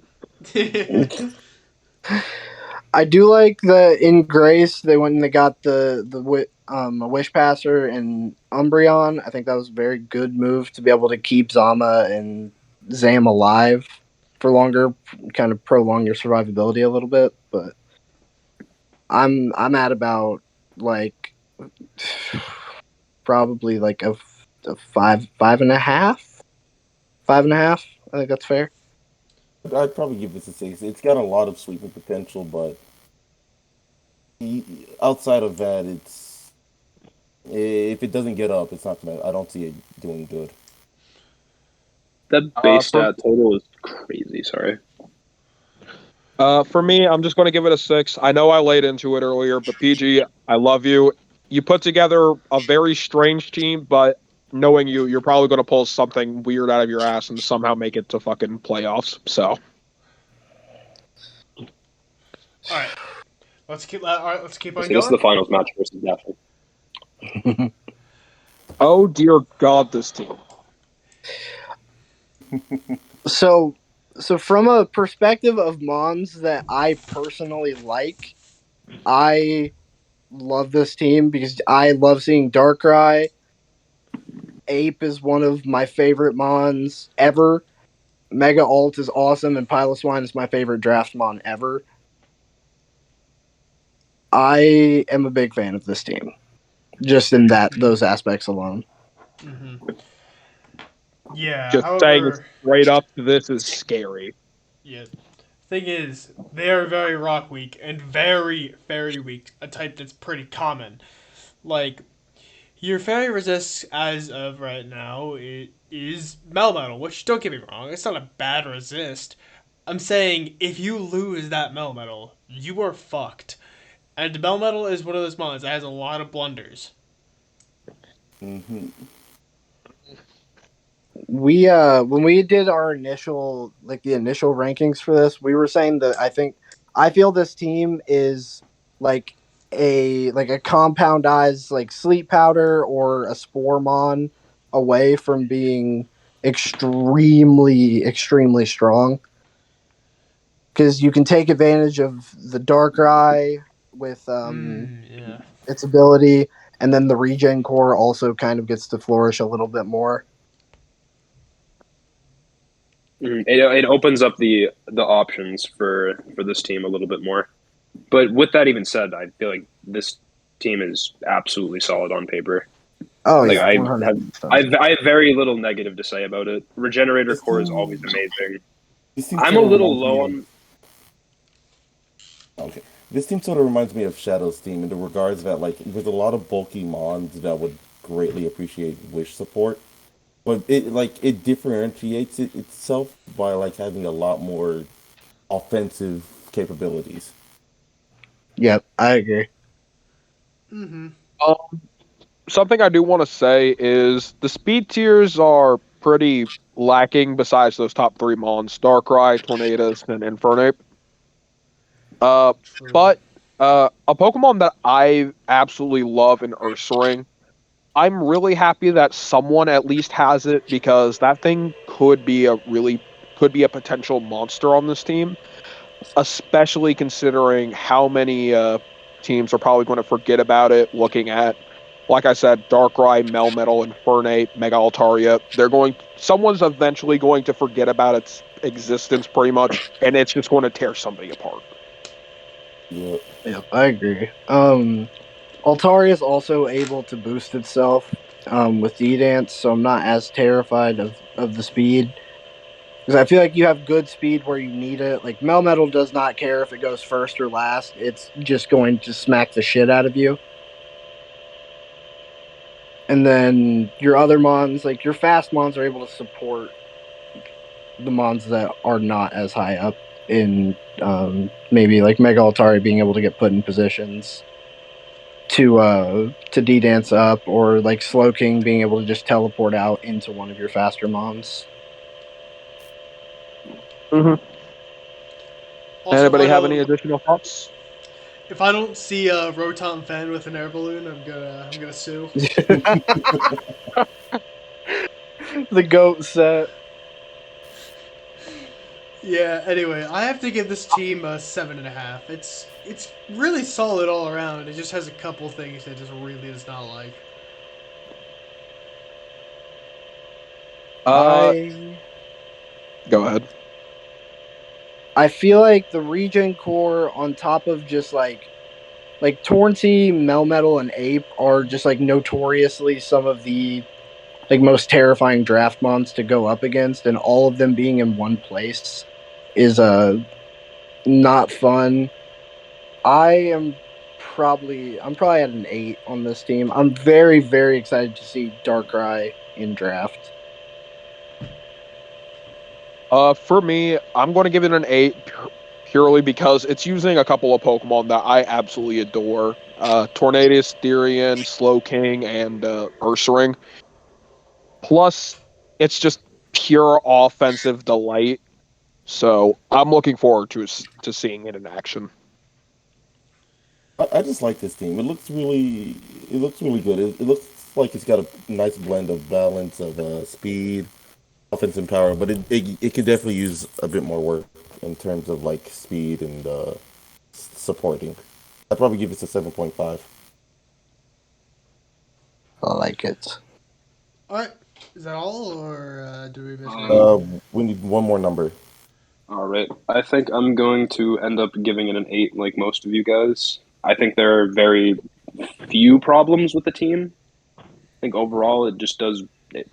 [SPEAKER 2] I do like the in Grace. They went and they got a Wish Passer and Umbreon. I think that was a very good move to be able to keep Zama and Zam alive for longer, kind of prolong your survivability a little bit. But I'm at about like probably like a five and a half, 5.5. I think that's fair.
[SPEAKER 3] I'd probably give this a 6. It's got a lot of sweeping potential, but outside of that, it's if it doesn't get up, it's not gonna. I don't see it doing good.
[SPEAKER 5] that
[SPEAKER 4] Uh,
[SPEAKER 5] base
[SPEAKER 4] for
[SPEAKER 5] stat total is crazy. Sorry.
[SPEAKER 4] for me, I'm just going to give it a 6. I know I laid into it earlier, but PG, I love you. You put together a very strange team, but knowing you, you're probably going to pull something weird out of your ass and somehow make it to fucking playoffs. So,
[SPEAKER 1] All right. Let's keep on
[SPEAKER 5] So this is the
[SPEAKER 1] going.
[SPEAKER 5] finals match versus Daphne.
[SPEAKER 4] oh dear God, this team.
[SPEAKER 2] So from a perspective of Mons that I personally like, I love this team because I love seeing Darkrai. Ape is one of my favorite Mons ever. Mega Alt is awesome, and Piloswine is my favorite draft Mon ever. I am a big fan of this team, just in those aspects alone.
[SPEAKER 1] Mm-hmm. Yeah.
[SPEAKER 4] Just saying it
[SPEAKER 1] However,
[SPEAKER 4] straight up, this is scary.
[SPEAKER 1] Yeah. Thing is, they are very rock weak and very fairy weak. A type that's pretty common. Like your fairy resist as of right now it is Melmetal, which don't get me wrong, it's not a bad resist. I'm saying if you lose that Melmetal, you are fucked. And Melmetal is one of those mons that has a lot of blunders.
[SPEAKER 3] Hmm.
[SPEAKER 2] We when we did our initial the initial rankings for this, we were saying that I feel this team is like a compoundized like sleep powder or a sporemon away from being extremely strong, because you can take advantage of the Darkrai with
[SPEAKER 1] Yeah.
[SPEAKER 2] its ability, and then the regen core also kind of gets to flourish a little bit more.
[SPEAKER 5] It opens up the options for this team a little bit more. But with that even said, I feel like this team is absolutely solid on paper.
[SPEAKER 2] Oh
[SPEAKER 5] Like
[SPEAKER 2] yeah, 100%.
[SPEAKER 5] I have very little negative to say about it. Regenerator
[SPEAKER 3] This
[SPEAKER 5] core is always
[SPEAKER 3] team,
[SPEAKER 5] amazing.
[SPEAKER 3] this team
[SPEAKER 5] I'm a
[SPEAKER 3] sort of
[SPEAKER 5] little
[SPEAKER 3] reminds me
[SPEAKER 5] low
[SPEAKER 3] of
[SPEAKER 5] on.
[SPEAKER 3] okay. This team sort of reminds me of Shadow's team in the regards that like there's a lot of bulky mons that would greatly appreciate wish support, but it differentiates itself by like having a lot more offensive capabilities.
[SPEAKER 2] Yep, I agree.
[SPEAKER 1] Mm-hmm.
[SPEAKER 4] Um, Something I do want to say is the speed tiers are pretty lacking besides those top three mons, Darkrai, Tornadus, and Infernape. Uh,
[SPEAKER 1] True.
[SPEAKER 4] but a Pokemon that I absolutely love in Ursaring, I'm really happy that someone at least has it because that thing could be a potential monster on this team, especially considering how many teams are probably going to forget about it. Looking at, like I said, Darkrai, Melmetal, Infernape, Mega Altaria, someone's eventually going to forget about its existence pretty much, and it's just going to tear somebody apart.
[SPEAKER 3] Yeah.
[SPEAKER 2] Yep, I agree. Altaria is also able to boost itself with D-Dance, so I'm not as terrified of the speed. Because I feel like you have good speed where you need it. Like Melmetal does not care if it goes first or last; it's just going to smack the shit out of you. And then your other mons, like your fast mons, are able to support the mons that are not as high up in maybe like Mega Altari being able to get put in positions to D dance up, or like Slowking being able to just teleport out into one of your faster mons.
[SPEAKER 4] Mm-hmm.
[SPEAKER 1] Also,
[SPEAKER 4] Anybody have any additional thoughts?
[SPEAKER 1] if I don't see a Rotom Fen with an air balloon, I'm gonna sue.
[SPEAKER 2] The goat set.
[SPEAKER 1] Yeah. Anyway, I have to give this team a 7.5. It's really solid all around. It just has a couple things it just really does not like.
[SPEAKER 4] Uh,
[SPEAKER 2] I
[SPEAKER 4] Go ahead.
[SPEAKER 2] I feel like the regen core on top of just like Torrentee, Melmetal, and Ape are just like notoriously some of the like most terrifying draft mons to go up against, and all of them being in one place is not fun. I'm probably at an 8 on this team. I'm very excited to see Darkrai in draft.
[SPEAKER 4] For me, I'm going to give it an 8 purely because it's using a couple of Pokemon that I absolutely adore. Tornadus, Therian, Slowking, and Ursaring. Plus, it's just pure offensive delight. So I'm looking forward to seeing it in action.
[SPEAKER 3] I just like this team. It looks really good. It looks like it's got a nice blend of balance of speed, offense, and power, but it could definitely use a bit more work in terms of like speed and supporting. I'd probably give it a 7.5.
[SPEAKER 2] I like it.
[SPEAKER 1] All right. Is that all, or do we miss anything?
[SPEAKER 5] Um,
[SPEAKER 3] We need one more number.
[SPEAKER 5] all right. I think I'm going to end up giving it an 8, like most of you guys. I think there are very few problems with the team. I think overall it just does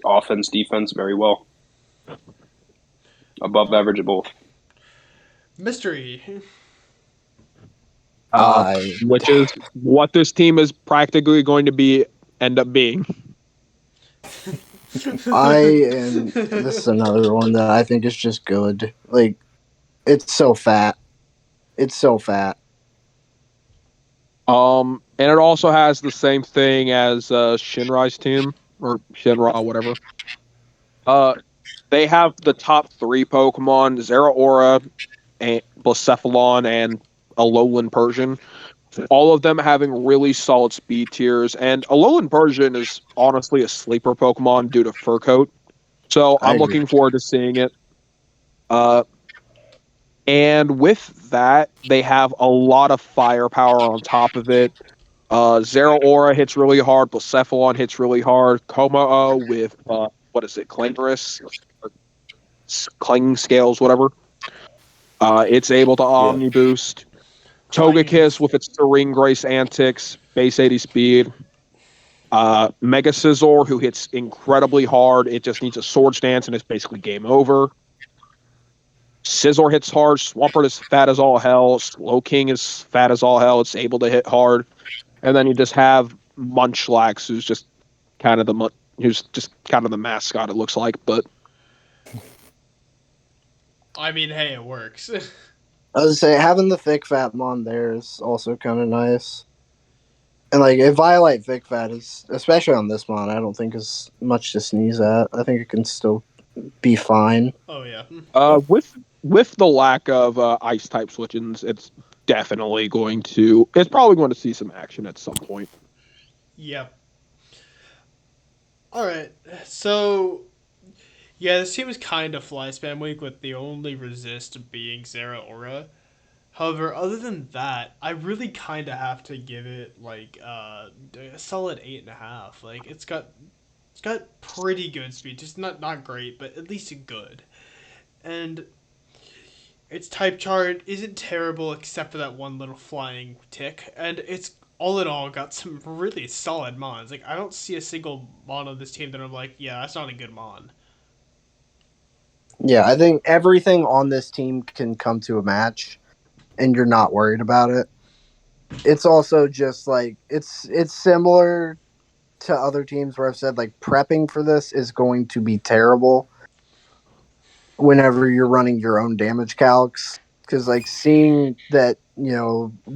[SPEAKER 5] offense, defense very well, above
[SPEAKER 1] All right.
[SPEAKER 5] average at both.
[SPEAKER 1] Mystery.
[SPEAKER 2] I
[SPEAKER 4] Which is what this team is practically going to be end up being.
[SPEAKER 2] I am. This is another one that I think is just good. Like, it's so fat. It's so fat.
[SPEAKER 4] And it also has the same thing as Shinrai's team or Shinra, whatever. Uh, they have the top three Pokemon: Zeraora, and Blacephalon, and Alolan Persian. All of them having really solid speed tiers, and Alolan Persian is honestly a sleeper Pokemon due to fur coat. So
[SPEAKER 2] I
[SPEAKER 4] I'm
[SPEAKER 2] agree.
[SPEAKER 4] looking forward to seeing it. Uh, and with that, they have a lot of firepower on top of it. Zero Aura hits really hard. Blacephalon hits really hard. Como with what is it? Clangerous, Cling Scales, whatever. It's able to
[SPEAKER 3] Yeah.
[SPEAKER 4] Omni Boost. Togekiss
[SPEAKER 1] Clangs.
[SPEAKER 4] with its Serene Grace antics, base 80 speed. Mega Scizor, who hits incredibly hard. It just needs a Sword Stance and it's basically game over. Scizor hits hard. Swampert is fat as all hell. Slowking is fat as all hell. It's able to hit hard. And then you just have Munchlax, who's just kind of the mascot. It looks like, but
[SPEAKER 1] I mean, hey, it works.
[SPEAKER 2] I was say having the thick fat mon there is also kind of nice. And like, if Violite thick fat is, especially on this mon, I don't think is much to sneeze at. I think it can still be fine.
[SPEAKER 1] Oh yeah.
[SPEAKER 4] with the lack of ice type switch-ins, it's definitely going to. It's probably going to see some action at some point.
[SPEAKER 1] Yep. All right. So yeah, this team is kind of fly spam week with the only resist being Zeraora. However, other than that, I really kind of have to give it like a solid 8.5. Like it's got pretty good speed, just not great, but at least good. And its type chart isn't terrible except for that one little flying tick, and it's all in all got some really solid mons. Like I don't see a single mon on this team that I'm like, yeah, that's not a good mon.
[SPEAKER 2] Yeah, I think everything on this team can come to a match, and you're not worried about it. It's also just like it's similar to other teams where I've said like prepping for this is going to be terrible whenever you're running your own damage calcs, because like seeing that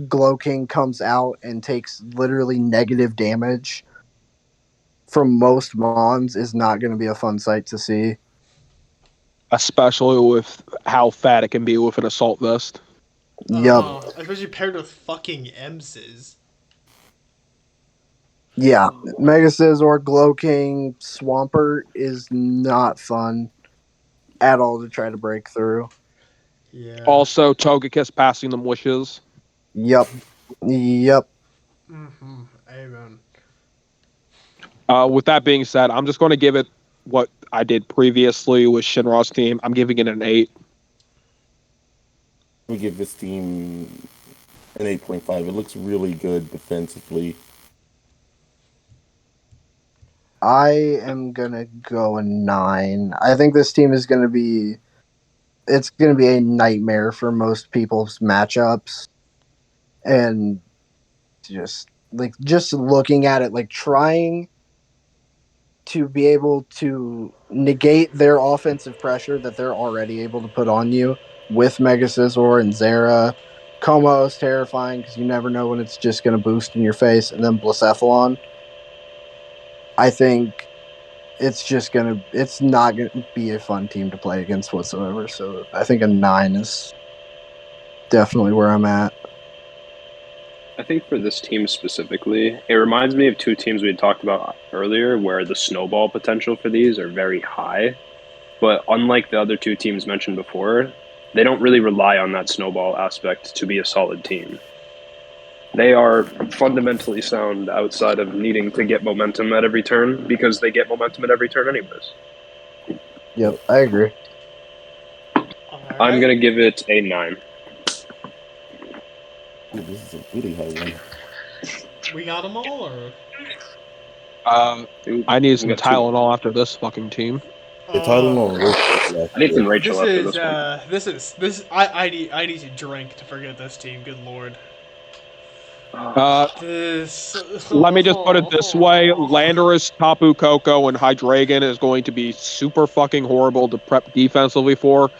[SPEAKER 2] Glow King comes out and takes literally negative damage from most mons is not going to be a fun sight to see.
[SPEAKER 4] Especially with how fat it can be with an assault vest.
[SPEAKER 2] Yup.
[SPEAKER 1] Especially paired with fucking Emses.
[SPEAKER 2] Yeah, Mega Scizor, Glow King, Swampert is not fun at all to try to break through.
[SPEAKER 1] Yeah.
[SPEAKER 4] Also, Togekiss passing them wishes.
[SPEAKER 2] Yup. Yup.
[SPEAKER 1] Mm-hmm. Amen.
[SPEAKER 4] With that being said, I'm just going to give it what I did previously with Shinra's team. I'm giving it an 8.
[SPEAKER 3] We give this team an 8.5. It looks really good defensively.
[SPEAKER 2] I am gonna go a 9. I think this team is gonna be it's gonna be a nightmare for most people's matchups. And just looking at it, like trying to be able to negate their offensive pressure that they're already able to put on you with Mega Scizor and Zera. Como is terrifying because you never know when it's just going to boost in your face. And then Blacephalon, I think it's not going to be a fun team to play against whatsoever. So I think a 9 is definitely where I'm at.
[SPEAKER 5] I think for this team specifically, it reminds me of two teams we had talked about earlier where the snowball potential for these are very high. But unlike the other two teams mentioned before, they don't really rely on that snowball aspect to be a solid team. They are fundamentally sound outside of needing to get momentum at every turn because they get momentum at every turn anyways.
[SPEAKER 2] Yep, I agree.
[SPEAKER 5] I'm going to give it a 9.
[SPEAKER 3] Ooh, this is a really high one.
[SPEAKER 1] We got them all, or
[SPEAKER 4] I need
[SPEAKER 5] We
[SPEAKER 4] some
[SPEAKER 5] got two more.
[SPEAKER 4] Tylenol after this fucking team.
[SPEAKER 3] Tylenol works last
[SPEAKER 5] I need some
[SPEAKER 3] year.
[SPEAKER 5] Rachel
[SPEAKER 1] This
[SPEAKER 5] after
[SPEAKER 1] is
[SPEAKER 5] this one.
[SPEAKER 1] I need to drink to forget this team. Good lord.
[SPEAKER 4] Uh,
[SPEAKER 1] This.
[SPEAKER 4] Let me just put it this way: Landorus, Tapu Koko, and Hydreigon is going to be super fucking horrible to prep defensively for.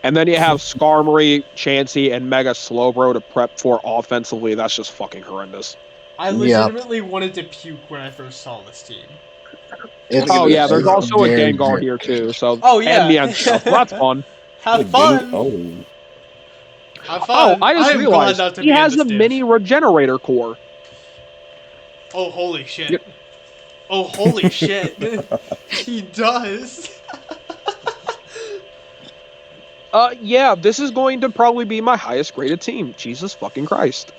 [SPEAKER 4] And then you have Skarmory, Chansey, and Mega Slowbro to prep for offensively. That's just fucking horrendous.
[SPEAKER 1] I
[SPEAKER 2] Yeah.
[SPEAKER 1] legitimately wanted to puke when I first saw this team.
[SPEAKER 2] It's,
[SPEAKER 5] I'll
[SPEAKER 4] Oh
[SPEAKER 5] give it a
[SPEAKER 4] yeah, there's
[SPEAKER 5] zero.
[SPEAKER 2] it's
[SPEAKER 4] also a
[SPEAKER 2] very
[SPEAKER 4] Gengar
[SPEAKER 2] good.
[SPEAKER 4] here too. So
[SPEAKER 1] Oh
[SPEAKER 4] and
[SPEAKER 1] yeah.
[SPEAKER 4] Mienfao. So that's fun.
[SPEAKER 1] Have fun.
[SPEAKER 3] Oh,
[SPEAKER 1] Have
[SPEAKER 4] Oh,
[SPEAKER 1] fun.
[SPEAKER 4] I
[SPEAKER 1] I
[SPEAKER 4] just
[SPEAKER 1] am glad
[SPEAKER 4] realized
[SPEAKER 1] not to
[SPEAKER 4] he
[SPEAKER 1] be in
[SPEAKER 4] has
[SPEAKER 1] this
[SPEAKER 4] a
[SPEAKER 1] div.
[SPEAKER 4] mini regenerator core.
[SPEAKER 1] Oh holy shit.
[SPEAKER 4] Yep.
[SPEAKER 1] Oh holy shit. He does.
[SPEAKER 4] Yeah, this is going to probably be my highest graded team. Jesus fucking Christ.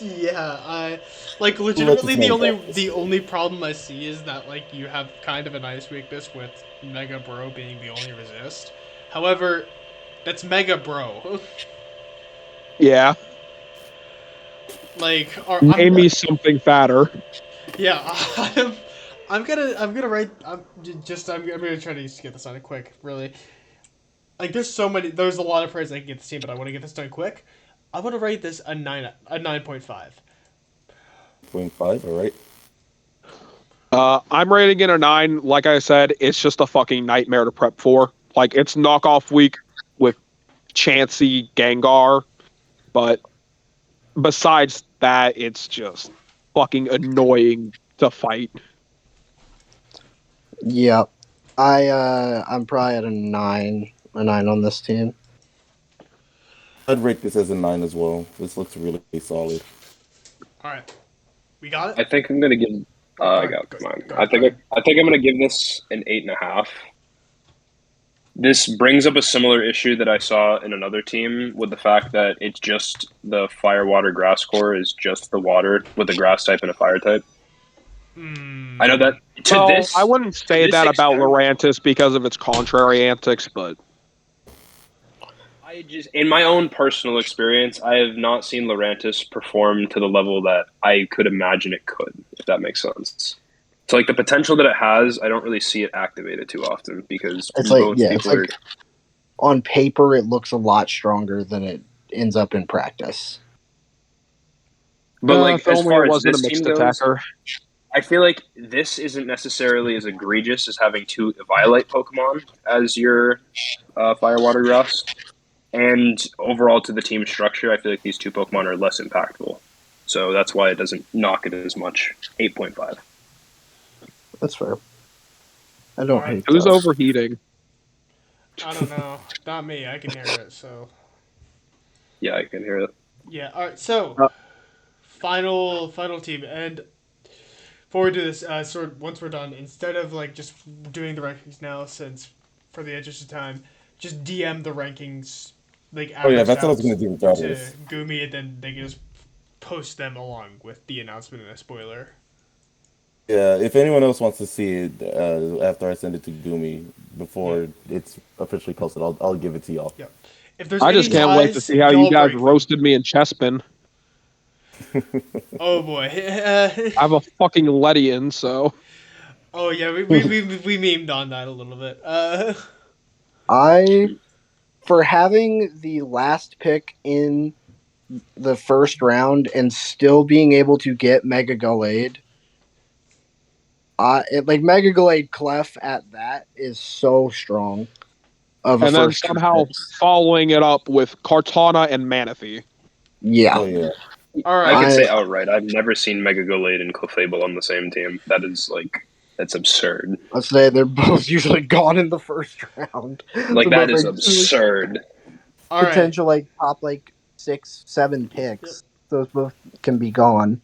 [SPEAKER 1] Yeah, I like
[SPEAKER 3] who let this
[SPEAKER 1] legitimately
[SPEAKER 3] man down this
[SPEAKER 1] the
[SPEAKER 3] year?
[SPEAKER 1] only problem I see is that like you have kind of a nice weakness with Mega Bro being the only resist. However, that's Mega Bro.
[SPEAKER 4] Yeah,
[SPEAKER 1] Like, or
[SPEAKER 4] name me something fatter.
[SPEAKER 1] yeah, I'm gonna write. I'm gonna try to just get this on quick. Really, like there's a lot of praise I can get this team, but I want to get this done quick. I want to rate this a 9.5.
[SPEAKER 3] 0.5, all right.
[SPEAKER 4] I'm rating it a 9. Like I said, it's just a fucking nightmare to prep for. Like, it's knockoff week with Chansey, Gengar, but besides that, it's just fucking annoying to fight.
[SPEAKER 2] Yeah. I'm probably at a nine on this team.
[SPEAKER 3] I'd rate this as a 9 as well. This looks really solid.
[SPEAKER 1] All right, we got it.
[SPEAKER 5] I think I'm gonna give.
[SPEAKER 1] Go
[SPEAKER 5] I
[SPEAKER 1] ahead.
[SPEAKER 5] got
[SPEAKER 1] Go,
[SPEAKER 5] mine.
[SPEAKER 1] go
[SPEAKER 5] I
[SPEAKER 1] ahead. Go
[SPEAKER 5] think
[SPEAKER 1] ahead.
[SPEAKER 5] I think I'm gonna give this an 8.5. This brings up a similar issue that I saw in another team with the fact that it's just the fire, water, grass core is just the water with a grass type and a fire type. I know that
[SPEAKER 4] Well, I wouldn't
[SPEAKER 5] to
[SPEAKER 4] say
[SPEAKER 5] this
[SPEAKER 4] that about
[SPEAKER 5] extent,
[SPEAKER 4] Lurantis because of its contrary antics, but
[SPEAKER 5] I just in my own personal experience, I have not seen Lurantis perform to the level that I could imagine it could, if that makes sense. So like the potential that it has, I don't really see it activated too often because
[SPEAKER 2] It's like,
[SPEAKER 5] most
[SPEAKER 2] yeah, it's
[SPEAKER 5] people are.
[SPEAKER 2] like on paper it looks a lot stronger than it ends up in practice.
[SPEAKER 5] But like
[SPEAKER 4] if
[SPEAKER 5] as
[SPEAKER 4] only it
[SPEAKER 5] far as
[SPEAKER 4] wasn't a
[SPEAKER 5] this team
[SPEAKER 4] mixed
[SPEAKER 5] goes,
[SPEAKER 4] attacker.
[SPEAKER 5] I feel like this isn't necessarily as egregious as having two Violite Pokemon as your Fire, Water, Grass. And overall, to the team structure, I feel like these two Pokemon are less impactful. So that's why it doesn't knock it as much. 8.5.
[SPEAKER 2] That's fair. I
[SPEAKER 1] All
[SPEAKER 2] don't
[SPEAKER 1] right.
[SPEAKER 2] hate
[SPEAKER 4] Who's
[SPEAKER 2] that.
[SPEAKER 4] overheating?
[SPEAKER 1] I don't know. Not me. I can hear it. So
[SPEAKER 5] Yeah, I can hear it.
[SPEAKER 1] yeah. All right. So
[SPEAKER 2] Uh,
[SPEAKER 1] final team, and before we do this, once we're done, instead of like just doing the rankings now, since for the interest of time, just DM the rankings like
[SPEAKER 3] Oh yeah,
[SPEAKER 1] averaged
[SPEAKER 3] that's what I
[SPEAKER 1] out
[SPEAKER 3] was gonna do
[SPEAKER 1] to
[SPEAKER 3] regardless.
[SPEAKER 1] Gumi, and then they can just post them along with the announcement and a spoiler.
[SPEAKER 3] Yeah, if anyone else wants to see it after I send it to Gumi
[SPEAKER 1] Yeah.
[SPEAKER 3] before it's officially posted, I'll give it to y'all.
[SPEAKER 1] Yep. If there's
[SPEAKER 4] I
[SPEAKER 1] any
[SPEAKER 4] just can't wait to
[SPEAKER 1] ties,
[SPEAKER 4] see how you
[SPEAKER 1] y'all
[SPEAKER 4] guys
[SPEAKER 1] break them.
[SPEAKER 4] roasted me in Chespin.
[SPEAKER 1] Oh boy.
[SPEAKER 4] I have a fucking Ledian, so
[SPEAKER 1] Oh yeah, we memed on that a little bit.
[SPEAKER 2] I for having the last pick in the first round and still being able to get Mega Gallade. Like Mega Gallade Clef at that is so strong of a
[SPEAKER 4] and then
[SPEAKER 2] first two
[SPEAKER 4] somehow
[SPEAKER 2] picks.
[SPEAKER 4] following it up with Kartana and Manaphy.
[SPEAKER 2] Yeah,
[SPEAKER 3] Oh yeah.
[SPEAKER 1] All
[SPEAKER 5] I
[SPEAKER 1] right.
[SPEAKER 5] could
[SPEAKER 2] I
[SPEAKER 5] say outright, I've never seen Mega Gallade and Clefable on the same team. That is like, that's absurd.
[SPEAKER 2] I'd say they're both usually gone in the first round.
[SPEAKER 5] Like,
[SPEAKER 2] So
[SPEAKER 5] that
[SPEAKER 2] both
[SPEAKER 5] is
[SPEAKER 2] are
[SPEAKER 5] absurd.
[SPEAKER 1] All right.
[SPEAKER 2] potential like top like 6, 7
[SPEAKER 1] Yep.
[SPEAKER 2] picks. Those both can be gone.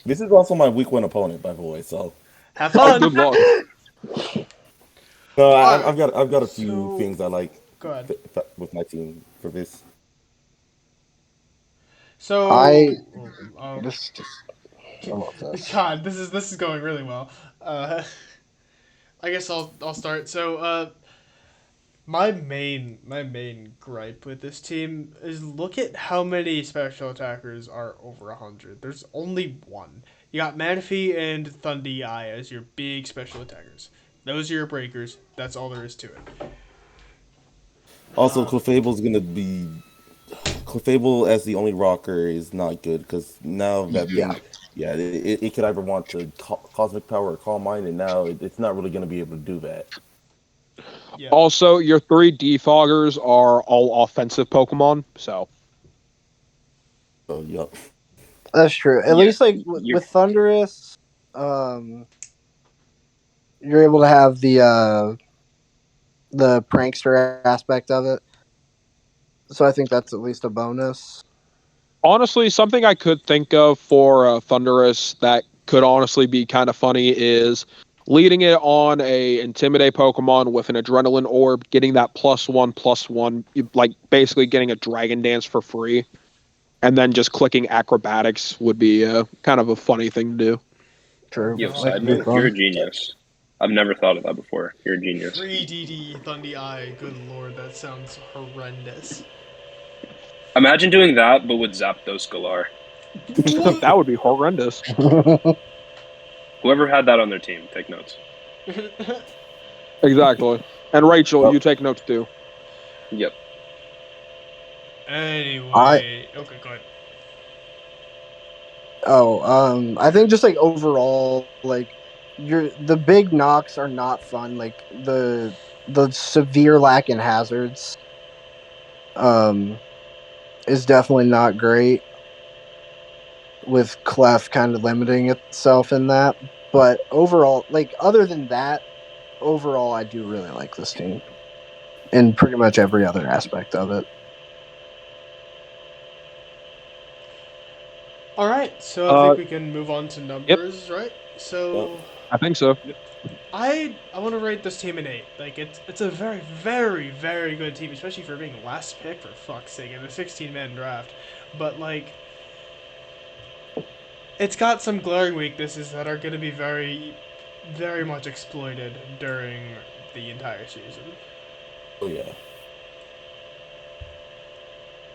[SPEAKER 3] This is also my week one opponent, by the way. So
[SPEAKER 1] Have
[SPEAKER 4] Oh,
[SPEAKER 1] fun.
[SPEAKER 4] good luck.
[SPEAKER 3] no,
[SPEAKER 1] All right.
[SPEAKER 3] I've got a few
[SPEAKER 1] So
[SPEAKER 3] things I like
[SPEAKER 1] go ahead.
[SPEAKER 3] with my team for this.
[SPEAKER 2] I
[SPEAKER 1] So oh,
[SPEAKER 2] this some of this.
[SPEAKER 1] God, this is going really well. Uh, I guess I'll start. So my main gripe with this team is look at how many special attackers are over 100. There's only one. You got Manaphy and Thundee Eye as your big special attackers. Those are your breakers. That's all there is to it.
[SPEAKER 3] Also, Clefable as the only rocker is not good because now that
[SPEAKER 2] Yeah.
[SPEAKER 3] thing, yeah, it could either want to cosmic power or calm mind, and now it's not really going to be able to do that.
[SPEAKER 1] Yeah.
[SPEAKER 4] Also, your 3 defoggers are all offensive Pokemon, so
[SPEAKER 3] So, yeah.
[SPEAKER 2] That's true. At
[SPEAKER 5] Yeah,
[SPEAKER 2] least like
[SPEAKER 5] you're
[SPEAKER 2] with Thunderous, you're able to have the prankster aspect of it. So I think that's at least a bonus.
[SPEAKER 4] honestly, something I could think of for Thunderous that could honestly be kind of funny is leading it on a Intimidate Pokemon with an Adrenaline Orb, getting that +1/+1, like basically getting a Dragon Dance for free, and then just clicking Acrobatics would be kind of a funny thing to do.
[SPEAKER 2] True.
[SPEAKER 5] you have
[SPEAKER 2] That
[SPEAKER 5] side
[SPEAKER 2] could be
[SPEAKER 5] note. You're
[SPEAKER 2] fun.
[SPEAKER 5] a genius. I've never thought of that before. You're a genius.
[SPEAKER 1] Free DD Thundy Eye. Good lord, that sounds horrendous.
[SPEAKER 5] Imagine doing that, but with Zapdos Galar.
[SPEAKER 1] What?
[SPEAKER 4] That would be horrendous.
[SPEAKER 5] Whoever had that on their team, take notes.
[SPEAKER 4] Exactly. And Rachel,
[SPEAKER 3] Well,
[SPEAKER 4] you take notes too.
[SPEAKER 5] Yep.
[SPEAKER 2] I
[SPEAKER 1] Anyway, okay, go ahead.
[SPEAKER 2] I think just like overall, like the big knocks are not fun. Like the severe lack in hazards, um, is definitely not great. With Clef kind of limiting itself in that, but overall, like other than that, overall, I do really like this team in pretty much every other aspect of it.
[SPEAKER 1] All right, so I
[SPEAKER 4] Uh,
[SPEAKER 1] think we can move on to
[SPEAKER 4] yep,
[SPEAKER 1] numbers, right?
[SPEAKER 3] yep.
[SPEAKER 1] So
[SPEAKER 4] I think so.
[SPEAKER 1] I want to rate this team an 8. Like it's a very very good team, especially for being last pick for fuck's sake in a 16-man draft. But like, it's got some glaring weaknesses that are going to be very much exploited during the entire season.
[SPEAKER 3] Oh yeah.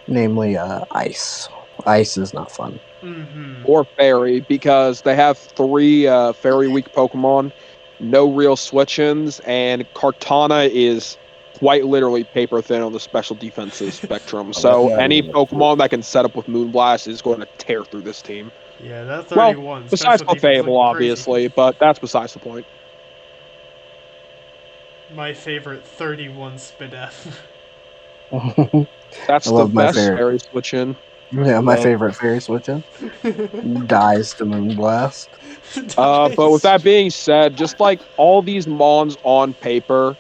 [SPEAKER 2] Namely, ice. Ice is not fun.
[SPEAKER 1] Mm-hmm.
[SPEAKER 4] Or Fairy, because they have 3 Fairy weak Pokemon, no real switch-ins, and Kartana is quite literally paper thin on the special defenses spectrum.
[SPEAKER 3] Oh, that's
[SPEAKER 4] So
[SPEAKER 3] not
[SPEAKER 4] any
[SPEAKER 3] even true.
[SPEAKER 4] Pokemon that can set up with Moonblast is going to tear through this team.
[SPEAKER 1] Yeah, that
[SPEAKER 4] Well,
[SPEAKER 1] 31
[SPEAKER 4] besides
[SPEAKER 1] special defense
[SPEAKER 4] Clefable,
[SPEAKER 1] looking crazy.
[SPEAKER 4] obviously, but that's besides the point.
[SPEAKER 1] My favorite 31 Spidef.
[SPEAKER 2] I
[SPEAKER 4] That's the
[SPEAKER 2] love my
[SPEAKER 4] best
[SPEAKER 2] favorite.
[SPEAKER 4] Fairy switch-in.
[SPEAKER 2] Yeah, my
[SPEAKER 3] Well,
[SPEAKER 2] favorite fairy switching dies to Moonblast.
[SPEAKER 4] But with
[SPEAKER 1] Dies.
[SPEAKER 4] that being said, just like all these Mons on paper,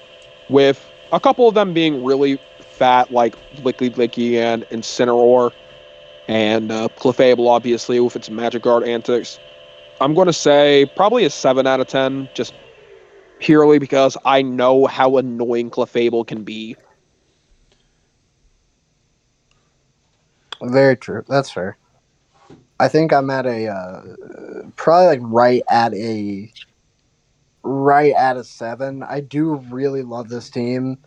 [SPEAKER 4] with a couple of them being really fat, like Licky Licky and Incineroar, and Clefable, obviously, with its Magic Guard antics, I'm going to say probably a 7 out of 10, just purely because I know how annoying Clefable can be.
[SPEAKER 2] Very true. That's fair. I think I'm at a probably like right at a 7. I do really love this team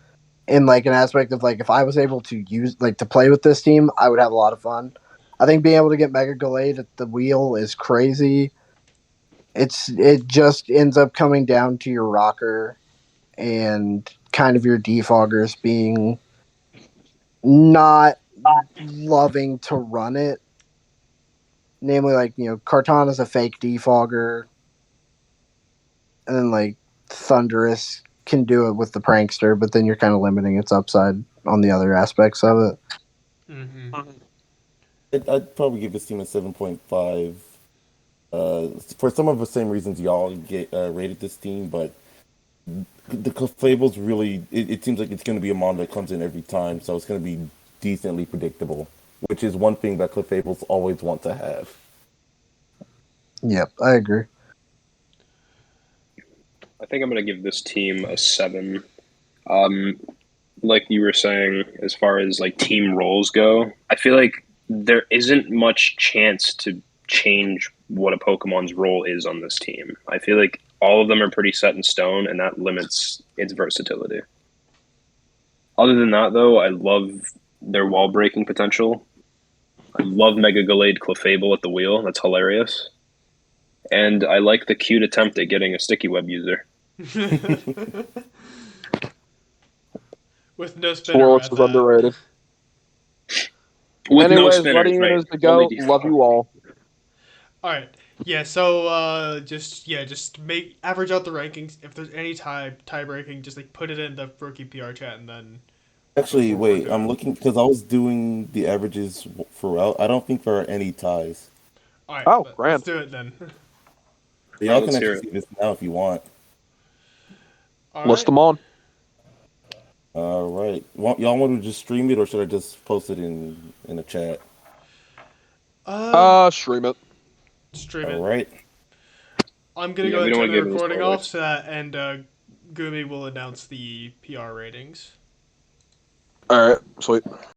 [SPEAKER 2] in like an aspect of like if I was able to use like to play with this team, I would have a lot of fun. I think being able to get Mega Gallade at the wheel is crazy. It just ends up coming down to your rocker and kind of your defoggers being not loving to run it. Namely, like Kartana's a fake defogger, and then like Thunderous can do it with the prankster, but then you're kind of limiting its upside on the other aspects of it.
[SPEAKER 1] Mm-hmm.
[SPEAKER 3] I'd probably give this team a 7.5. For some of the same reasons y'all rated this team, but the Clefable's really, it seems like it's going to be a mon that comes in every time, so it's going to be decently predictable, which is one thing that Clefables always want to have.
[SPEAKER 2] Yep, I agree.
[SPEAKER 5] I think I'm going to give this team a 7. Um, like you were saying, as far as like team roles go, I feel like there isn't much chance to change what a Pokemon's role is on this team. I feel like all of them are pretty set in stone, and that limits its versatility. Other than that, though, I love their wall breaking potential. I love Mega Gallade Clefable at the wheel. That's hilarious. And I like the cute attempt at getting a sticky web user.
[SPEAKER 1] With no spinner
[SPEAKER 4] Swirlix
[SPEAKER 1] at
[SPEAKER 4] is
[SPEAKER 1] that.
[SPEAKER 4] underrated.
[SPEAKER 5] With no
[SPEAKER 4] Anyways,
[SPEAKER 5] spinners,
[SPEAKER 4] letting it
[SPEAKER 5] right?
[SPEAKER 4] as to
[SPEAKER 5] Only
[SPEAKER 4] go. Love
[SPEAKER 5] default.
[SPEAKER 4] you all.
[SPEAKER 1] All right. Yeah. So just make average out the rankings. If there's any tie breaking, just like put it in the rookie PR chat, and then
[SPEAKER 3] Actually,
[SPEAKER 1] we'll work
[SPEAKER 3] wait,
[SPEAKER 1] it
[SPEAKER 3] I'm
[SPEAKER 1] out.
[SPEAKER 3] looking because I was doing the averages throughout. I don't think there are any ties.
[SPEAKER 1] All right.
[SPEAKER 4] Oh,
[SPEAKER 1] Let's
[SPEAKER 4] grand.
[SPEAKER 1] do it then.
[SPEAKER 5] All right,
[SPEAKER 3] Y'all can
[SPEAKER 5] let's
[SPEAKER 3] actually
[SPEAKER 5] hear it.
[SPEAKER 3] see this now if you want.
[SPEAKER 1] All
[SPEAKER 4] List
[SPEAKER 1] right.
[SPEAKER 4] them on.
[SPEAKER 3] All right. Y'all want to just stream it or should I just post it in the chat?
[SPEAKER 4] Stream it.
[SPEAKER 1] Stream
[SPEAKER 3] All
[SPEAKER 1] it.
[SPEAKER 3] right.
[SPEAKER 1] I'm gonna go
[SPEAKER 5] Yeah,
[SPEAKER 1] ahead
[SPEAKER 5] we
[SPEAKER 1] and
[SPEAKER 5] don't
[SPEAKER 1] turn
[SPEAKER 5] want
[SPEAKER 1] the
[SPEAKER 5] to give any
[SPEAKER 1] recording off,
[SPEAKER 5] spoilers.
[SPEAKER 1] so that and Gumi will announce the PR ratings.
[SPEAKER 4] All right, sweet.